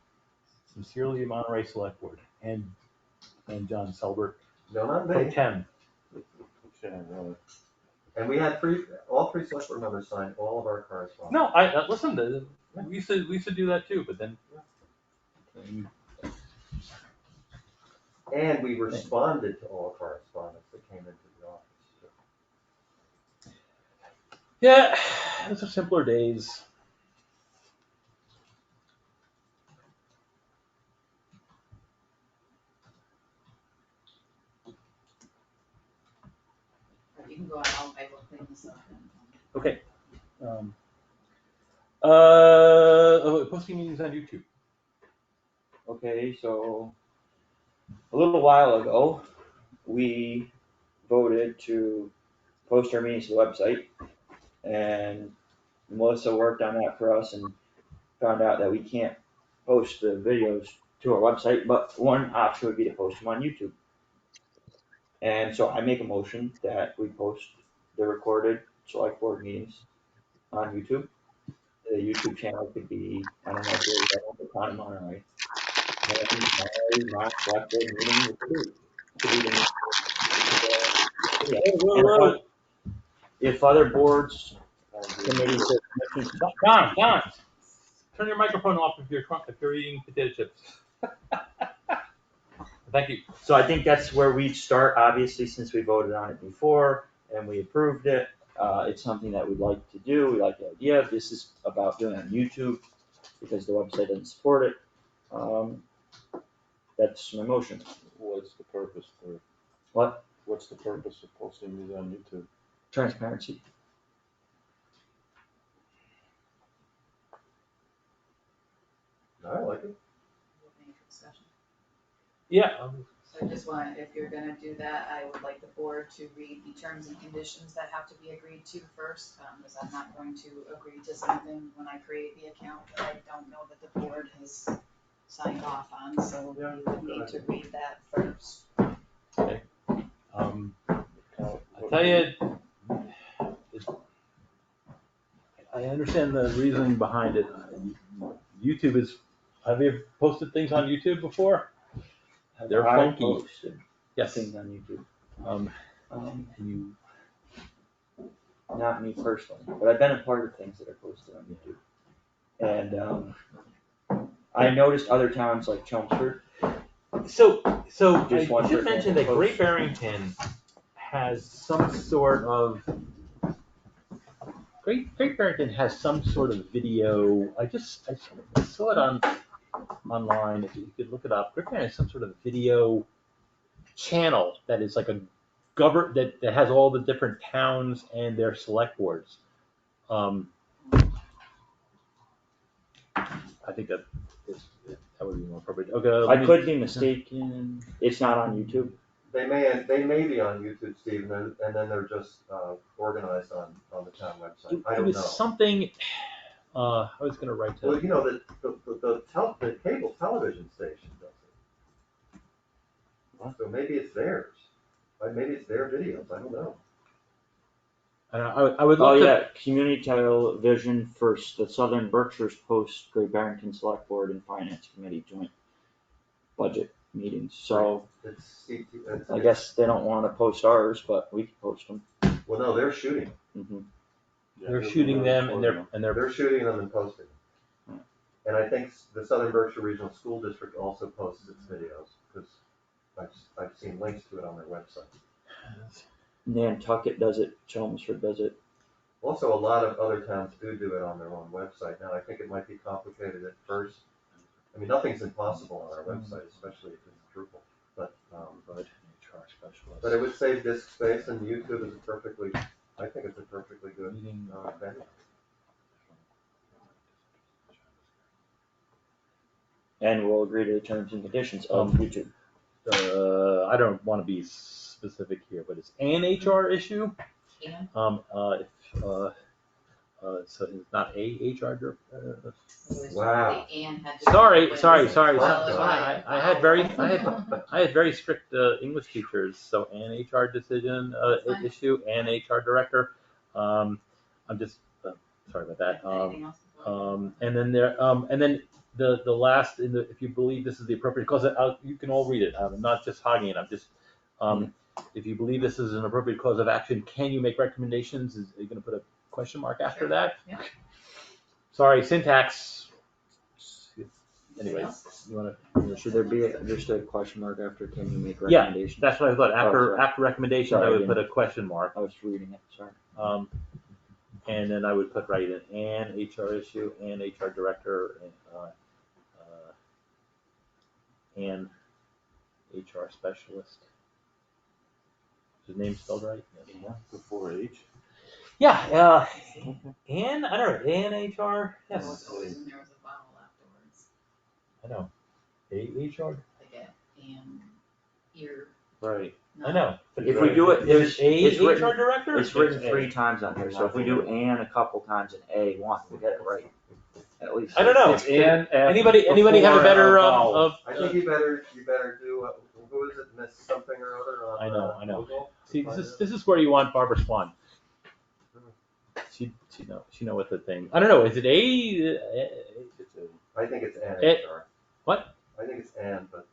B: Sincerely, Monterey Select Board and John Selbert,
E: No, not
B: Pro
E: me.
B: Tem.
E: And we had all three select board members signed all of our correspondence.
B: No, I listen. We used to do that too, but then.
E: And we responded to all correspondence that came into the office.
B: Yeah, those are simpler days.
D: You can go out, I will clean this up.
B: Okay. Posting meetings on YouTube.
H: Okay, so a little while ago, we voted to post our meetings to the website. And Melissa worked on that for us and found out that we can't post the videos to our website, but one option would be to post them on YouTube. And so I make a motion that we post the recorded select board meetings on YouTube. The YouTube channel could be, I don't know if you're the town of Monterey. Monterey Mock Select Board Meeting with the And if other boards, committees, or commissions.
B: Don, turn your microphone off if you're eating potato chips. Thank you.
H: So I think that's where we'd start, obviously, since we voted on it before and we approved it. It's something that we'd like to do. We like the idea. This is about doing it on YouTube because the website doesn't support it. That's my motion.
C: What's the purpose for?
H: What?
C: What's the purpose of posting these on YouTube?
H: Transparency.
E: I like it.
B: Yeah.
D: So I just want, if you're gonna do that, I would like the board to read the terms and conditions that have to be agreed to first, because I'm not going to agree to something when I create the account that I don't know that the board has signed off on, so you would need to read that first.
B: Okay. I tell you, I understand the reasoning behind it. YouTube is. Have you posted things on YouTube before? They're funky.
H: Posted
B: Yes.
H: things on YouTube.
B: You.
H: Not me personally, but I've been a part of things that are posted on YouTube. And I noticed other towns like Chelmsford.
B: So
H: Just
B: I
H: one
B: should
H: person
B: mention that
H: post.
B: Great Barrington has some sort of Great Barrington has some sort of video. I saw it online. If you could look it up, Great Barrington has some sort of video channel that is like that has all the different towns and their select boards. I think that would be more appropriate. Okay,
H: I could be mistaken. It's not on YouTube.
E: They may be on YouTube, Steve, and then they're just organized on the town website. I
B: It
E: don't
B: was
E: know.
B: something. I was going to write to.
E: Well, you know, the cable television station does it. So maybe it's theirs. Maybe it's their videos. I don't know.
B: I would
H: Oh
B: love to.
H: yeah, community television for the Southern Berkshires Post Great Barrington Select Board and Finance Committee joint budget meetings. So I guess they don't want to post ours, but we can post them.
E: Well, no, they're shooting.
H: Mm-hmm.
B: They're shooting them, and
E: They're shooting them and posting them. And I think the Southern Berkshire Regional School District also posts its videos because I've seen links to it on their website.
H: Nantucket does it. Chelmsford does it.
E: Also, a lot of other towns do it on their own website. Now, I think it might be complicated at first. I mean, nothing's impossible on our website, especially if it's Drupal. But it would save disk space, and YouTube is I think it's a perfectly good venue.
H: And we'll agree to the terms and conditions of YouTube.
B: I don't want to be specific here, but it's an HR issue.
D: Yeah.
B: So it's not a HR.
E: Wow.
B: Sorry.
D: Wow.
B: I had very strict English teachers. So an HR decision issue, an HR director. I'm just sorry about that. And then the last if you believe this is the appropriate cause, you can all read it. I'm not just hogging it. I'm just if you believe this is an appropriate cause of action, can you make recommendations? Are you going to put a question mark after that?
D: Yeah.
B: Sorry, syntax. Anyway, you want to?
H: Should there be just a question mark after can you make
B: Yeah,
H: recommendations?
B: that's what I thought. After
H: sorry.
B: recommendations,
H: Sorry,
B: I would
H: yeah.
B: put a question mark.
H: I was reading it, sorry.
B: And then I would put right in an HR issue, an HR director, and HR specialist. Is his name spelled right?
C: Yeah, before H.
B: Yeah, and I don't know, an HR.
D: There
B: Yes,
D: was always when there was a vowel afterwards,
B: I know. HR.
D: like ear.
B: Right. I
D: No.
B: know.
H: If we do it,
B: Is it
H: it's
B: a
H: written-
B: HR director?
H: It's written
B: A.
H: 3 times on here, so if we do and a couple times and a once, we get it right. At least.
B: I don't know.
C: It's and after,
B: Anybody have a
C: before
B: better
C: vowel.
E: I think you better do, who is it, Miss something or other on
B: I know.
E: Google?
B: See, this is where you want Barbara Swan. She know what the thing. I don't know. Is it a?
E: I think it's an HR.
B: What?
E: I think it's an, but.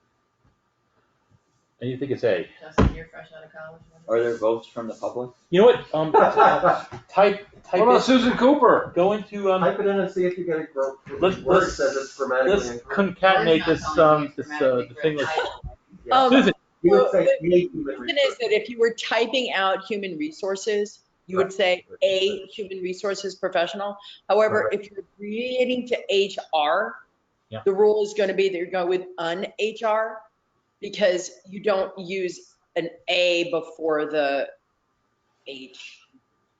B: And you think it's a?
D: Justin, you're fresh out of college.
H: Are there votes from the public?
B: You know what? Type
C: What about
B: it.
C: Susan Cooper?
B: Go into
E: Type it in and see if you get a
B: Let's-
E: word
B: let's-
E: says it's grammatically
B: Let's
E: incorrect.
B: concatenate this the thing with
E: Yeah.
B: Susan.
E: You would say
A: the
E: a human
A: reason is
E: resource.
A: that if you were typing out human resources, you would say a human resources professional. However, if you're abbreviating to HR,
B: Yeah.
A: the rule is going to be that you're going with un HR because you don't use an A before the H.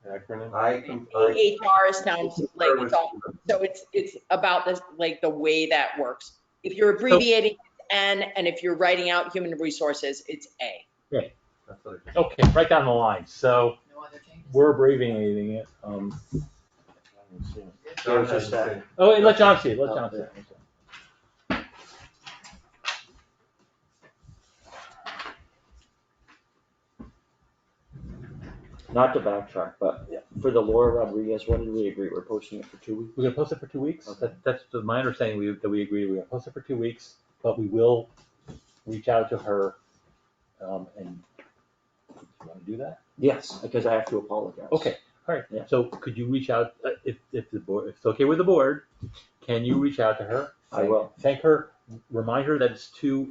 C: Acronym.
A: HR sounds like it's all, so it's about this, like the way that works. If you're abbreviating N and if you're writing out human resources, it's A.
E: That's what it is.
B: Okay, right down the line. So
D: No other changes?
B: we're abbreviating it.
E: John
H: Just
E: hasn't
H: that.
E: seen-
B: Oh, wait, let John see it. Let John see it.
H: Not to backtrack, but for the Laura Rodriguez, what did we agree? We're posting it for 2 weeks?
B: We're gonna post it for 2 weeks.
H: Okay.
B: That's my understanding. That we agree. We're gonna post it for 2 weeks, but we will reach out to her. And you want to do that?
H: Yes, because I have to apologize.
B: Okay. All right.
H: Yeah.
B: So could you reach out if the board, if it's okay with the board? Can you reach out to her?
H: I will.
B: Thank her. Remind her that it's two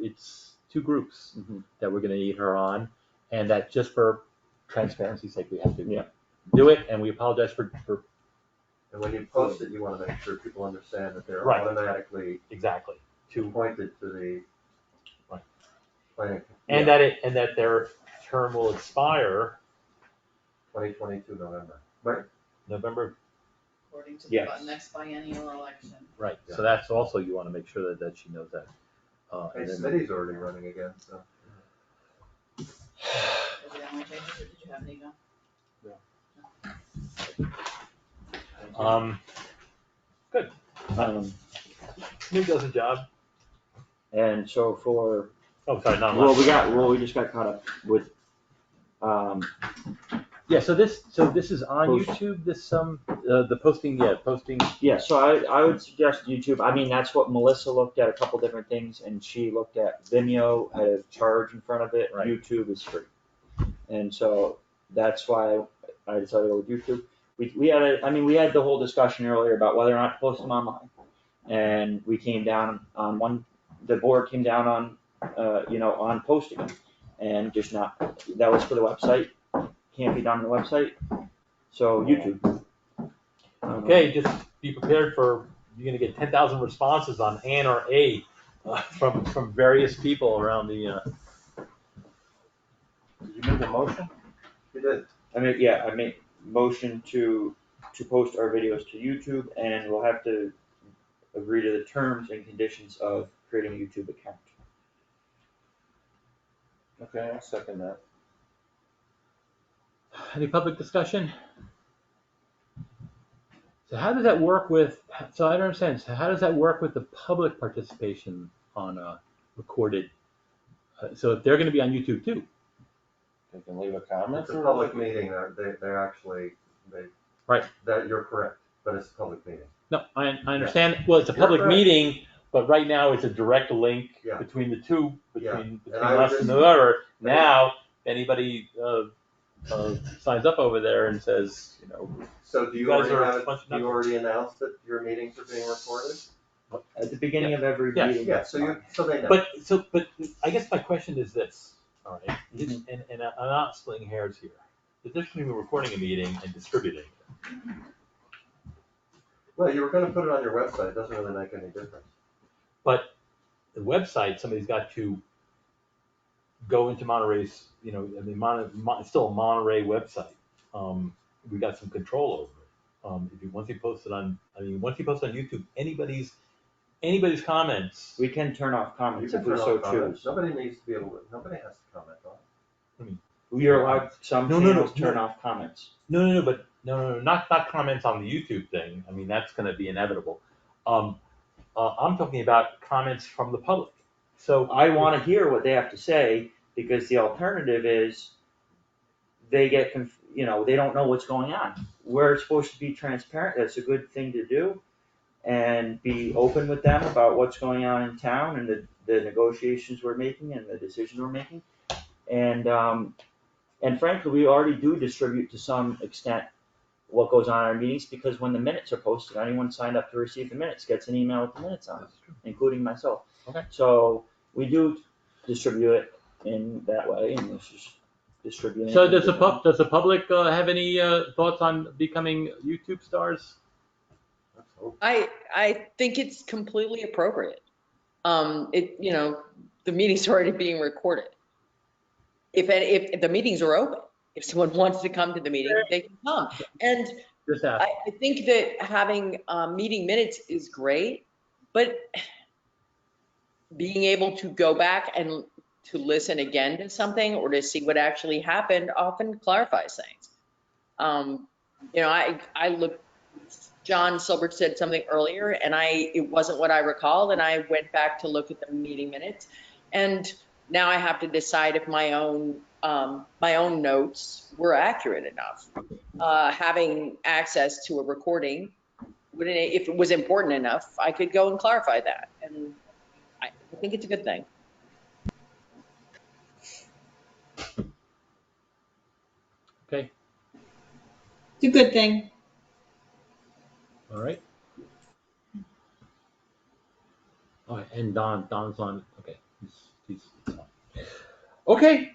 B: groups
H: Mhm.
B: that we're gonna need her on, and that just for transparency's sake, we have to
H: Yeah.
B: do it. And we apologize for
E: And when you post it, you want to make sure people understand that they're
B: Right.
E: automatically
B: exactly, to,
E: appointed to the
B: Right.
E: planning,
B: and that their term will expire
E: 2022 November, right?
B: November,
D: According to the
H: Yes.
D: next biennial election.
B: right,
E: Yeah.
B: so that's also, you wanna make sure that she knows that.
E: Hey,
B: And then-
E: Smitty's already running again, so.
D: Is the only changes, or did you have any, John?
B: Good, Nick does a job,
H: And so for,
B: oh, sorry, not
H: we just got caught up with,
B: Yeah, so this is on
H: Post.
B: YouTube, the posting,
H: yeah, so I would suggest YouTube. I mean, that's what Melissa looked at, a couple different things, and she looked at Vimeo had a charge in front of it.
B: Right.
H: YouTube is free. And so that's why I decided to go with YouTube. We had the whole discussion earlier about whether or not to post them online. And we came down on the board came down on, on posting them. And just not, that was for the website, can't be done on the website, so YouTube.
B: Okay, just be prepared for, you're gonna get 10,000 responses on N or A from various people around the,
C: Did you make a motion?
E: You did.
H: I made motion to post our videos to YouTube, and we'll have to agree to the terms and conditions of creating a YouTube account.
C: Okay, I'll second that.
B: any public discussion? So how does that work with, so I don't understand, so how does that work with the public participation on recorded? So if they're gonna be on YouTube too?
C: They can leave a comment.
E: It's a public meeting, they're actually,
B: Right.
E: that, you're correct, but it's a public meeting.
B: No, I understand, well, it's a public
E: You're correct.
B: meeting, but right now it's a direct link
E: Yeah.
B: between the two,
E: Yeah.
B: between
E: And I would
B: us and
E: just-
B: the other. Now, anybody signs up over there and says,
E: So do you
B: You guys
E: already
B: are a
E: have,
B: bunch of
E: do you
B: knuckles.
E: already announce that your meetings are being recorded?
H: At the beginning of every
B: Yeah.
H: meeting.
E: Yeah, so they know.
B: but I guess my question is this, all right, and I'm not splitting hairs here. The difference between recording a meeting and distributing it.
E: Well, you were gonna put it on your website, it doesn't really make any difference.
B: But the website, somebody's got to go into Monterey's, it's still a Monterey website. We got some control over it. Once you post on YouTube, anybody's comments.
H: We can turn off
E: You
H: comments
E: can
H: if we
E: turn
H: so
E: off comments.
H: choose.
E: Nobody needs to be able to, nobody has to comment on it.
H: We are allowed, some
B: No,
H: channels turn off comments.
B: No, not comments on the YouTube thing. I mean, that's gonna be inevitable. I'm talking about comments from the public. So
H: I wanna hear what they have to say, because the alternative is they get, they don't know what's going on. We're supposed to be transparent, that's a good thing to do, and be open with them about what's going on in town and the negotiations we're making and the decisions we're making. And frankly, we already do distribute to some extent what goes on in our meetings, because when the minutes are posted, anyone signed up to receive the minutes gets an email with the minutes on it, including myself.
B: Okay.
H: So we do distribute it in that way, and this is distributing.
B: So
H: it
B: does the public have any thoughts on becoming YouTube stars?
E: Let's hope.
A: I think it's completely appropriate. The meeting's already being recorded. If the meetings are open, if someone wants to come to the meeting, they can come. And
B: Just ask.
A: I think that having meeting minutes is great, but being able to go back and to listen again to something or to see what actually happened often clarifies things. I look, John Silbert said something earlier, and it wasn't what I recalled, and I went back to look at the meeting minutes, and now I have to decide if my own notes were accurate enough. Having access to a recording, if it was important enough, I could go and clarify that, and I think it's a good thing.
B: Okay,
F: It's a good thing.
B: all right. All right, and Don's on. Okay, he's on. Okay.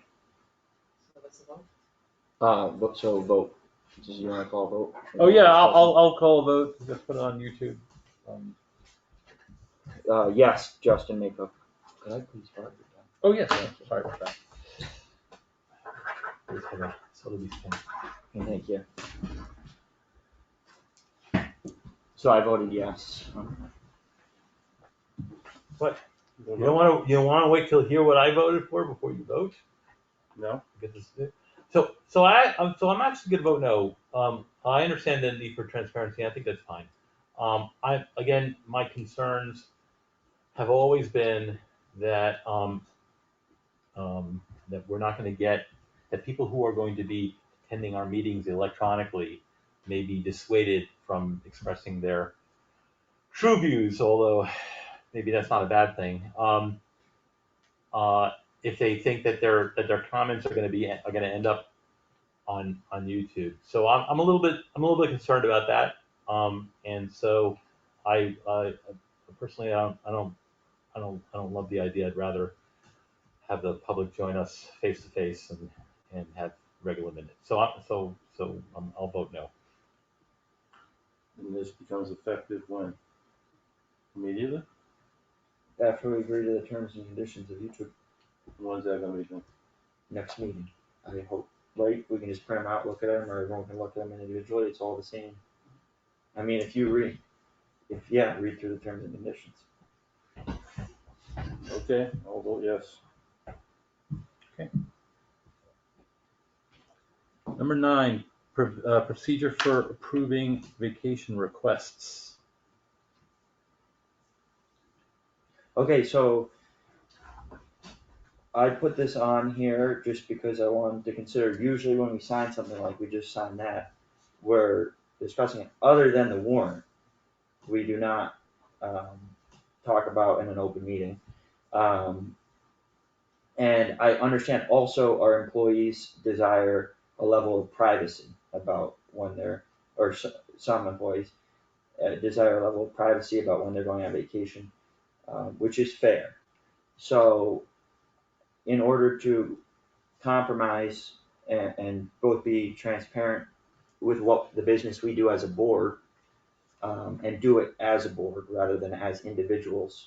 D: So what's the vote?
H: So vote. Do you wanna call a vote?
B: Oh, yeah, I'll call a vote, just put it on YouTube.
H: Yes, Justin Makeup. Could I please borrow your pen?
B: Oh, yes, yeah, sorry about that. Just had a Sotheby's pen.
H: Thank you. So I voted yes.
B: You don't wanna wait till hear what I voted for before you vote?
C: No?
B: Because I'm actually gonna vote no. I understand the need for transparency, I think that's fine. Again, my concerns have always been that, that we're not gonna get, that people who are going to be attending our meetings electronically may be dissuaded from expressing their true views, although maybe that's not a bad thing. If they think that their comments are gonna end up on YouTube. So I'm a little bit concerned about that. And so I personally I don't love the idea. I'd rather have the public join us face to face and have regular minutes. I'll vote no.
C: And this becomes effective when? Immediately?
H: After we agree to the terms and conditions of YouTube,
C: When's that gonna be done?
H: next meeting, I hope, right? We can just print them out, look at them, or everyone can look at them individually, it's all the same. I mean, if you read through the terms and conditions.
C: Okay, I'll vote yes.
B: Number 9, procedure for approving vacation requests.
H: Okay, so I put this on here just because I wanted to consider, usually when we sign something like we just signed that, we're discussing it, other than the warrant, we do not, talk about in an open meeting. And I understand also our employees desire a level of privacy about when they're, or some employees desire a level of privacy about when they're going on vacation, which is fair. So in order to compromise and both be transparent with what the business we do as a board, and do it as a board rather than as individuals,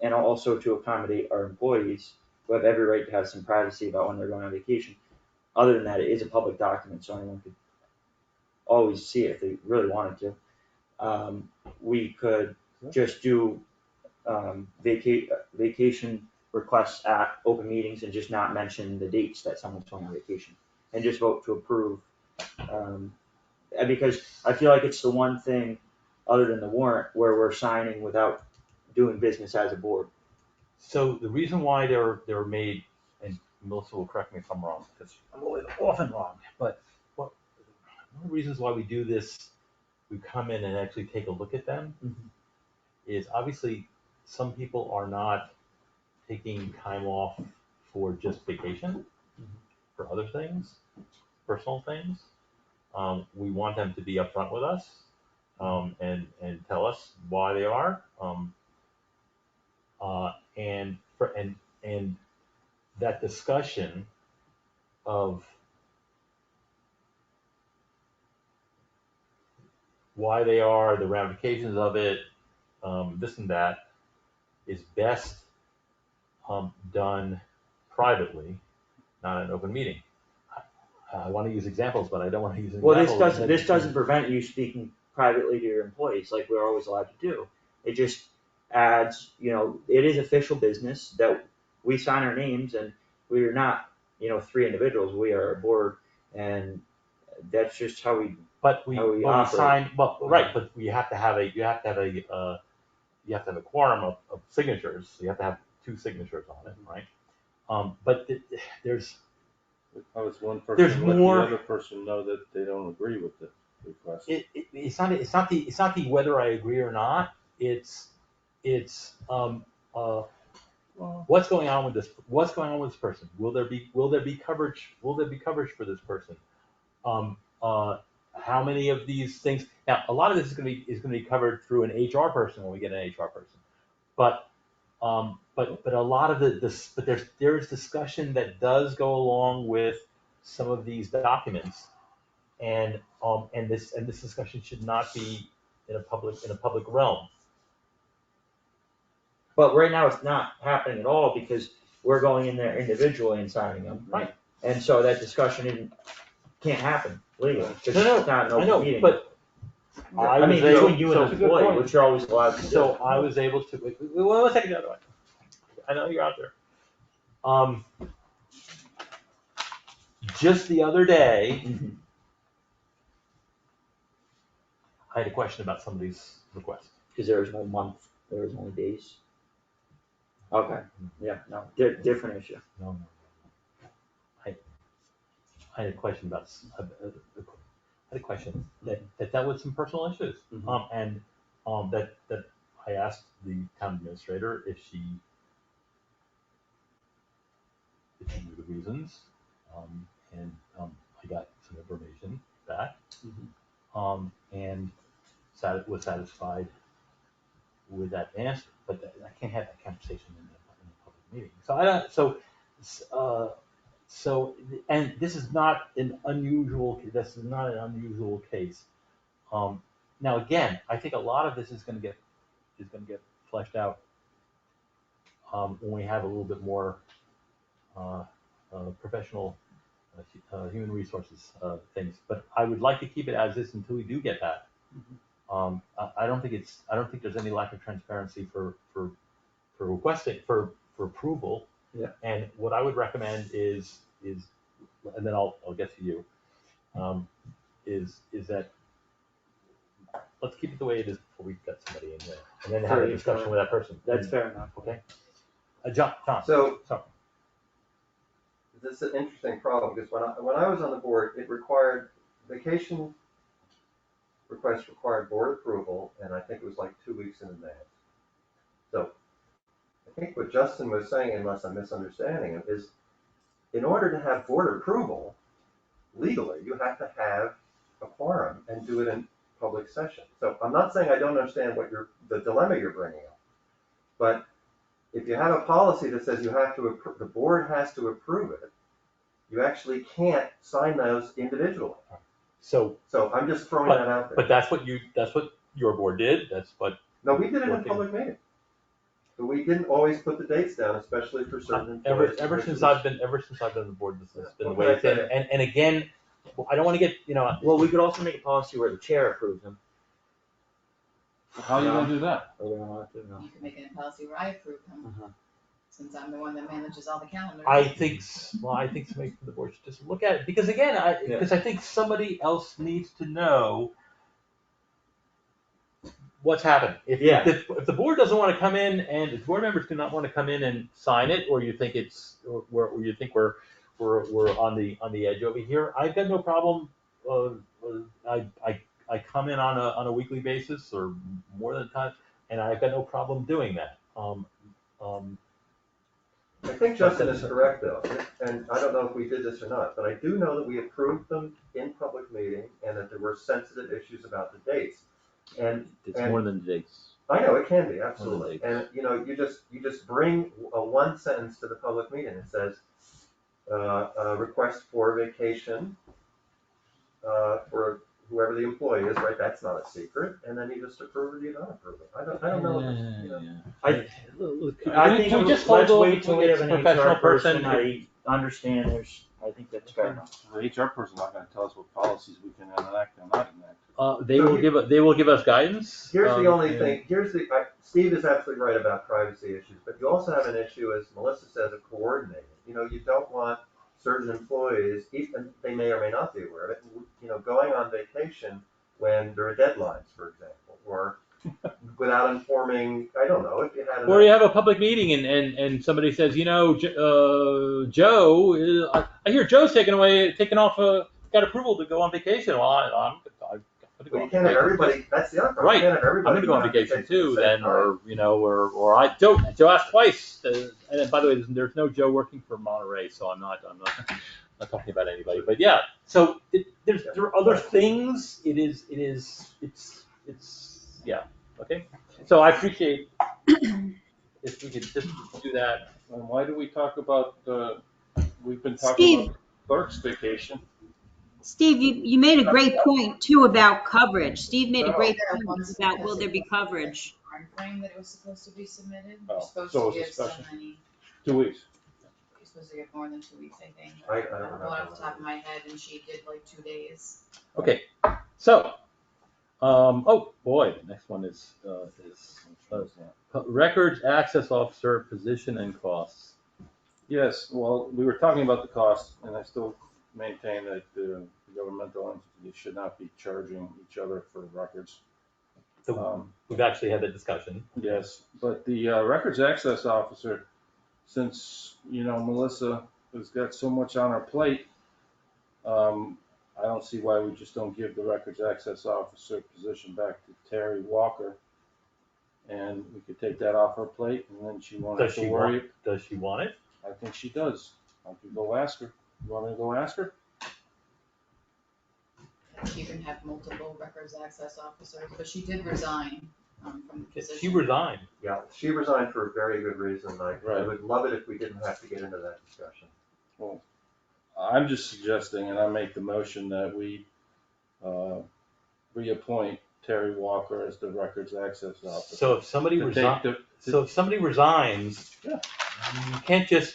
H: and also to accommodate our employees who have every right to have some privacy about when they're going on vacation. Other than that, it is a public document, so anyone could always see it if they really wanted to. We could just do vacation requests at open meetings and just not mention the dates that someone's going on vacation, and just vote to approve. And because I feel like it's the one thing, other than the warrant, where we're signing without doing business as a board.
B: So the reason why they're made, and Melissa will correct me if I'm wrong, because I'm often wrong, but one of the reasons why we do this, we come in and actually take a look at them, is obviously some people are not taking time off for just vacation, for other things, personal things. We want them to be upfront with us, and tell us why they are. And that discussion of why they are, the ramifications of it, this and that, is best done privately, not in an open meeting. I want to use examples, but I don't want to use examples.
H: Well, this doesn't prevent you speaking privately to your employees like we're always allowed to do. It just adds, it is official business that we sign our names, and we are not, 3 individuals, we are a board, and that's just how we.
B: But we
H: operate.
B: sign, well, right, but you have to have a quorum of signatures. So you have to have 2 signatures on it, right? But there's
C: One person
B: there's
C: let
B: more.
C: the other person know that they don't agree with the request.
B: It's not the whether I agree or not. It's what's going on with this person? Will there be coverage? Will there be coverage for this person? How many of these things? Now, a lot of this is going to be covered through an HR person when we get an HR person, but a lot of but there's discussion that does go along with some of these documents And this discussion should not be in a public realm.
H: But right now, it's not happening at all because we're going in there individually and signing them.
B: Right.
H: And so that discussion can't happen legally. 'Cause
B: No,
H: it's not an
B: I
H: open
B: know,
H: meeting.
B: but
H: I mean, between you and an employee, which you're always allowed to do.
B: So I was able to, wait, one second, the other way. I know you're out there. Just the other day,
H: Mhm.
B: I had a question about somebody's request.
H: Because there was no month, there was only days. Okay, yeah, no, different issue.
B: No. I had a question about, I had a question that dealt with some personal issues.
H: Mhm.
B: And that I asked the town administrator if she knew the reasons. And I got some information back. And was satisfied with that answer, but I can't have that conversation in a public meeting. So I don't, and this is not an unusual case. Now again, I think a lot of this is going to get fleshed out when we have a little bit more professional human resources things. But I would like to keep it as is until we do get that. I don't think there's any lack of transparency for requesting for approval.
H: Yeah.
B: And what I would recommend is, and then I'll get to you, is that let's keep it the way it is before we get somebody in there, and then have a discussion with that person.
H: That's fair enough.
B: Okay. John.
E: So this is an interesting problem because when I was on the board, it required vacation request required board approval, and I think it was like 2 weeks in advance. So I think what Justin was saying, unless I'm misunderstanding him, is in order to have board approval legally, you have to have a quorum and do it in public session. So I'm not saying I don't understand what the dilemma you're bringing up, but if you have a policy that says you have to, the board has to approve it, you actually can't sign those individually.
B: So
E: I'm just throwing that out there.
B: But that's what your board did.
E: No, we did it in public meeting. But we didn't always put the dates down, especially for certain employees.
B: Ever since I've been on the board, this has been the way
E: Okay,
B: it's been. And again, I don't want to get
H: Well, we could also make a policy where the chair approves them.
C: How are you gonna do that?
H: Or we don't want to, no.
D: You can make it a policy where I approve them, since I'm the one that manages all the calendars.
B: I think somebody from the board should just look at it, because again, I think somebody else needs to know what's happened. If the board doesn't want to come in, and if board members do not want to come in and sign it, or you think we're on the edge over here, I've got no problem. I come in on a weekly basis or more than a time, and I've got no problem doing that.
E: I think Justin is correct though, and I don't know if we did this or not, but I do know that we approved them in public meeting and that there were sensitive issues about the dates. And
B: It's more than dates.
E: I know it can be, absolutely.
B: More than
E: And you just bring one sentence to the public meeting. It says, request for vacation for whoever the employee is, right? That's not a secret. And then you just approve it, you don't approve it. I don't know.
H: I think
B: we just
H: let's
B: hold
H: wait till we have an
B: professional
H: HR person.
B: person.
H: I understand I think that's fair enough.
C: The HR person's not gonna tell us what policies we can enact and not enact.
B: They will give us guidance.
E: Here's the only thing. Steve is absolutely right about privacy issues, but you also have an issue, as Melissa says, of coordinating. You don't want certain employees, even they may or may not be aware of it, going on vacation when there are deadlines, for example, or without informing. I don't know if you had.
B: Or you have a public meeting and somebody says, Joe, I hear Joe's taking off, got approval to go on vacation. Well, I'm going to go on
E: you can't have everybody. That's the other problem.
B: Right.
E: You can't have everybody.
B: I'm going to go on vacation too, then,
E: time.
B: or Joe asked twice. And by the way, there's no Joe working for Monterey, so I'm not talking about anybody. But yeah, so there are other things. Yeah. Okay. So I appreciate if we could just do that.
C: And why do we talk about, we've been talking
F: Steve.
C: about clerk's vacation.
F: Steve, you made a great point too about coverage. Steve made a great
D: Yeah,
F: point
D: once-
F: about will there be coverage?
D: Time frame that it was supposed to be submitted,
C: Oh,
D: you're supposed
C: so
D: to
C: it's a
D: give so
C: special-
D: many,
C: 2 weeks.
D: you're supposed to give more than 2 weeks, I think.
E: I don't
D: don't know
E: remember.
D: off the top of my head, and she did like 2 days.
B: Okay, so, oh, boy, the next one is records access officer position and costs.
C: Yes, well, we were talking about the cost, and I still maintain that the governmental entities should not be charging each other for records.
B: So we've actually had that discussion.
C: Yes, but the records access officer, since, Melissa has got so much on her plate, I don't see why we just don't give the records access officer position back to Terry Walker. And we could take that off her plate, and then she won't have to worry.
B: Does she want it?
C: I think she does. I could go ask her. You want me to go ask her?
D: You can have multiple records access officers, but she did resign, from the position.
B: She resigned.
E: Yeah, she resigned for a very good reason. I
C: Right.
E: would love it if we didn't have to get into that discussion.
C: Well, I'm just suggesting, and I make the motion that we reappoint Terry Walker as the records access officer.
B: So if somebody
C: To
B: resigns,
C: take
B: so if somebody resigns,
C: Yeah.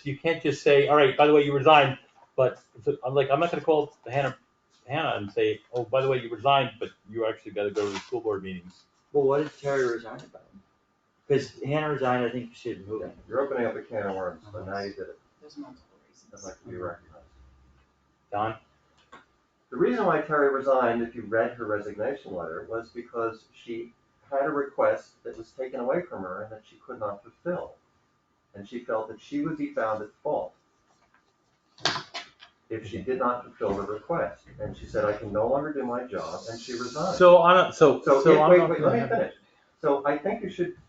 B: you can't just say, all right, by the way, you resigned, but I'm not gonna call Hannah and say, oh, by the way, you resigned, but you actually gotta go to the school board meetings.
H: Well, what did Terry resign about? Because Hannah resigned, I think you should move it.
E: You're opening up a can of worms, but now you did it.
D: There's multiple
E: I'd
D: reasons.
E: like to be recognized.
B: Don?
E: The reason why Terry resigned, if you read her resignation letter, was because she had a request that was taken away from her and that she could not fulfill. And she felt that she would be found at fault if she did not fulfill the request. And she said, I can no longer do my job, and she resigned. Wait, let me finish. So I think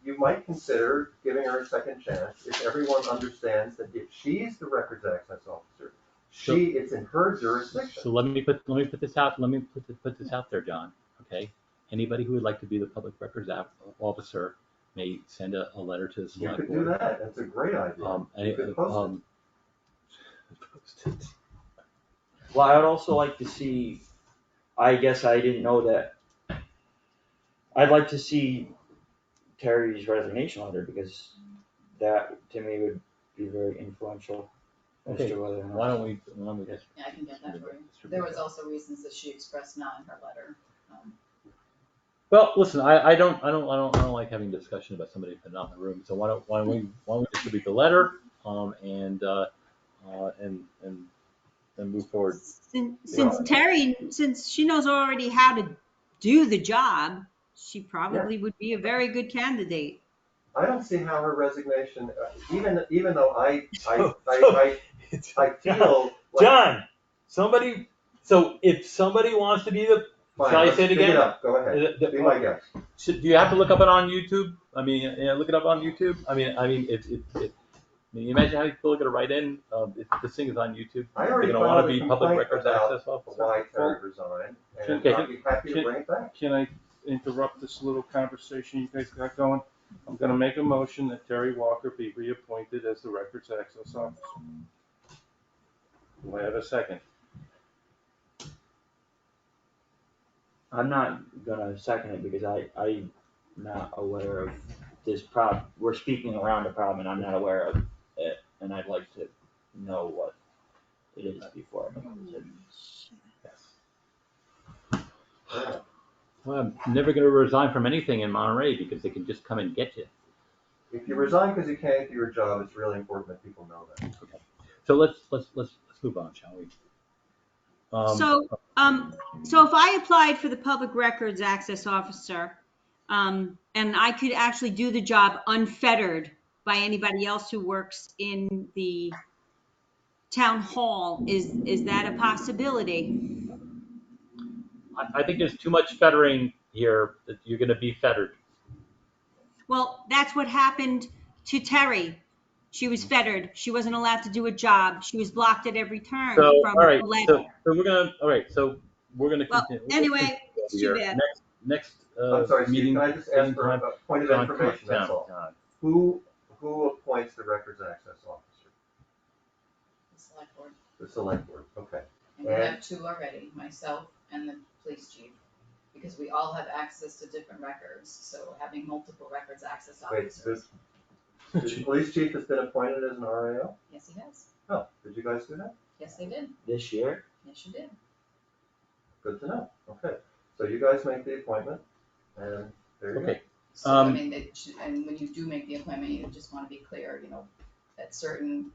E: you might consider giving her a second chance if everyone understands that if she's the records access officer, it's in her jurisdiction.
B: So let me put this out. Let me put this out there, John. Okay. Anybody who would like to be the public records officer may send a letter to the
E: You
B: select
E: could
B: board.
E: do that. That's a great idea. You could post it.
H: Well, I would also like to see, I guess I didn't know that, I'd like to see Terry's resignation letter, because that, to me, would be very influential as
B: Okay,
H: to whether or not.
B: why don't we just.
D: Yeah, I can get that for you. There was also reasons that she expressed not in her letter.
B: Well, listen, I don't like having discussion about somebody if they're not in the room. So why don't we distribute the letter, and move forward.
F: Since she knows already how to do the job, she probably would be a very good candidate.
E: I don't see how her resignation, even though I feel like,
B: John, so if somebody wants to be the,
E: fine,
B: shall I
E: let's
B: say it
E: pick
B: again?
E: up. Go ahead. Be my guest.
B: Do you have to look up it on YouTube? I mean, look it up on YouTube. I mean, imagine how people are going to write in. If this thing is on YouTube,
E: I
B: they're
E: already
B: going to want
E: filed
B: to
E: a
B: be public
E: complaint
B: records
E: about
B: access officer.
E: why Terry resigned, and
C: Okay.
E: I'd be happy to bring it back.
C: Can I interrupt this little conversation you guys got going? I'm gonna make a motion that Terry Walker be reappointed as the records access officer. Do I have a second?
H: I'm not gonna second it because I'm not aware of this problem. We're speaking around a problem and I'm not aware of it, and I'd like to know what it is before I make a decision.
B: Yes. Well, I'm never going to resign from anything in Monterey because they can just come and get you.
E: If you resign because you can't do your job, it's really important that people know that.
B: Okay. So let's move on, shall we?
F: So if I applied for the public records access officer, and I could actually do the job unfettered by anybody else who works in the town hall, is that a possibility?
B: I think there's too much fettering here that you're going to be fettered.
F: Well, that's what happened to Terry. She was fettered. She wasn't allowed to do a job. She was blocked at every turn
B: So,
F: from
B: all right.
F: a letter.
B: So we're gonna
F: Well,
B: continue.
F: anyway, it's too bad.
B: Next
E: I'm sorry, Steve,
B: meeting.
E: can I just ask for a point of
B: John,
E: information, that's all? Who appoints the records access officer?
D: The select board.
E: The select board, okay.
D: And we have two already, myself and the police chief, because we all have access to different records, so having multiple records access
E: Wait,
D: officers.
E: the police chief has been appointed as an RAO?
D: Yes, he has.
E: Oh, did you guys do that?
D: Yes, they did.
H: This year?
D: Yes, you did.
E: Good to know. Okay, so you guys make the appointment, and there you go.
B: Okay.
D: So, I mean, and when you do make the appointment, you just wanna be clear, you know, that certain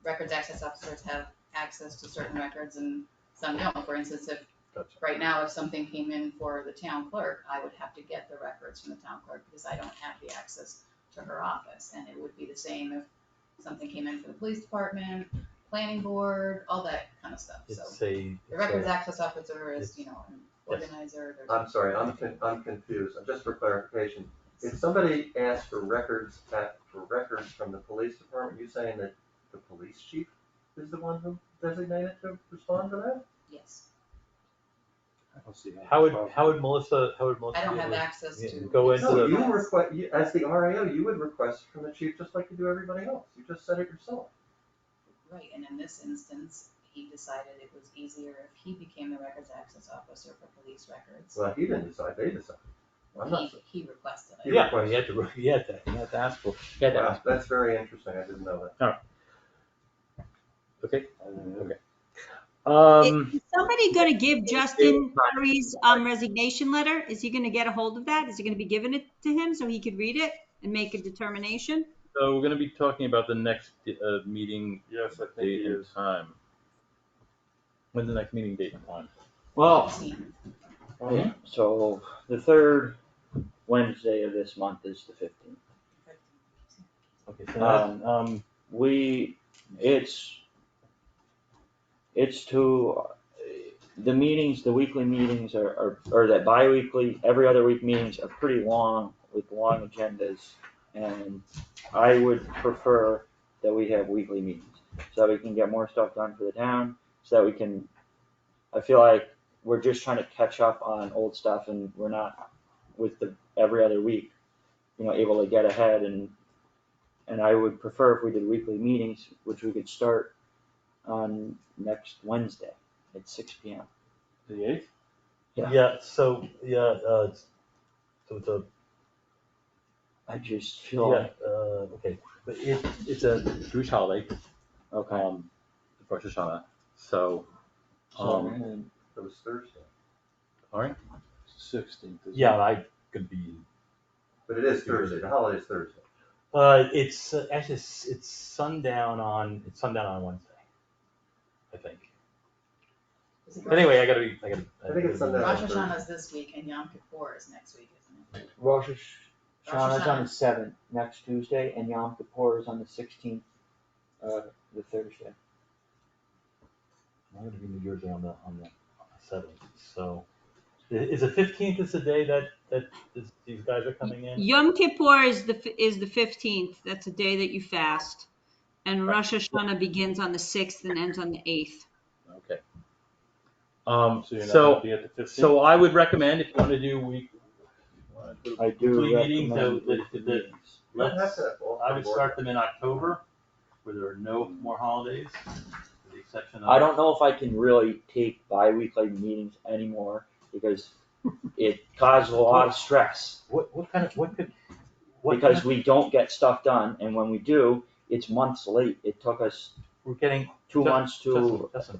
D: records access officers have access to certain records and some don't. For instance, if,
E: Gotcha.
D: right now, if something came in for the town clerk, I would have to get the records from the town clerk because I don't have the access to her office. And it would be the same if something came in for the police department, planning board, all that kind of stuff, so. The records access officer is, you know, an organizer.
E: I'm sorry, I'm confused. Just for clarification, if somebody asks for records from the police department, you saying that the police chief is the one who designated to respond to that?
D: Yes,
C: I don't see
B: How would Melissa?
D: I don't
B: be
D: have
B: able to
D: access to.
B: go into
E: No,
B: the?
E: you request, as the RAO, you would request from the chief just like you do everybody else. You just said it yourself.
D: Right, and in this instance, he decided it was easier if he became the records access officer for police records.
E: Well, he didn't decide, they decided. I'm not,
D: He requested it.
B: Yeah, you had to ask for. You had to
E: wow,
B: ask.
E: that's very interesting. I didn't know that.
B: Okay.
C: Okay.
F: Is somebody gonna give Justin Curry's resignation letter? Is he gonna get a hold of that? Is he gonna be giving it to him so he could read it and make a determination?
B: So we're going to be talking about the next meeting
C: Yes, I think he
B: date and
C: is.
B: time. When's the next meeting date and time?
H: Well,
D: 15.
H: so the third Wednesday of this month is the 15th.
B: Okay. So that's,
H: It's to, the meetings, the weekly meetings or that bi-weekly, every other week meetings are pretty long with long agendas. And I would prefer that we have weekly meetings so that we can get more stuff done for the town, so that we can, I feel like we're just trying to catch up on old stuff and we're not with the every other week, you know, able to get ahead and I would prefer if we did weekly meetings, which we could start on next Wednesday at 6 p.m.
B: the 8th.
H: Yeah.
B: So it's a
H: I just feel like,
B: okay. But it's a Jewish holiday.
H: okay.
B: Rosh Hashanah. So
E: It was Thursday.
B: all right.
C: 16th.
B: Yeah, I could be.
E: But it is Thursday. The holiday is Thursday.
B: It's actually it's sundown on Wednesday, I think. Anyway, I
E: think it's Sunday.
D: Rosh Hashanah is this week and Yom Kippur is next week, isn't it?
H: Rosh Hashanah is on
D: Hashanah.
H: the 7th, next Tuesday, and Yom Kippur is on the 16th, the Thursday.
B: I'm going to be in New Jersey on the 7th. So is the 15th is the day that these guys are coming in?
F: Yom Kippur is the 15th. That's a day that you fast. And Rosh Hashanah begins on the 6th and ends on the 8th.
B: Okay.
C: So you're not gonna be at the 15th?
B: So I would recommend if you want to do
H: I do
B: weekly meetings,
H: recommend
B: so
H: weekly meetings.
E: You don't have
B: let's,
E: to have all
B: I
E: three
B: would
E: board
B: start them in October, where there are no more holidays, with the exception of.
H: I don't know if I can really take bi-weekly meetings anymore because it causes a lot of stress. Because we don't get stuff done, and when we do, it's months late. It took us
B: We're getting
H: 2 months to.
B: Listen.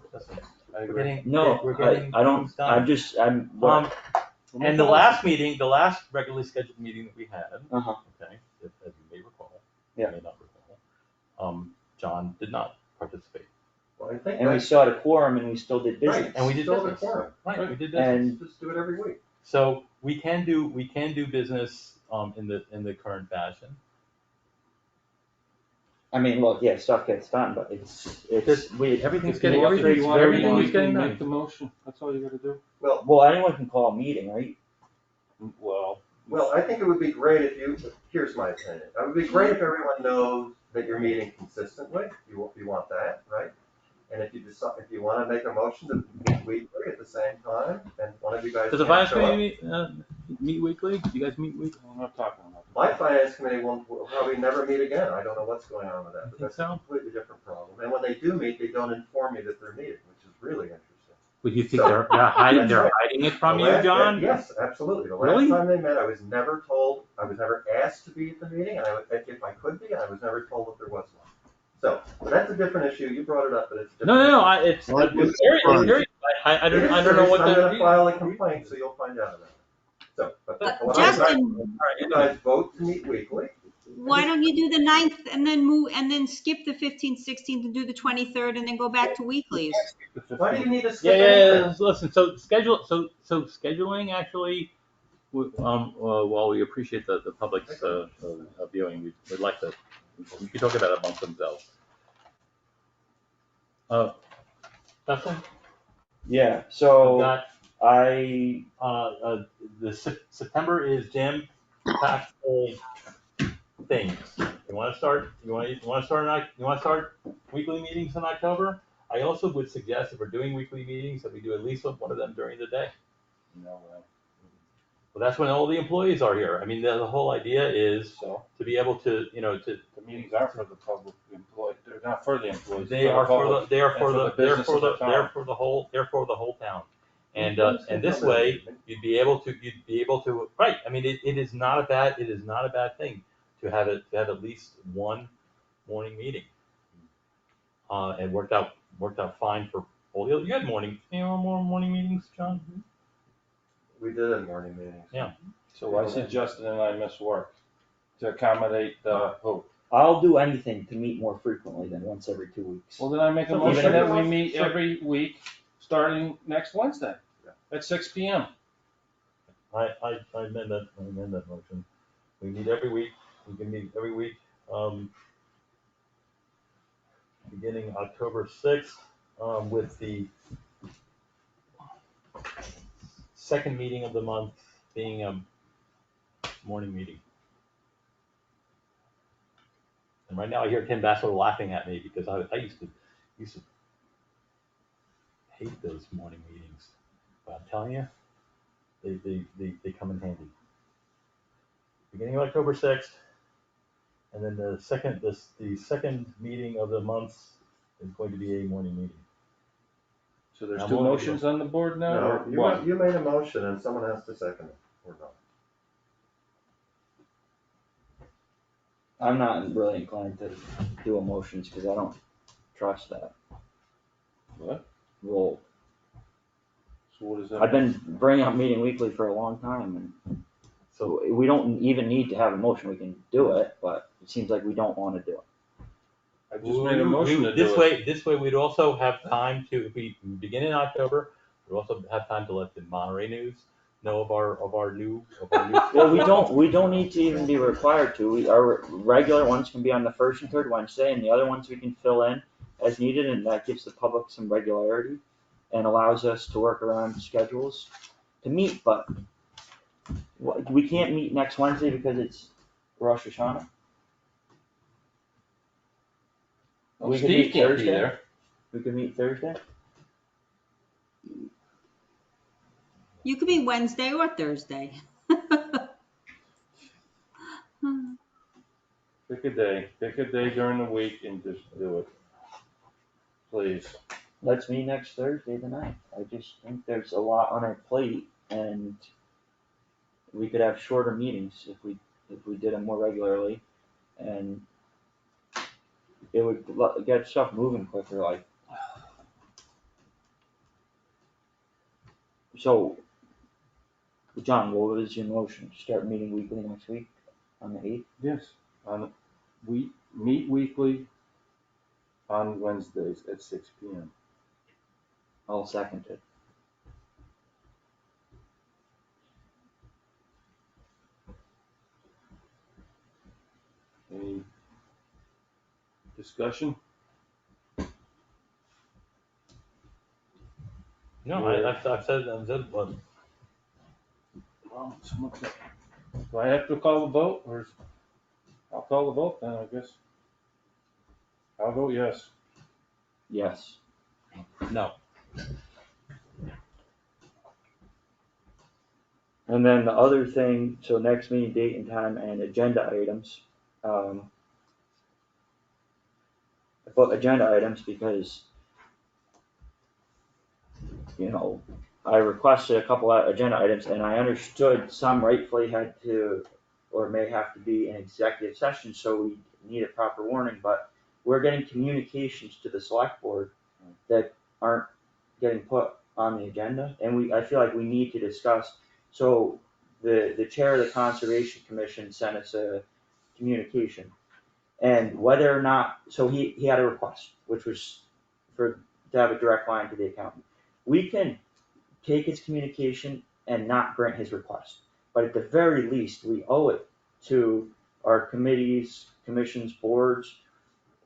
C: I
B: We're
C: agree.
B: getting
H: No,
B: we're getting
H: I don't.
B: things done. And the last regularly scheduled meeting that we had,
H: Uh-huh.
B: okay, as you may recall,
H: Yeah.
B: may not recall, John did not participate,
E: Well, I think
H: And we still had a quorum, and we still did business.
E: Right.
B: and we did
E: Still
B: business.
E: the quorum.
B: Right, we did business.
H: And
E: Just do it every week.
B: So we can do business in the current fashion.
H: I mean, look, yeah, stuff gets done, but
B: Everything's
C: If you
B: getting
C: want to,
B: everything's
C: you want
B: everything
C: everyone
B: is
C: to
B: getting
C: make the
B: done.
C: motion. That's all you gotta do.
H: well, anyone can call a meeting, right?
E: Well, I think it would be great if here's my opinion. It would be great if everyone knows that you're meeting consistently. You want that, right? And if you want to make a motion to meet weekly at the same time, and one of you guys
B: Does the
E: can't
B: finance
E: show up.
B: committee meet weekly? Do you guys meet weekly?
C: I'm not talking about that.
E: My finance committee will probably never meet again. I don't know what's going on with that, but
B: Think
E: that's a
B: so?
E: completely different problem. And when they do meet, they don't inform me that they're meeting, which is really interesting.
B: Would you think
E: So,
B: they're hiding
E: that's right.
B: it from
E: The
B: you,
E: last-
B: John?
E: Yes, absolutely. The
B: Really?
E: last time they met, I was never told, I was never asked to be at the meeting, and I would think if I could be, and I was never told that there was one. So, but that's a different issue. You brought it up, but it's a different.
B: No,
E: issue.
B: it's very, I
E: It is
B: don't know
E: serious,
B: what
E: and I'm gonna
B: the.
E: file a complaint, so you'll find out about it. So, but what I
F: Justin,
E: you guys vote to meet weekly.
F: why don't you do the 9th and then move, and then skip the 15th, 16th and do the 23rd and then go back to weeklies?
E: Why do you need to
B: Yeah,
E: skip
B: yeah,
E: anything?
B: yeah. Listen, so scheduling actually, while we appreciate the public's viewing, we'd like to, we could talk about it amongst themselves. Dustin?
H: Yeah,
B: We've
H: so
B: got,
H: I,
B: September is jam-packed full things. You want to start? You want to start weekly meetings in October? I also would suggest if we're doing weekly meetings that we do at least one of them during the day.
C: No,
B: Well, that's when all the employees are here. I mean, the whole idea is
C: so
B: to be able to,
C: the meetings are for the public employee, they're not for the employees.
B: they are for the,
C: public
B: they are
C: and
B: for the,
C: business of the town.
B: they're for the whole town. And this way, you'd be able to, right, I mean, it is not a bad thing to have at least one morning meeting. And worked out fine for all the other, you had more morning meetings, John?
E: We did in morning meetings.
B: Yeah.
C: So why should Justin and I miss work to accommodate who?
H: I'll do anything to meet more frequently than once every 2 weeks.
C: Well, then I make a
B: So
C: motion
B: even-
C: that we meet
B: so-
C: every week, starting next Wednesday at 6 PM.
B: I amend that motion. We meet every week, we can meet every week, beginning October 6th, with the second meeting of the month being a morning meeting. And right now I hear Tim Bassler laughing at me because I used to hate those morning meetings. But I'm telling you, they come in handy. Beginning of October 6th, and then the second meeting of the month is going to be a morning meeting.
C: So there's
B: I'm
C: two
B: willing to
C: motions on the board now, or
E: No,
C: one?
E: you made a motion and someone has to second it, or not.
H: I'm not really inclined to do emotions because I don't trust that
C: What?
H: role.
C: So what is that?
H: I've been bringing up meeting weekly for a long time, and so we don't even need to have a motion. We can do it, but it seems like we don't want to do it.
C: I just made a motion to do it.
B: This way we'd also have time to, if we begin in October, we'd also have time to let the Monterey News know of our new.
H: Well, we don't need to even be required to. Our regular ones can be on the first and third Wednesday, and the other ones we can fill in as needed, and that gives the public some regularity and allows us to work around schedules to meet. But we can't meet next Wednesday because it's Rosh Hashanah.
C: Well,
H: We could
C: Steve
H: meet
C: can't be
H: Thursday.
C: there.
H: We could meet Thursday.
F: You could be Wednesday or Thursday.
C: Pick a day during the week and just do it. Please.
H: Let's meet next Thursday the 9th. I just think there's a lot on our plate, and we could have shorter meetings if we did them more regularly, and it would get stuff moving quicker. Like, so, John, what was your motion? Start meeting weekly next week on the 8th?
C: Yes. We meet weekly on Wednesdays at 6 PM.
H: I'll second it.
C: Any discussion?
B: No, I've said what.
C: Well, do I have to call the vote, or I'll call the vote then, I guess. I'll vote yes.
H: Yes.
B: No.
H: And then the other thing, so next meeting date and time and agenda items. I put agenda items because you know, I requested a couple of agenda items and I understood some rightfully had to, or may have to be an executive session, so we need a proper warning, but we're getting communications to the select board that aren't getting put on the agenda, and I feel like we need to discuss. So the chair of the Conservation Commission sent us a communication, and whether or not, so he had a request, which was to have a direct line to the accountant. We can take his communication and not grant his request, but at the very least, we owe it to our committees, commissions, boards,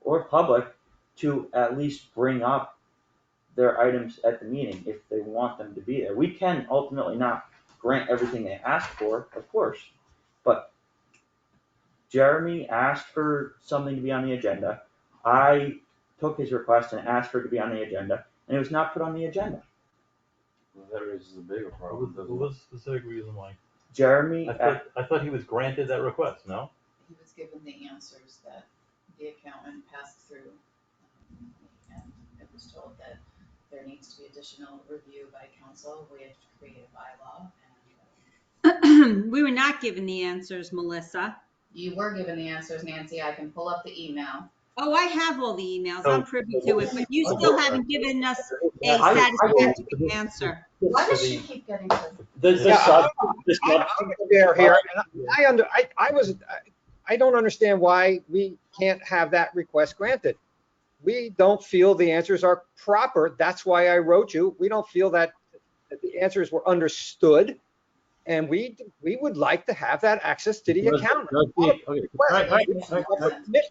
H: or public to at least bring up their items at the meeting if they want them to be there. We can ultimately not grant everything they ask for, of course, but Jeremy asked for something to be on the agenda. I took his request and asked for it to be on the agenda, and it was not put on the agenda.
C: Well, that raises a bigger problem,
B: What
C: doesn't it?
B: was the specific reason why?
H: Jeremy,
B: I thought he was granted that request, no?
D: He was given the answers that the accountant passed through, and it was told that there needs to be additional review by council. We have to create a bylaw, and
F: We were not given the answers, Melissa.
D: you were given the answers, Nancy. I can pull up the email.
F: Oh, I have all the emails.
B: So-
F: I'm privy to it, but you still haven't given us a
H: I-
F: satisfactory answer.
D: Why does
B: So
D: she
B: the-
D: keep getting to?
K: I'm there here, and I don't understand why we can't have that request granted. We don't feel the answers are proper. That's why I wrote you. We don't feel that the answers were understood, and we would like to have that access to the accountant.
B: Okay, right.
D: He didn't send those to me.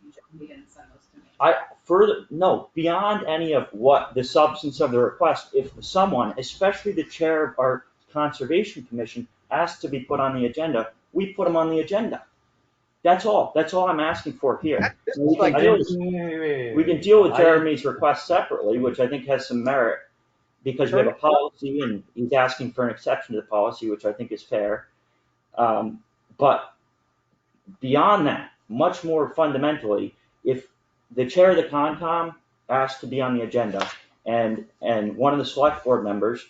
H: no, beyond any of what the substance of the request, if someone, especially the chair of our Conservation Commission, asks to be put on the agenda, we put them on the agenda. That's all I'm asking for here. We can deal with Jeremy's request separately, which I think has some merit, because we have a policy and he's asking for an exception to the policy, which I think is fair. But beyond that, much more fundamentally, if the chair of the Concom asked to be on the agenda and one of the select board members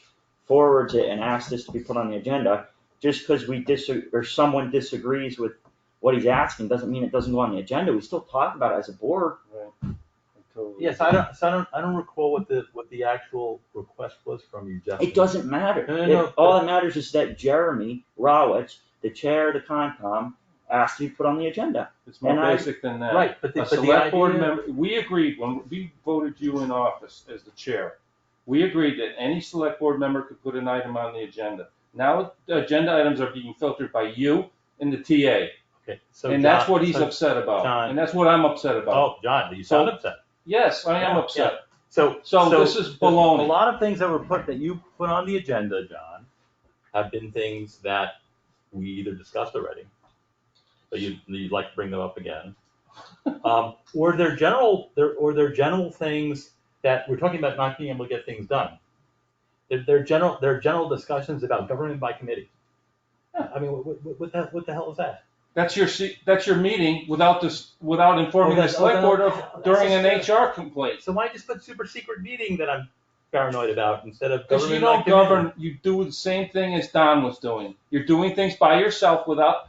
H: forwards it and asks this to be put on the agenda, just because or someone disagrees with what he's asking doesn't mean it doesn't go on the agenda. We still talk about it as a board.
C: Right. Totally.
B: Yes, I don't recall what the actual request was from you, Jeff.
H: It doesn't matter.
B: No,
H: All that matters is that Jeremy Rowitz, the chair of the Concom, asked to be put on the agenda.
C: It's more
H: And I-
C: basic than that.
B: Right, but
C: A
B: the
C: select board
B: idea-
C: member, we agreed, when we voted you in office as the chair, we agreed that any select board member could put an item on the agenda. Now, the agenda items are being filtered by you and the TA,
B: Okay, so
C: and that's
B: John-
C: what he's
B: so-
C: upset about,
B: John-
C: and that's what I'm upset about.
B: Oh, John, you sound upset.
C: Yes, I am
B: Yeah,
C: upset.
B: So
C: this is baloney.
B: A lot of things that you put on the agenda, John, have been things that we either discussed already, but you'd like to bring them up again. Or they're general things that we're talking about not being able to get things done. They're general discussions about government by committee. Yeah, I mean, what the hell is that?
C: That's your meeting without informing the select board of during an HR complaint.
B: So why just put super secret meeting that I'm paranoid about instead of
C: Because you
B: government
C: don't
B: by committee?
C: govern, you do the same thing as Don was doing. You're doing things by yourself without,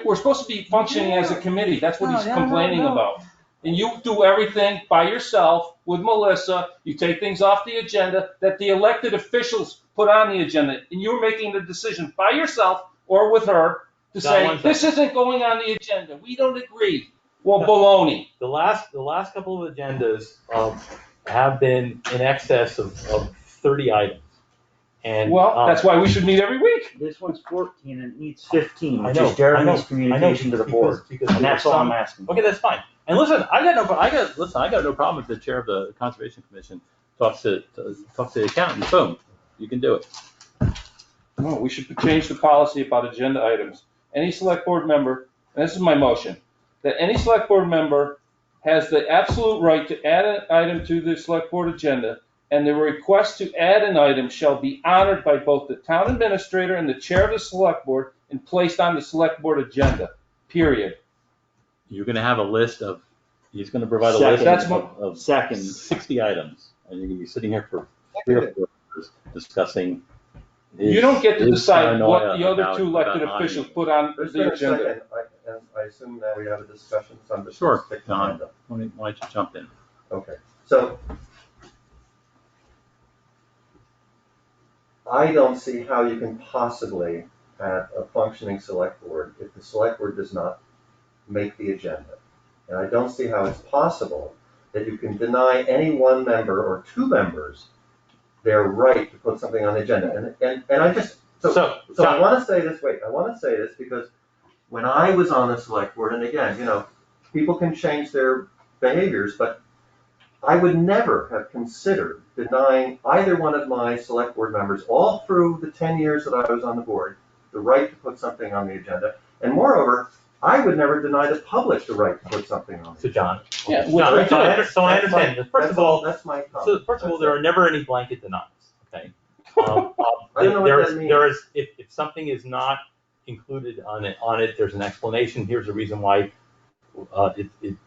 C: we're supposed to be functioning as a committee. That's what he's complaining about. And you do everything by yourself with Melissa. You take things off the agenda that the elected officials put on the agenda. And you're making the decision by yourself or with her to say, this isn't going on the agenda. We don't agree. Well, baloney.
B: The last couple of agendas have been in excess of 30 items. And
C: that's why we should meet every week.
H: This one's 14 and it needs 15,
B: I
H: which
B: know,
H: is Jeremy's
B: I know,
H: communication to the board.
B: because
H: And that's all I'm asking.
B: Okay, that's fine. And listen, I got no problem if the chair of the Conservation Commission talks to the accountant. Boom, you can do it.
C: No, we should change the policy about agenda items. Any select board member, and this is my motion, that any select board member has the absolute right to add an item to the select board agenda, and the request to add an item shall be honored by both the town administrator and the chair of the select board and placed on the select board agenda, period.
B: You're going to have a list of. He's going to provide a
H: Second.
B: list
H: That's
B: of
H: second.
B: 60 items, and you're going to be sitting here for 3 or 4 members discussing.
C: You don't get to
B: his
C: decide what
B: paranoia
C: the other
B: about-
C: two elected
B: about
C: officials
B: auditing.
C: put on
E: There's
C: the
E: been a
C: agenda.
E: second, and I assume now we have a discussion, so I'm just
B: Sure,
E: going to stick my hand up.
B: Why don't you jump in?
E: Okay, so I don't see how you can possibly have a functioning select board if the select board does not make the agenda. And I don't see how it's possible that you can deny any one member or two members their right to put something on the agenda. And I just, so I want to say this, I want to say this because when I was on the select board, and again, people can change their behaviors, but I would never have considered denying either one of my select board members all through the 10 years that I was on the board the right to put something on the agenda. And moreover, I would never deny the public the right to put something on the
B: So
E: agenda.
B: John.
C: Yeah,
B: John, so I understand. First of all,
E: that's my comment.
B: there are never any blanket denials, okay?
E: I don't know what that means.
B: There is, if something is not included on it, there's an explanation. Here's the reason why you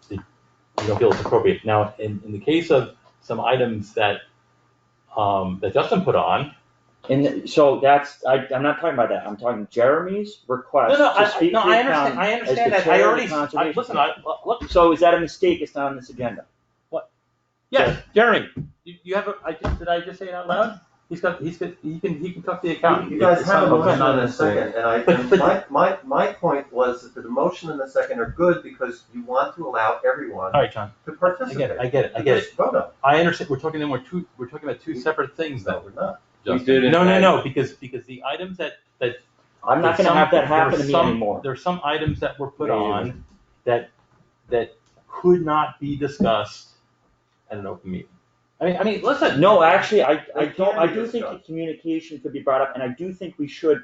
B: don't feel it's appropriate. Now, in the case of some items that Justin put on.
H: And so I'm not talking about that. I'm talking Jeremy's request to speak to the
B: I
H: accountant as the
B: understand that.
H: chair of the Conservation Commission.
B: Look.
H: So is that a mistake? It's not on this agenda.
B: What? Yes, Jeremy, you have did I just say it out loud? He can talk to the accountant.
E: You guys have a motion
B: not
E: in a second, and my point was that the motion and the second are good because you want to allow everyone
B: All right, John.
E: to participate.
B: I get it.
E: Just vote on it.
B: I understand. We're talking about two separate things
E: No,
B: though.
E: we're not.
C: We did it.
B: No, because the items that
H: I'm not going to have that happen to me anymore.
B: There are some items that were put on that could not be discussed at an open meeting. I mean, listen.
H: No, actually, I
E: can be
H: do think
E: discussed.
H: the communication could be brought up, and I do think we should,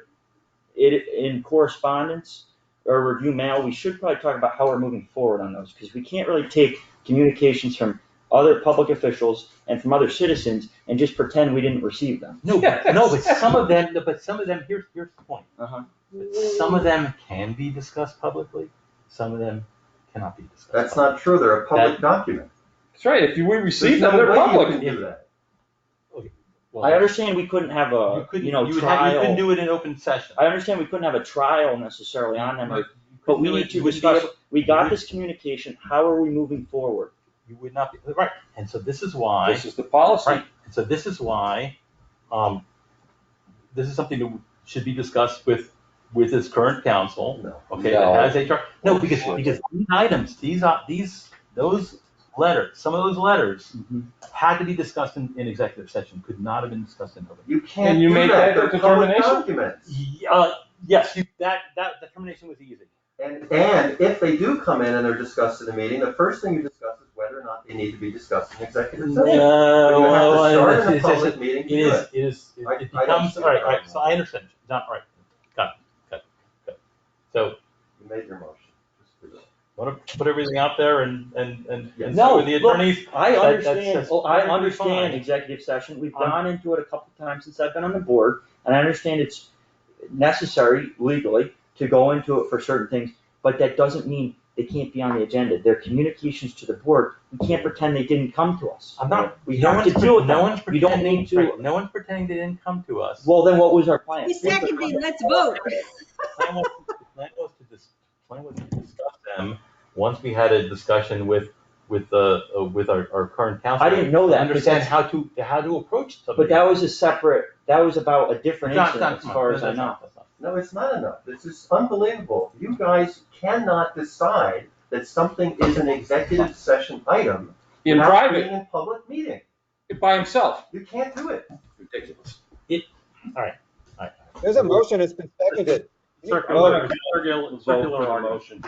H: in correspondence or review mail, we should probably talk about how we're moving forward on those, because we can't really take communications from other public officials and from other citizens and just pretend we didn't receive them.
B: No, but some of them, here's the point.
H: Uh-huh.
B: Some of them can be discussed publicly, some of them cannot be discussed.
E: That's not true. They're a public document.
C: That's right, if we receive
E: There's
C: them,
E: no
C: they're
E: way you
C: public.
E: can do that.
B: Well,
H: I understand we couldn't have a,
B: you
H: trial.
B: couldn't do it in open session.
H: I understand we couldn't have a trial necessarily on them, but we need to
B: You wouldn't
H: discuss,
B: be able-
H: we got this communication, how are we moving forward?
B: You would not be, right, and so this is why.
C: This is the policy.
B: Right, and so this is why, this is something that should be discussed with his current counsel.
E: No.
B: Okay,
C: No.
B: that has HR, no, because these items, those letters, some of those letters had to be discussed in executive session, could not have been discussed in open.
E: You can't
C: Can you
E: do
C: make
E: that.
C: that
E: They're public
C: determination?
E: documents.
B: Yes, that determination was easy.
E: And if they do come in and they're discussed in a meeting, the first thing you discuss is whether or not they need to be discussed in executive session. But you have to start in a public meeting to do it.
B: It
E: I don't
B: becomes,
E: see
B: all right,
E: a problem.
B: so I understand, John, all right, got it. So,
E: You made your motion. Just do it.
B: want to put everything out there and
E: Yes.
B: sit with the attorneys?
H: I
B: That-
H: understand,
B: that's
H: I
B: perfectly
H: understand
B: fine.
H: executive session, we've gone into it a couple times since I've been on the board, and I understand it's necessary legally to go into it for certain things, but that doesn't mean they can't be on the agenda. Their communications to the board, we can't pretend they didn't come to us.
B: I'm not,
H: We
B: no
H: have to
B: one's,
H: deal with
B: no
H: them.
B: one's
H: You don't
B: pretending,
H: need to,
B: right, no one's pretending they didn't come to us.
H: well, then what was our plan?
F: We seconded, let's vote.
B: Plan was to discuss them once we had a discussion with our current counsel.
H: I didn't know that,
B: To understand
H: because-
B: how to approach something.
H: But that was that was about a different
B: John,
H: incident, as
B: come on,
H: far as I
B: that's
H: know.
B: not-
E: No, it's not enough. This is unbelievable. You guys cannot decide that something is an executive session item
C: In
E: without
C: private,
E: being in public meeting.
C: by himself.
E: You can't do it.
C: Ridiculous.
K: There's a motion that's been seconded.
C: Circular
B: Circular
C: vote
B: argument.
C: motion.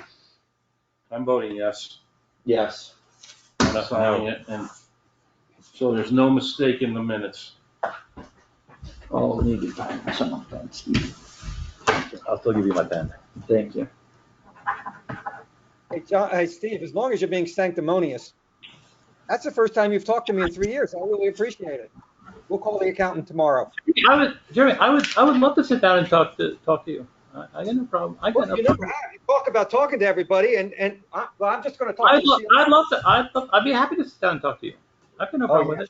C: I'm voting yes.
H: Yes.
C: I'm not signing it, and so there's no mistake in the minutes.
H: Oh, we need to find some of that, Steve.
B: I'll still give you my pen.
H: Thank you.
K: Hey, John, hey, Steve, as long as you're being sanctimonious, that's the first time you've talked to me in 3 years. I really appreciate it. We'll call the accountant tomorrow.
B: Jeremy, I would love to sit down and talk to you. I got no problem.
K: Well, you never have. You talk about talking to everybody, and I'm just going to talk to you.
B: I'd be happy to sit down and talk to you. I've got no problem with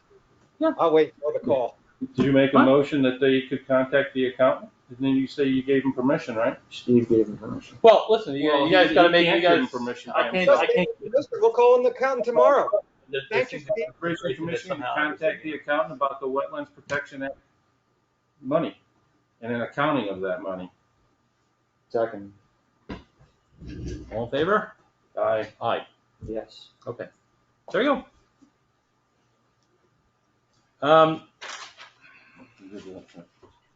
B: it.
K: I'll wait for the call.
C: Did you make a
B: What?
C: motion that they could contact the accountant? And then you say you gave him permission, right?
H: Steve gave him permission.
B: Well, listen,
C: Well,
B: you guys
C: he
B: gotta make,
C: can't
B: you
C: give him
B: guys,
C: permission
B: I
C: by
B: can't,
C: himself.
B: I can't.
K: Listen, we'll call in the accountant tomorrow.
B: there
K: Thank
B: seems
K: you,
B: to be
K: Steve.
C: Raise the
B: frustration that
C: commission to
B: somehow
C: contact the accountant about the Wetlands Protection Act money and an accounting of that money.
H: Second,
B: All in favor?
C: Aye.
B: Aye.
H: yes.
B: Okay. There you go.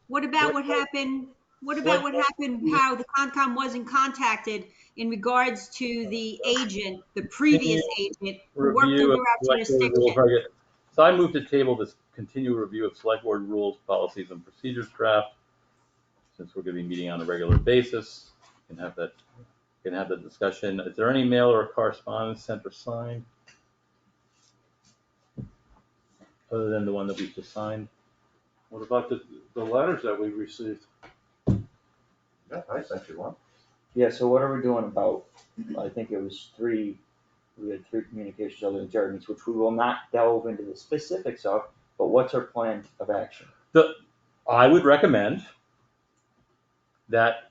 F: What about what happened? What about what happened, how the Concom wasn't contacted in regards to the agent, the previous agent who worked
B: Review
F: under
B: of
F: our
B: select board rules.
F: jurisdiction?
B: Very good. So I move to table this continued review of select board rules, policies, and procedures draft. Since we're gonna be meeting on a regular basis, we can have that discussion. Is there any mail or correspondence sent or signed? Other than the one that we just signed?
C: What about the letters that we received?
E: Yeah, I sent you one.
H: Yeah, so what are we doing about, I think it was we had 3 communications other than Jared meets, which we will not delve into the specifics of, but what's our plan of action?
B: I would recommend that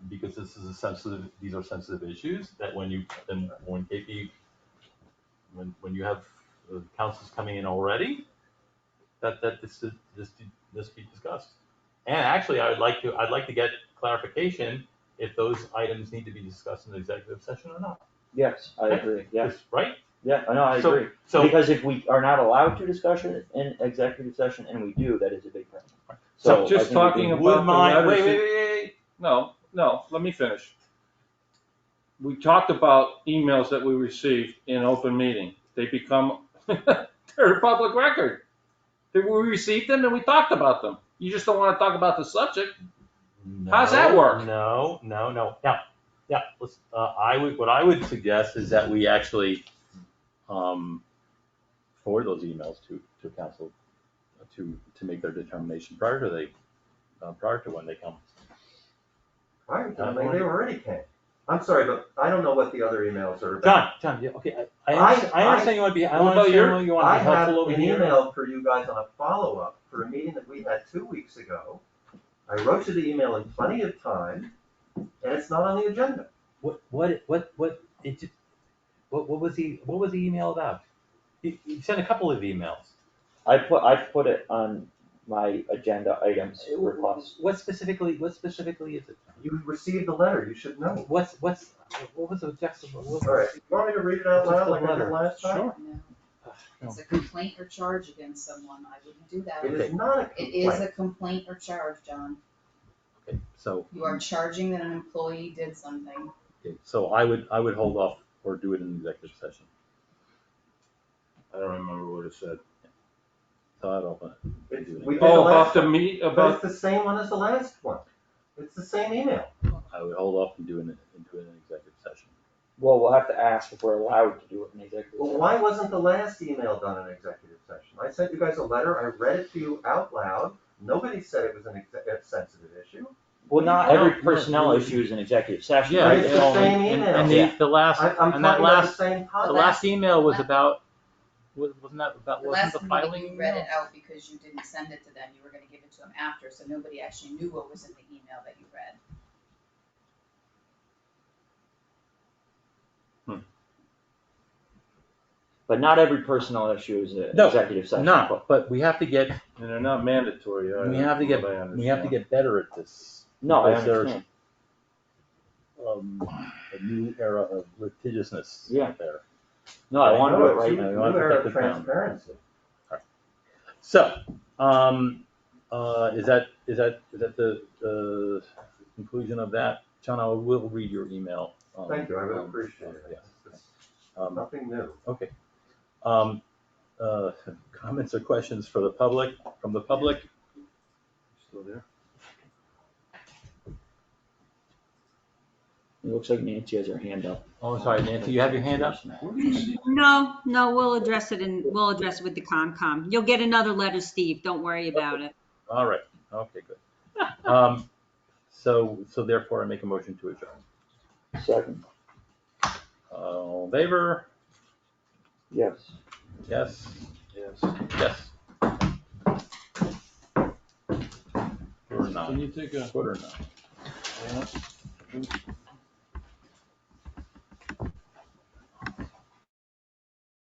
B: because these are sensitive issues, that when KP, when you have councils coming in already, that this be discussed. And actually, I'd like to get clarification if those items need to be discussed in the executive session or not.
H: Yes, I agree, yes.
B: Right?
H: Yeah, I know, I agree.
B: So
H: Because if we are not allowed to discuss it in executive session and we do, that is a big problem.
C: So
H: I
C: just
H: think we
C: talking
H: can-
C: about the letters.
B: wait.
C: No, let me finish. We talked about emails that we received in open meeting. They become, they're a public record. We received them and we talked about them. You just don't want to talk about the subject. How's that work?
B: No. Yeah. What I would suggest is that we actually forward those emails to council to make their determination prior to when they come.
E: Right, I mean, they already came. I'm sorry, but I don't know what the other emails are about.
B: John, yeah, okay, I understand you want to be,
E: I have
B: helpful over
E: an
B: here.
E: email for you guys on a follow-up for a meeting that we had 2 weeks ago. I wrote you the email in plenty of time, and it's not on the agenda.
B: What was the email about? You sent a couple of emails.
H: I put it on my agenda items request.
B: What specifically is it?
E: You received the letter, you should know.
B: What was the text of?
E: All right, you want me to read it out loud like I did last time?
B: Sure.
D: No. It's a complaint or charge against someone, I wouldn't do that.
E: It is not a
D: It is
E: complaint.
D: a complaint or charge, John.
B: Okay, so.
D: You are charging that an employee did something.
B: Okay, so I would hold off or do it in executive session.
C: I don't remember what it said.
B: So I don't want to
E: It's-
B: do it.
E: we did the last one,
C: meet,
E: but
C: about,
E: it's the same one as the last one. It's the same email.
B: I would hold off from doing it into an executive session.
H: Well, we'll have to ask if we're allowed to do it in executive
E: Well,
H: session.
E: why wasn't the last email done in executive session? I sent you guys a letter, I read it to you out loud. Nobody said it was a sensitive issue.
H: Well, not
B: No,
H: every
B: no,
H: personnel
B: no.
H: issue is an executive session.
B: Yeah,
E: But
H: right?
E: it's the same email.
B: And the last,
E: I'm
B: and that
E: talking about the
B: last,
E: same
B: the
E: topic.
B: last email was about, wasn't that about,
D: The
B: wasn't
D: last
B: the
D: meeting,
B: filing
D: you read
B: email?
D: it out because you didn't send it to them, you were gonna give it to them after, so nobody actually knew what was in the email that you read.
H: But not every personnel issue is an
B: No,
H: executive session.
B: No, but we have to get,
C: and they're not mandatory.
B: we have to get better at this.
H: No, I
B: Because there's,
H: understand.
B: a new era of litigiousness
H: Yeah.
B: out there.
H: No, I want to do it right
E: New
H: now.
B: We want to
E: era
B: protect
E: of
B: the town.
E: transparency.
B: So, is that the conclusion of that? John, I will read your email.
E: Thank you, I really appreciate it.
B: Yes.
E: It's nothing new.
B: Okay. Comments or questions for the public, from the public? Still there?
H: It looks like Nancy has her hand up.
B: Oh, sorry, Nancy, you have your hand up?
F: No, we'll address it with the Concom. You'll get another letter, Steve. Don't worry about it.
B: All right, okay, good. So therefore I make a motion to adjourn.
H: Second,
B: All in favor?
H: yes.
B: Yes,
C: Yes.
B: yes. Or not.
L: Can you take a,
B: Good or not.
C: Yeah.